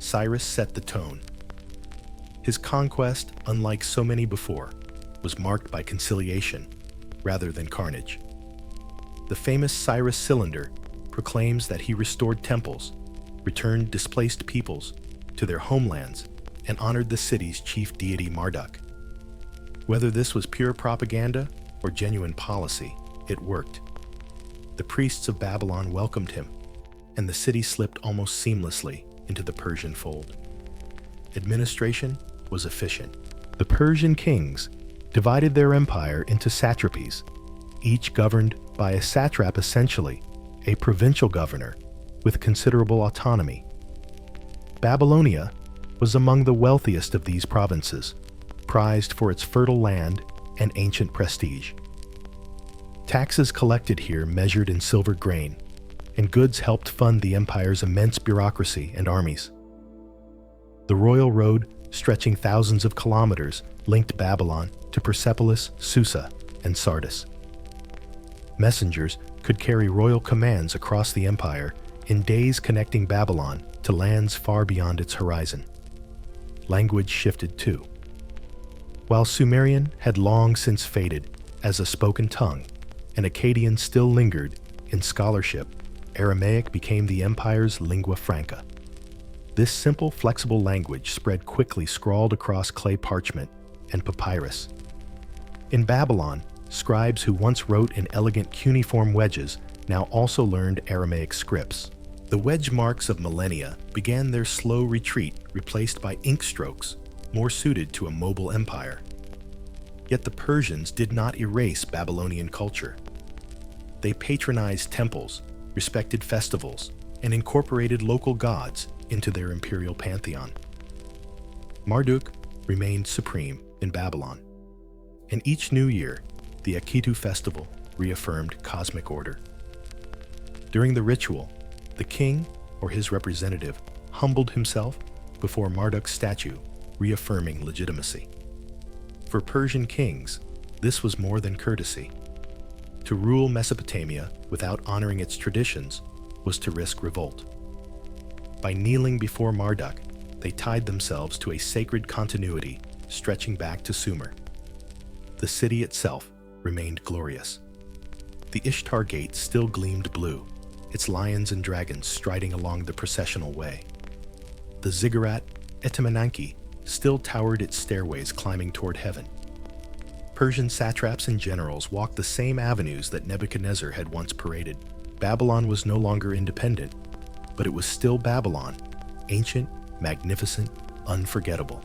Cyrus set the tone. His conquest, unlike so many before, was marked by conciliation rather than carnage. The famous Cyrus Cylinder proclaims that he restored temples, returned displaced peoples to their homelands, and honored the city's chief deity Marduk. Whether this was pure propaganda or genuine policy, it worked. The priests of Babylon welcomed him, and the city slipped almost seamlessly into the Persian fold. Administration was efficient. The Persian kings divided their empire into satrapies, each governed by a satrap, essentially a provincial governor with considerable autonomy. Babylonia was among the wealthiest of these provinces, prized for its fertile land and ancient prestige. Taxes collected here measured in silver grain, and goods helped fund the empire's immense bureaucracy and armies. The royal road, stretching thousands of kilometers, linked Babylon to Persepolis, Susa, and Sardis. Messengers could carry royal commands across the empire in days, connecting Babylon to lands far beyond its horizon. Language shifted too. While Sumerian had long since faded as a spoken tongue, and Akkadian still lingered in scholarship, Aramaic became the empire's lingua franca. This simple, flexible language spread quickly, scrawled across clay parchment and papyrus. In Babylon, scribes who once wrote in elegant cuneiform wedges now also learned Aramaic scripts. The wedge marks of millennia began their slow retreat, replaced by ink strokes, more suited to a mobile empire. Yet the Persians did not erase Babylonian culture. They patronized temples, respected festivals, and incorporated local gods into their imperial pantheon. Marduk remained supreme in Babylon, and each new year, the Akitu festival reaffirmed cosmic order. During the ritual, the king or his representative humbled himself before Marduk's statue, reaffirming legitimacy. For Persian kings, this was more than courtesy. To rule Mesopotamia without honoring its traditions was to risk revolt. By kneeling before Marduk, they tied themselves to a sacred continuity stretching back to Sumer. The city itself remained glorious. The Ishtar Gate still gleamed blue, its lions and dragons striding along the processional way. The ziggurat Etemenanki still towered its stairways climbing toward heaven. Persian satraps and generals walked the same avenues that Nebuchadnezzar had once paraded. Babylon was no longer independent, but it was still Babylon, ancient, magnificent, unforgettable.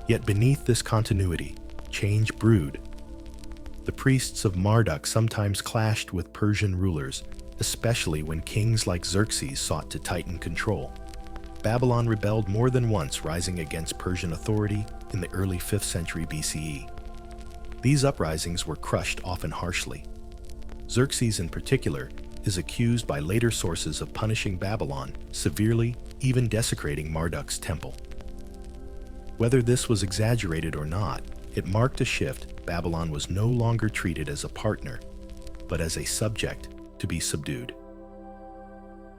Yet beneath this continuity, change brewed. The priests of Marduk sometimes clashed with Persian rulers, especially when kings like Xerxes sought to tighten control. Babylon rebelled more than once, rising against Persian authority in the early 5th century BCE. These uprisings were crushed often harshly. Xerxes in particular is accused by later sources of punishing Babylon severely, even desecrating Marduk's temple. Whether this was exaggerated or not, it marked a shift. Babylon was no longer treated as a partner, but as a subject to be subdued.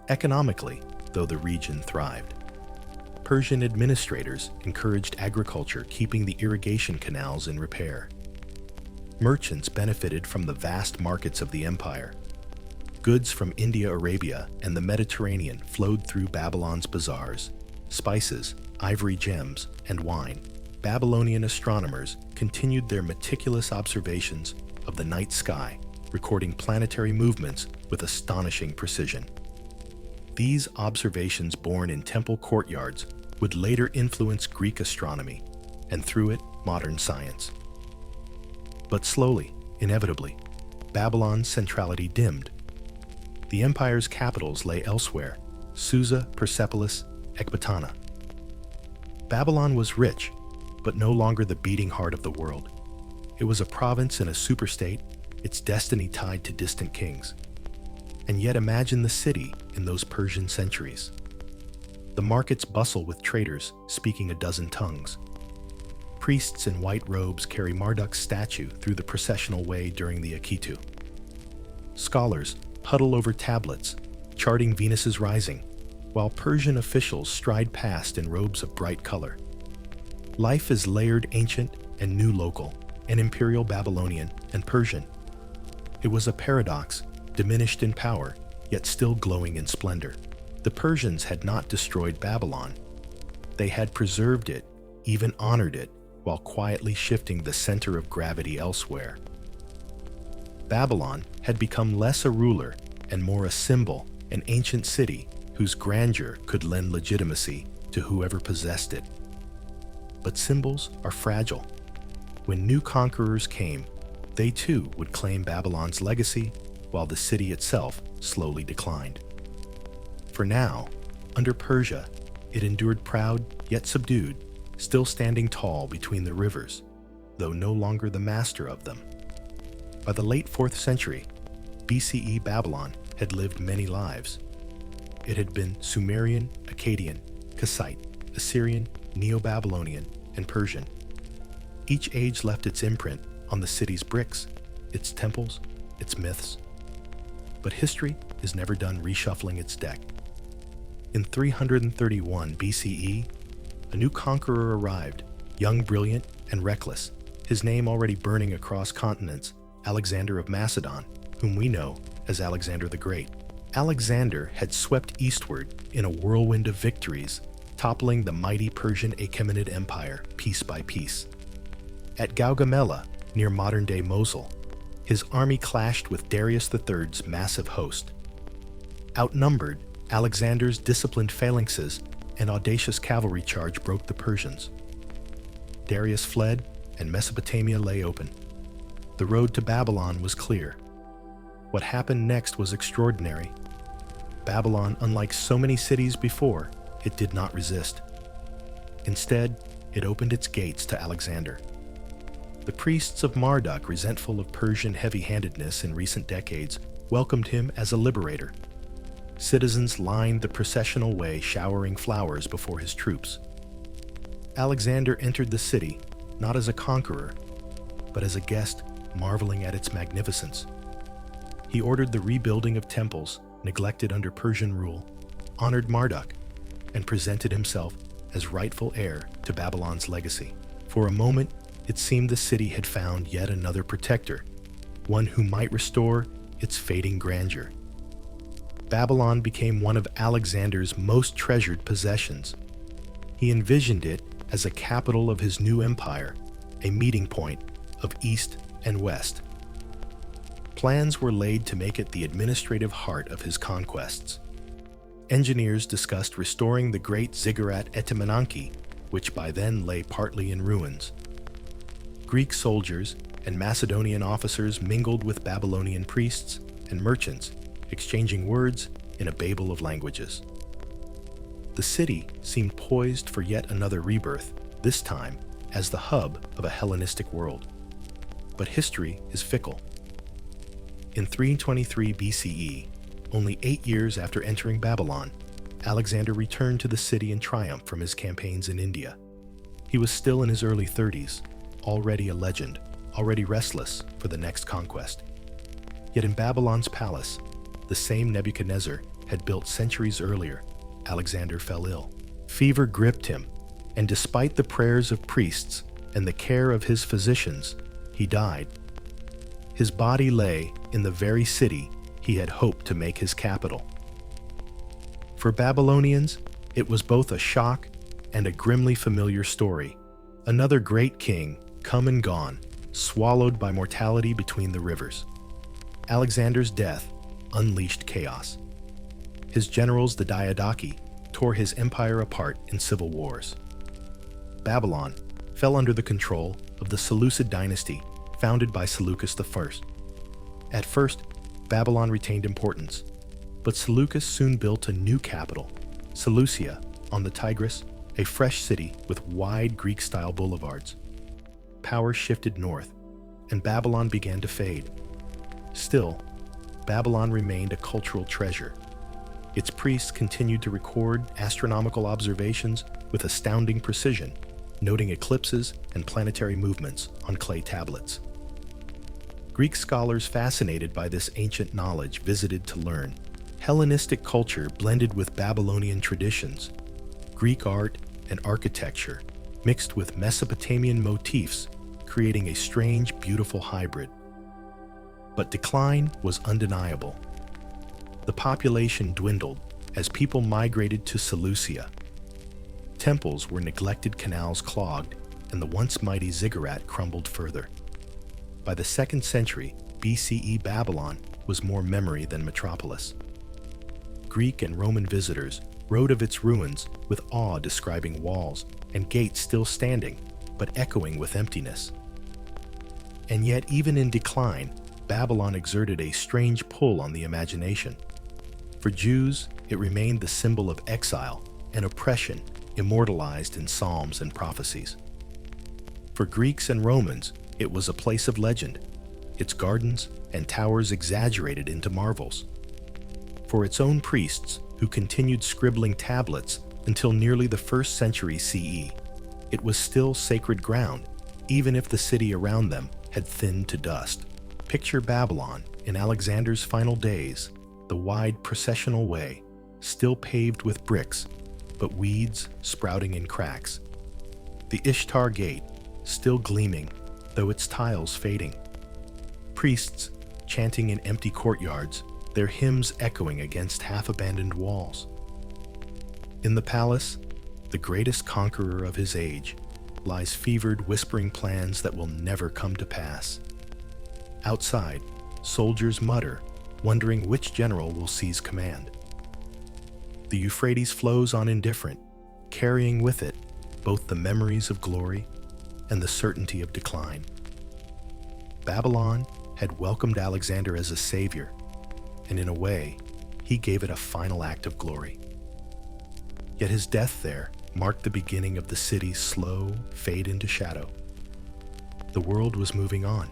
Economically, though the region thrived, Persian administrators encouraged agriculture, keeping the irrigation canals in repair. Merchants benefited from the vast markets of the empire. Goods from India, Arabia, and the Mediterranean flowed through Babylon's bazaars. Spices, ivory gems, and wine. Babylonian astronomers continued their meticulous observations of the night sky, recording planetary movements with astonishing precision. These observations, born in temple courtyards, would later influence Greek astronomy, and through it, modern science. But slowly, inevitably, Babylon's centrality dimmed. The empire's capitals lay elsewhere: Susa, Persepolis, Ecbatana. Babylon was rich, but no longer the beating heart of the world. It was a province in a superstate, its destiny tied to distant kings. And yet imagine the city in those Persian centuries. The markets bustle with traders speaking a dozen tongues. Priests in white robes carry Marduk's statue through the processional way during the Akitu. Scholars huddle over tablets, charting Venus's rising, while Persian officials stride past in robes of bright color. Life is layered, ancient and new, local, and imperial, Babylonian and Persian. It was a paradox, diminished in power, yet still glowing in splendor. The Persians had not destroyed Babylon. They had preserved it, even honored it, while quietly shifting the center of gravity elsewhere. Babylon had become less a ruler and more a symbol, an ancient city whose grandeur could lend legitimacy to whoever possessed it. But symbols are fragile. When new conquerors came, they too would claim Babylon's legacy, while the city itself slowly declined. For now, under Persia, it endured, proud yet subdued, still standing tall between the rivers, though no longer the master of them. By the late 4th century BCE, Babylon had lived many lives. It had been Sumerian, Akkadian, Kassite, Assyrian, Neo-Babylonian, and Persian. Each age left its imprint on the city's bricks, its temples, its myths. But history is never done reshuffling its deck. In 331 BCE, a new conqueror arrived, young, brilliant, and reckless, his name already burning across continents: Alexander of Macedon, whom we know as Alexander the Great. Alexander had swept eastward in a whirlwind of victories, toppling the mighty Persian Achaemenid Empire piece by piece. At Gaugamela, near modern-day Mosul, his army clashed with Darius III's massive host. Outnumbered, Alexander's disciplined phalanxes and audacious cavalry charge broke the Persians. Darius fled, and Mesopotamia lay open. The road to Babylon was clear. What happened next was extraordinary. Babylon, unlike so many cities before, it did not resist. Instead, it opened its gates to Alexander. The priests of Marduk, resentful of Persian heavy-handedness in recent decades, welcomed him as a liberator. Citizens lined the processional way, showering flowers before his troops. Alexander entered the city not as a conqueror, but as a guest, marveling at its magnificence. He ordered the rebuilding of temples neglected under Persian rule, honored Marduk, and presented himself as rightful heir to Babylon's legacy. For a moment, it seemed the city had found yet another protector, one who might restore its fading grandeur. Babylon became one of Alexander's most treasured possessions. He envisioned it as a capital of his new empire, a meeting point of East and West. Plans were laid to make it the administrative heart of his conquests. Engineers discussed restoring the great ziggurat Etemenanki, which by then lay partly in ruins. Greek soldiers and Macedonian officers mingled with Babylonian priests and merchants, exchanging words in a babel of languages. The city seemed poised for yet another rebirth, this time as the hub of a Hellenistic world. But history is fickle. In 323 BCE, only 8 years after entering Babylon, Alexander returned to the city in triumph from his campaigns in India. He was still in his early 30s, already a legend, already restless for the next conquest. Yet in Babylon's palace, the same Nebuchadnezzar had built centuries earlier, Alexander fell ill. Fever gripped him, and despite the prayers of priests and the care of his physicians, he died. His body lay in the very city he had hoped to make his capital. For Babylonians, it was both a shock and a grimly familiar story. Another great king, come and gone, swallowed by mortality between the rivers. Alexander's death unleashed chaos. His generals, the Diadochi, tore his empire apart in civil wars. Babylon fell under the control of the Seleucid dynasty, founded by Seleucus I. At first, Babylon retained importance, but Seleucus soon built a new capital, Seleucia, on the Tigris, a fresh city with wide Greek-style boulevards. Power shifted north, and Babylon began to fade. Still, Babylon remained a cultural treasure. Its priests continued to record astronomical observations with astounding precision, noting eclipses and planetary movements on clay tablets. Greek scholars fascinated by this ancient knowledge visited to learn. Hellenistic culture blended with Babylonian traditions. Greek art and architecture mixed with Mesopotamian motifs, creating a strange, beautiful hybrid. But decline was undeniable. The population dwindled as people migrated to Seleucia. Temples were neglected, canals clogged, and the once mighty ziggurat crumbled further. By the 2nd century BCE, Babylon was more memory than metropolis. Greek and Roman visitors wrote of its ruins with awe, describing walls and gates still standing, but echoing with emptiness. And yet, even in decline, Babylon exerted a strange pull on the imagination. For Jews, it remained the symbol of exile and oppression, immortalized in psalms and prophecies. For Greeks and Romans, it was a place of legend, its gardens and towers exaggerated into marvels. For its own priests, who continued scribbling tablets until nearly the 1st century CE, it was still sacred ground, even if the city around them had thinned to dust. Picture Babylon in Alexander's final days, the wide processional way, still paved with bricks, but weeds sprouting in cracks. The Ishtar Gate, still gleaming, though its tiles fading. Priests chanting in empty courtyards, their hymns echoing against half-abandoned walls. In the palace, the greatest conqueror of his age lies fevered, whispering plans that will never come to pass. Outside, soldiers mutter, wondering which general will seize command. The Euphrates flows on indifferent, carrying with it both the memories of glory and the certainty of decline. Babylon had welcomed Alexander as a savior, and in a way, he gave it a final act of glory. Yet his death there marked the beginning of the city's slow fade into shadow. The world was moving on.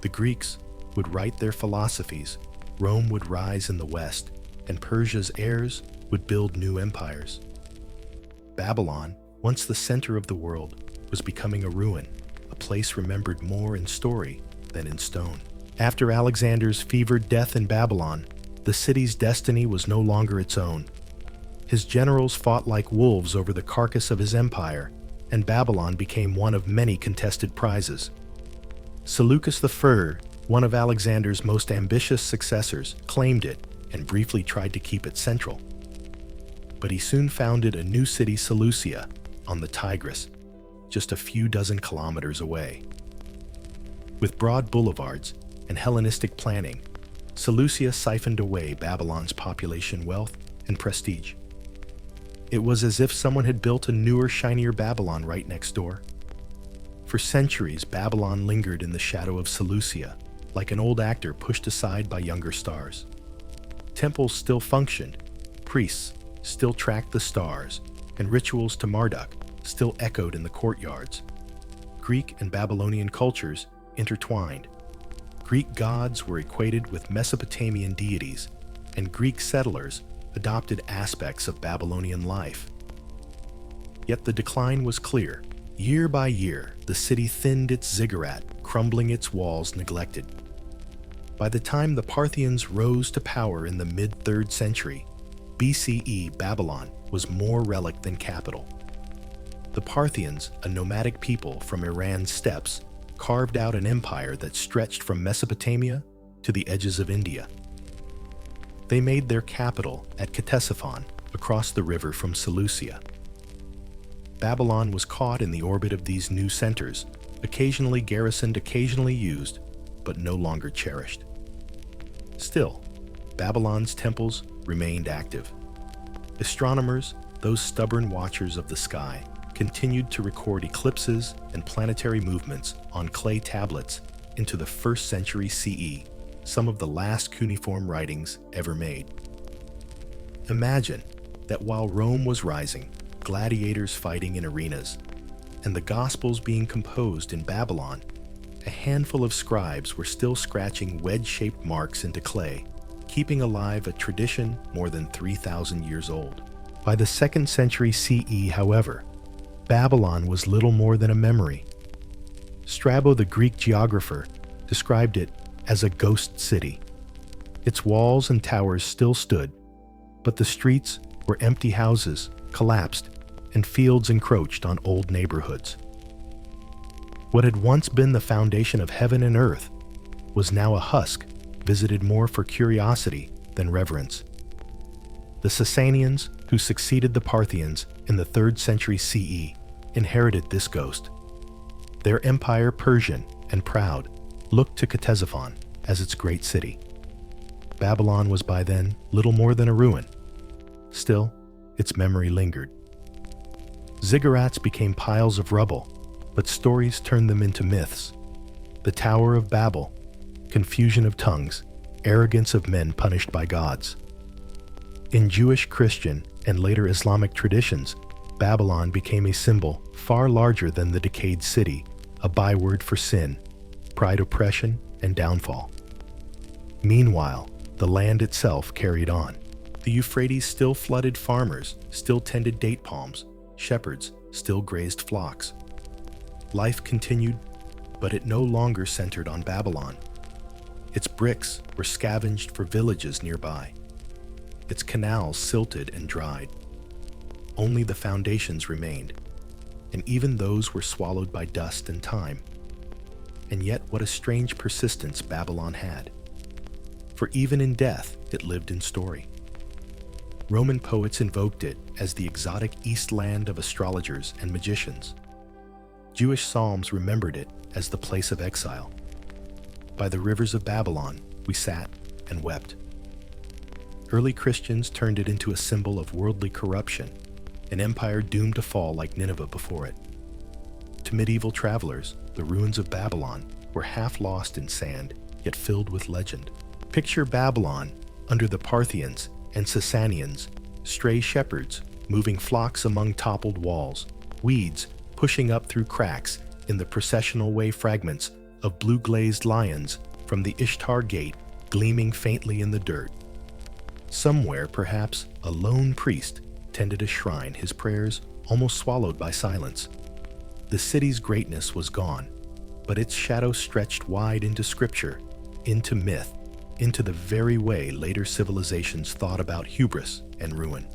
The Greeks would write their philosophies, Rome would rise in the west, and Persia's heirs would build new empires. Babylon, once the center of the world, was becoming a ruin, a place remembered more in story than in stone. After Alexander's fevered death in Babylon, the city's destiny was no longer its own. His generals fought like wolves over the carcass of his empire, and Babylon became one of many contested prizes. Seleucus I, one of Alexander's most ambitious successors, claimed it and briefly tried to keep it central. But he soon founded a new city, Seleucia, on the Tigris, just a few dozen kilometers away. With broad boulevards, and Hellenistic planning, Seleucia siphoned away Babylon's population, wealth, and prestige. It was as if someone had built a newer, shinier Babylon right next door. For centuries, Babylon lingered in the shadow of Seleucia, like an old actor pushed aside by younger stars. Temples still functioned, priests still tracked the stars, and rituals to Marduk still echoed in the courtyards. Greek and Babylonian cultures intertwined. Greek gods were equated with Mesopotamian deities, and Greek settlers adopted aspects of Babylonian life. Yet the decline was clear. Year by year, the city thinned its ziggurat, crumbling its walls neglected. By the time the Parthians rose to power in the mid-3rd century BCE, Babylon was more relic than capital. The Parthians, a nomadic people from Iran's steppes, carved out an empire that stretched from Mesopotamia to the edges of India. They made their capital at Ctesiphon, across the river from Seleucia. Babylon was caught in the orbit of these new centers, occasionally garrisoned, occasionally used, but no longer cherished. Still, Babylon's temples remained active. Astronomers, those stubborn watchers of the sky, continued to record eclipses and planetary movements on clay tablets into the 1st century CE, some of the last cuneiform writings ever made. Imagine that while Rome was rising, gladiators fighting in arenas, and the Gospels being composed in Babylon, a handful of scribes were still scratching wedge-shaped marks into clay, keeping alive a tradition more than 3,000 years old. By the 2nd century CE, however, Babylon was little more than a memory. Strabo, the Greek geographer, described it as a ghost city. Its walls and towers still stood, but the streets were empty houses, collapsed, and fields encroached on old neighborhoods. What had once been the foundation of heaven and earth was now a husk visited more for curiosity than reverence. The Sasanians, who succeeded the Parthians in the 3rd century CE, inherited this ghost. Their empire, Persian and proud, looked to Ctesiphon as its great city. Babylon was by then little more than a ruin. Still, its memory lingered. Ziggurats became piles of rubble, but stories turned them into myths. The Tower of Babel, confusion of tongues, arrogance of men punished by gods. In Jewish, Christian, and later Islamic traditions, Babylon became a symbol far larger than the decayed city, a byword for sin, pride, oppression, and downfall. Meanwhile, the land itself carried on. The Euphrates still flooded farmers, still tended date palms, shepherds still grazed flocks. Life continued, but it no longer centered on Babylon. Its bricks were scavenged for villages nearby. Its canals silted and dried. Only the foundations remained, and even those were swallowed by dust and time. And yet what a strange persistence Babylon had. For even in death, it lived in story. Roman poets invoked it as the exotic east land of astrologers and magicians. Jewish psalms remembered it as the place of exile. By the rivers of Babylon, we sat and wept. Early Christians turned it into a symbol of worldly corruption, an empire doomed to fall like Nineveh before it. To medieval travelers, the ruins of Babylon were half lost in sand, yet filled with legend. Picture Babylon under the Parthians and Sasanians, stray shepherds moving flocks among toppled walls, weeds pushing up through cracks in the processional way, fragments of blue-glazed lions from the Ishtar Gate gleaming faintly in the dirt. Somewhere, perhaps, a lone priest tended a shrine, his prayers almost swallowed by silence. The city's greatness was gone, but its shadow stretched wide into scripture, into myth, into the very way later civilizations thought about hubris and ruin.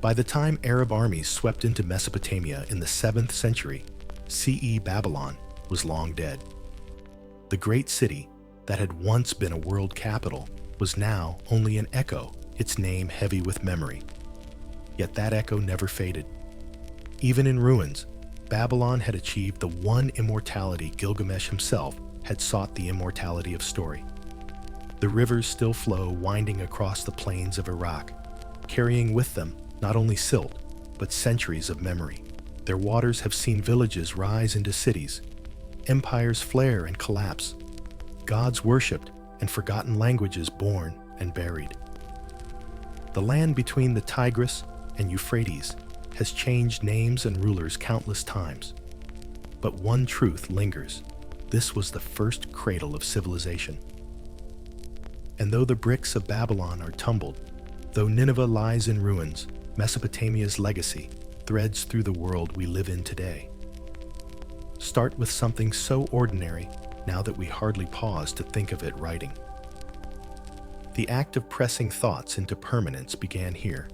By the time Arab armies swept into Mesopotamia in the 7th century, CE, Babylon was long dead. The great city that had once been a world capital was now only an echo, its name heavy with memory. Yet that echo never faded. Even in ruins, Babylon had achieved the one immortality Gilgamesh himself had sought the immortality of story. The rivers still flow, winding across the plains of Iraq, carrying with them not only silt, but centuries of memory. Their waters have seen villages rise into cities, empires flare and collapse, gods worshipped and forgotten languages born and buried. The land between the Tigris and Euphrates has changed names and rulers countless times. But one truth lingers. This was the first cradle of civilization. And though the bricks of Babylon are tumbled, though Nineveh lies in ruins, Mesopotamia's legacy threads through the world we live in today. Start with something so ordinary now that we hardly pause to think of it writing. The act of pressing thoughts into permanence began here.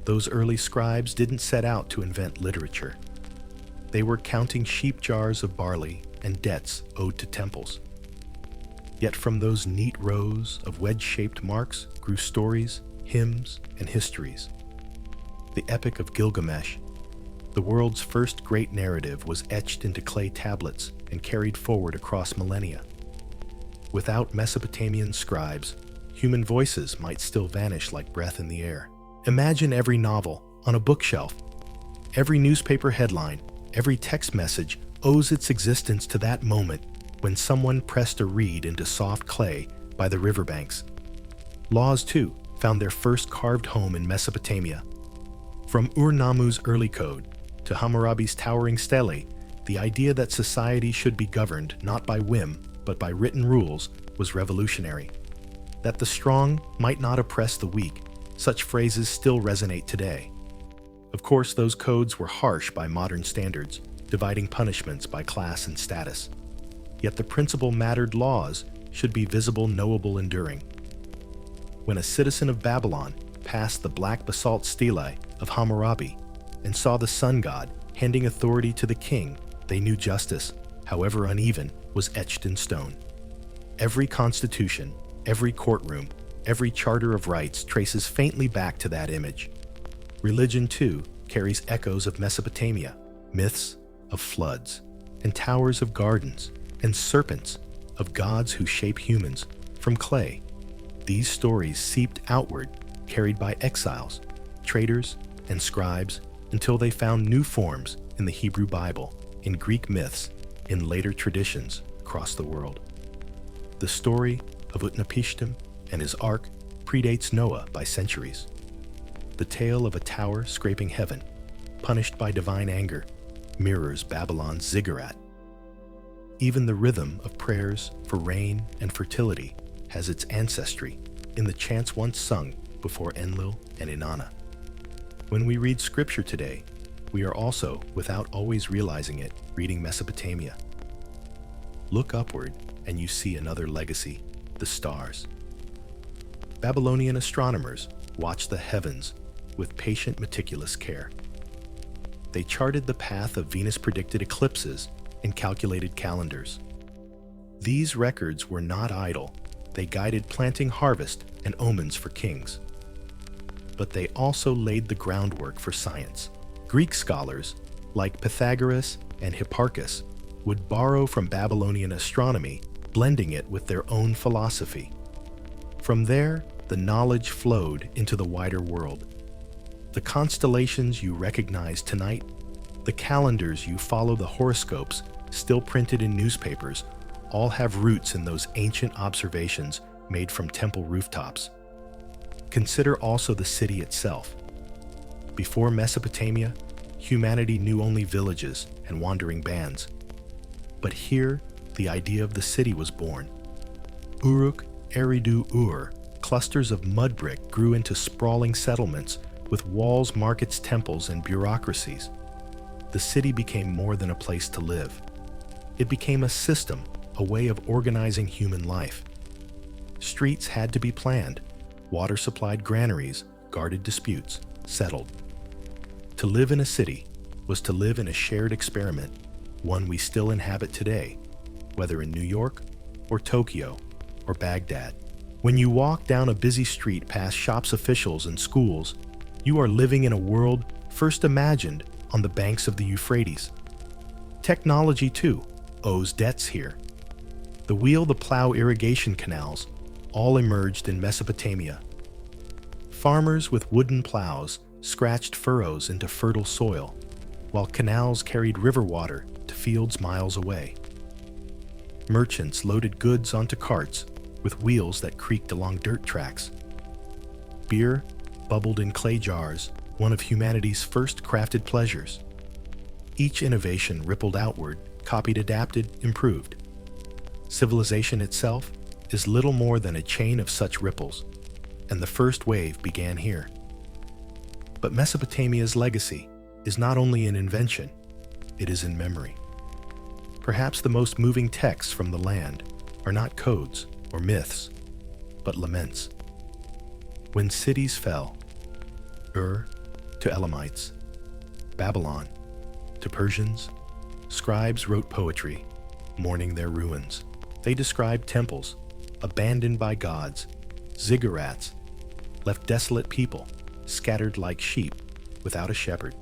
Those early scribes didn't set out to invent literature. They were counting sheep jars of barley and debts owed to temples. Yet from those neat rows of wedge-shaped marks grew stories, hymns, and histories. The Epic of Gilgamesh, the world's first great narrative, was etched into clay tablets and carried forward across millennia. Without Mesopotamian scribes, human voices might still vanish like breath in the air. Imagine every novel on a bookshelf, every newspaper headline, every text message owes its existence to that moment when someone pressed a reed into soft clay by the riverbanks. Laws, too, found their first carved home in Mesopotamia. From Ur-Nammu's early code to Hammurabi's towering stele, the idea that society should be governed not by whim but by written rules was revolutionary. That the strong might not oppress the weak, such phrases still resonate today. Of course, those codes were harsh by modern standards, dividing punishments by class and status. Yet the principle mattered. Laws should be visible, knowable, enduring. When a citizen of Babylon passed the black basalt stele of Hammurabi and saw the sun god handing authority to the king, they knew justice, however uneven, was etched in stone. Every constitution, every courtroom, every charter of rights traces faintly back to that image. Religion, too, carries echoes of Mesopotamia, myths of floods, and towers of gardens, and serpents of gods who shape humans from clay. These stories seeped outward, carried by exiles, traders, and scribes, until they found new forms in the Hebrew Bible, in Greek myths, in later traditions across the world. The story of Utnapishtim and his ark predates Noah by centuries. The tale of a tower scraping heaven, punished by divine anger, mirrors Babylon's ziggurat. Even the rhythm of prayers for rain and fertility has its ancestry in the chants once sung before Enlil and Inanna. When we read scripture today, we are also, without always realizing it, reading Mesopotamia. Look upward and you see another legacy, the stars. Babylonian astronomers watched the heavens with patient, meticulous care. They charted the path of Venus-predicted eclipses and calculated calendars. These records were not idle. They guided planting, harvest, and omens for kings. But they also laid the groundwork for science. Greek scholars, like Pythagoras and Hipparchus, would borrow from Babylonian astronomy, blending it with their own philosophy. From there, the knowledge flowed into the wider world. The constellations you recognize tonight, the calendars you follow, the horoscopes still printed in newspapers, all have roots in those ancient observations made from temple rooftops. Consider also the city itself. Before Mesopotamia, humanity knew only villages and wandering bands. But here, the idea of the city was born. Uruk, Eridu, Ur, clusters of mud brick grew into sprawling settlements with walls, markets, temples, and bureaucracies. The city became more than a place to live. It became a system, a way of organizing human life. Streets had to be planned, water-supplied granaries, guarded disputes, settled. To live in a city was to live in a shared experiment, one we still inhabit today, whether in New York or Tokyo or Baghdad. When you walk down a busy street past shops, officials, and schools, you are living in a world first imagined on the banks of the Euphrates. Technology, too, owes debts here. The wheel, the plow, irrigation canals all emerged in Mesopotamia. Farmers with wooden plows scratched furrows into fertile soil, while canals carried river water to fields miles away. Merchants loaded goods onto carts with wheels that creaked along dirt tracks. Beer bubbled in clay jars, one of humanity's first crafted pleasures. Each innovation rippled outward, copied, adapted, improved. Civilization itself is little more than a chain of such ripples, and the first wave began here. But Mesopotamia's legacy is not only in invention, it is in memory. Perhaps the most moving texts from the land are not codes or myths, but laments. When cities fell, Ur to Elamites, Babylon to Persians, scribes wrote poetry, mourning their ruins. They described temples abandoned by gods, ziggurats left desolate people, scattered like sheep without a shepherd.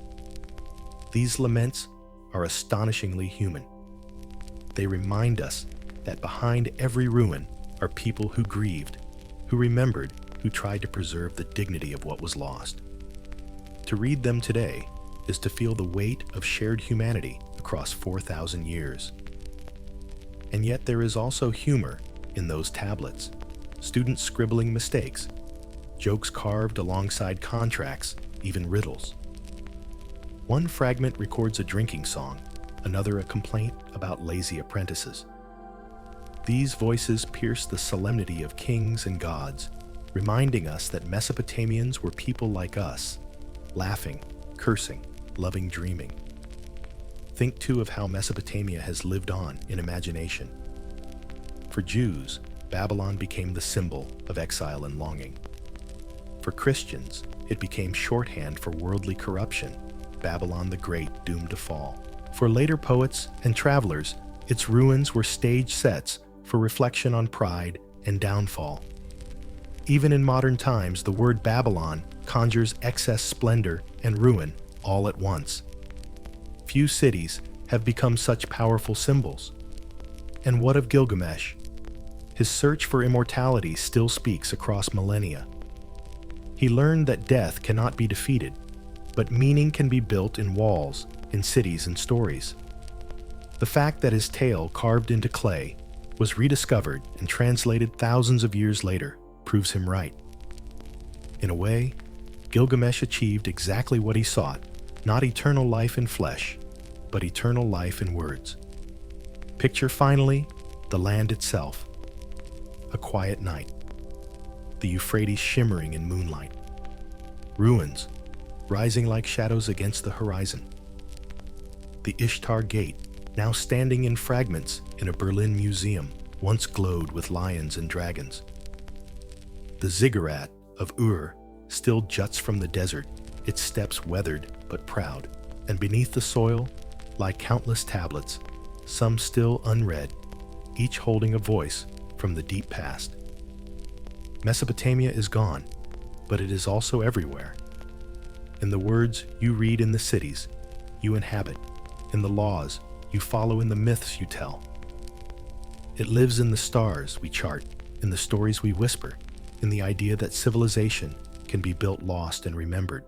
These laments are astonishingly human. They remind us that behind every ruin are people who grieved, who remembered, who tried to preserve the dignity of what was lost. To read them today is to feel the weight of shared humanity across 4,000 years. And yet there is also humor in those tablets, students scribbling mistakes, jokes carved alongside contracts, even riddles. One fragment records a drinking song, another a complaint about lazy apprentices. These voices pierce the solemnity of kings and gods, reminding us that Mesopotamians were people like us, laughing, cursing, loving, dreaming. Think too of how Mesopotamia has lived on in imagination. For Jews, Babylon became the symbol of exile and longing. For Christians, it became shorthand for worldly corruption, Babylon the Great doomed to fall. For later poets and travelers, its ruins were stage sets for reflection on pride and downfall. Even in modern times, the word Babylon conjures excess splendor and ruin all at once. Few cities have become such powerful symbols. And what of Gilgamesh? His search for immortality still speaks across millennia. He learned that death cannot be defeated, but meaning can be built in walls, in cities and stories. The fact that his tale, carved into clay, was rediscovered and translated thousands of years later proves him right. In a way, Gilgamesh achieved exactly what he sought, not eternal life in flesh, but eternal life in words. Picture finally the land itself. A quiet night. The Euphrates shimmering in moonlight. Ruins rising like shadows against the horizon. The Ishtar Gate, now standing in fragments in a Berlin museum, once glowed with lions and dragons. The ziggurat of Ur still juts from the desert, its steps weathered but proud, and beneath the soil lie countless tablets, some still unread, each holding a voice from the deep past. Mesopotamia is gone, but it is also everywhere. In the words you read in the cities you inhabit, in the laws you follow, in the myths you tell. It lives in the stars we chart, in the stories we whisper, in the idea that civilization can be built, lost, and remembered.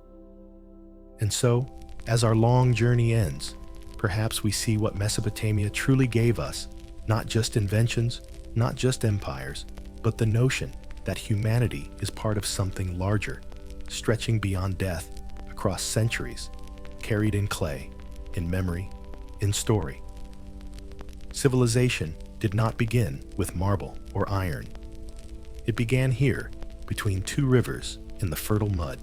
And so, as our long journey ends, perhaps we see what Mesopotamia truly gave us, not just inventions, not just empires, but the notion that humanity is part of something larger, stretching beyond death, across centuries, carried in clay, in memory, in story. Civilization did not begin with marble or iron. It began here, between two rivers in the fertile mud,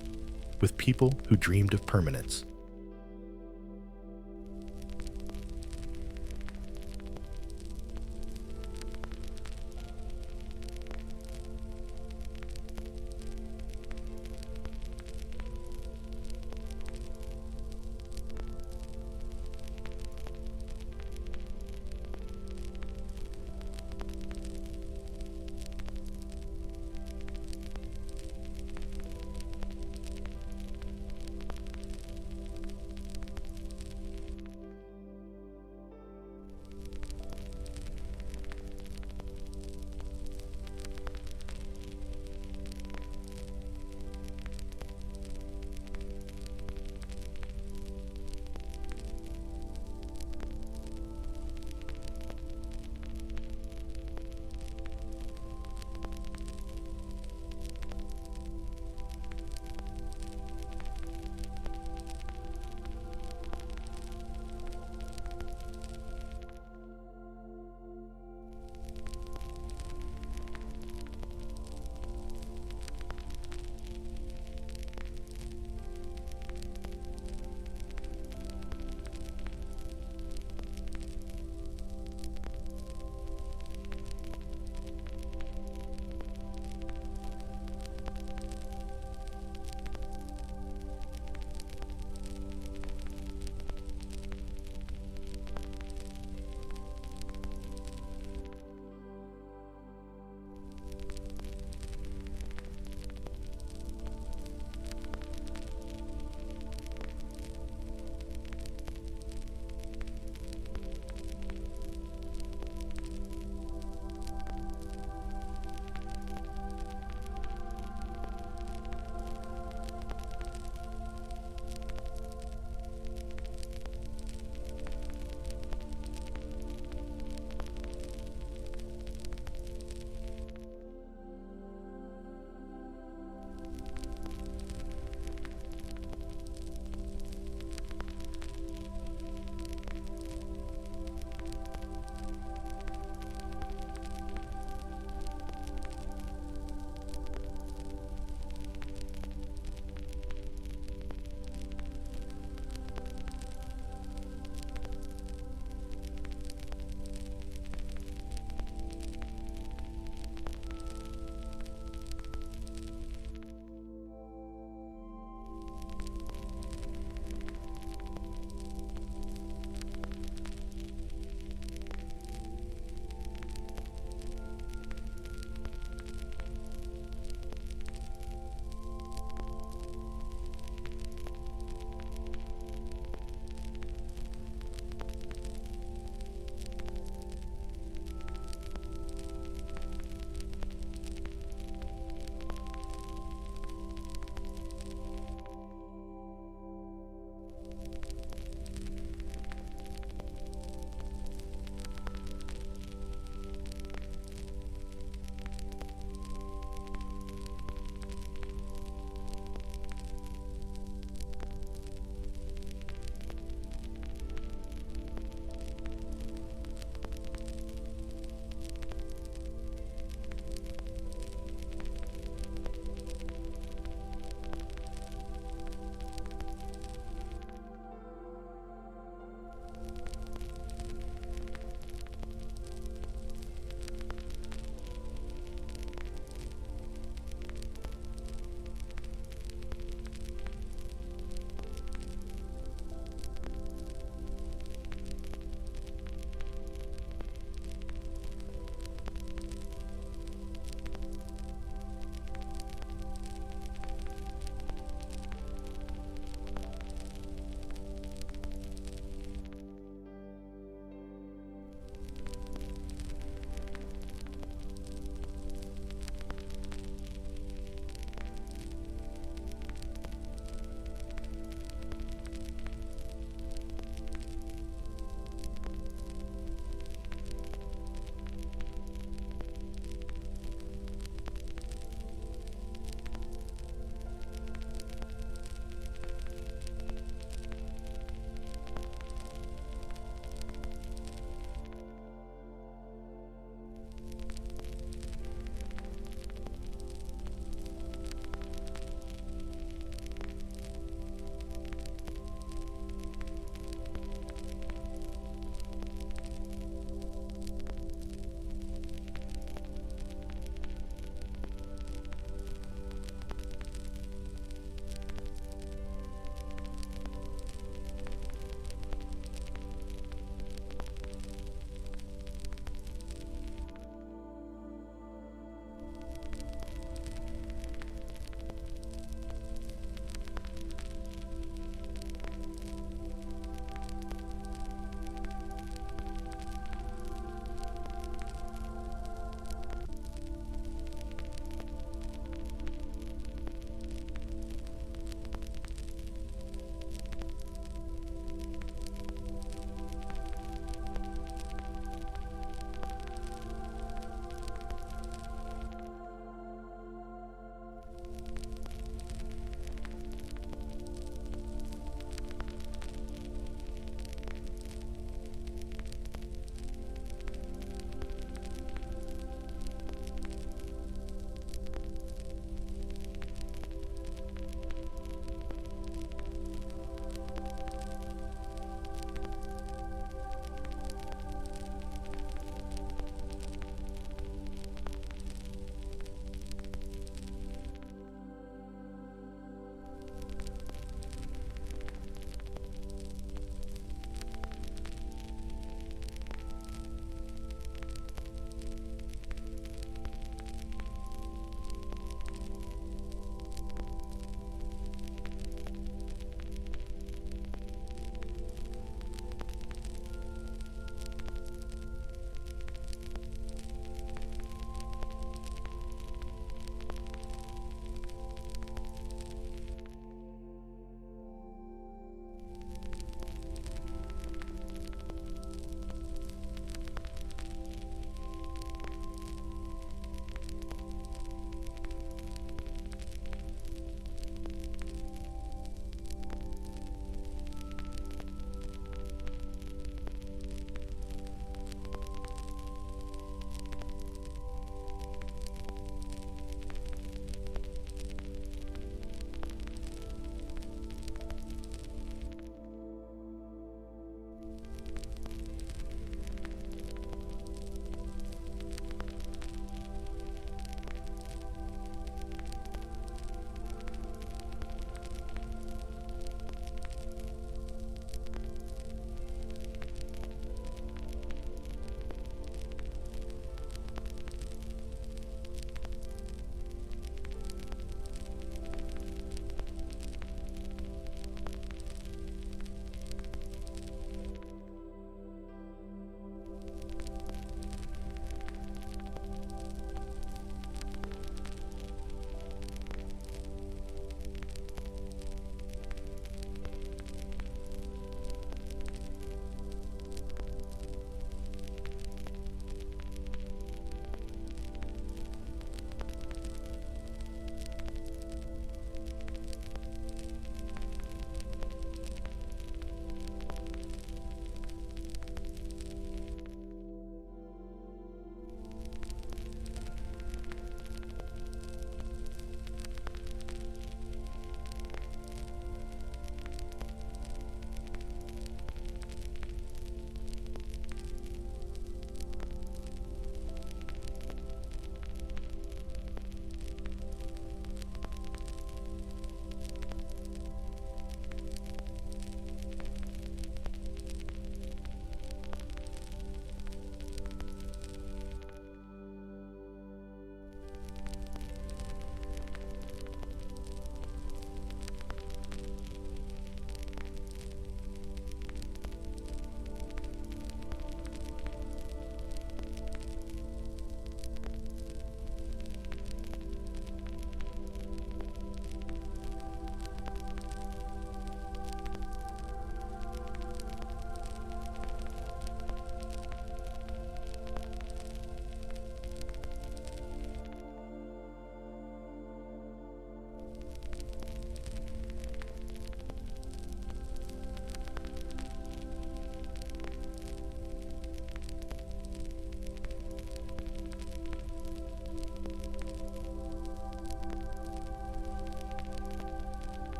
with people who dreamed of permanence.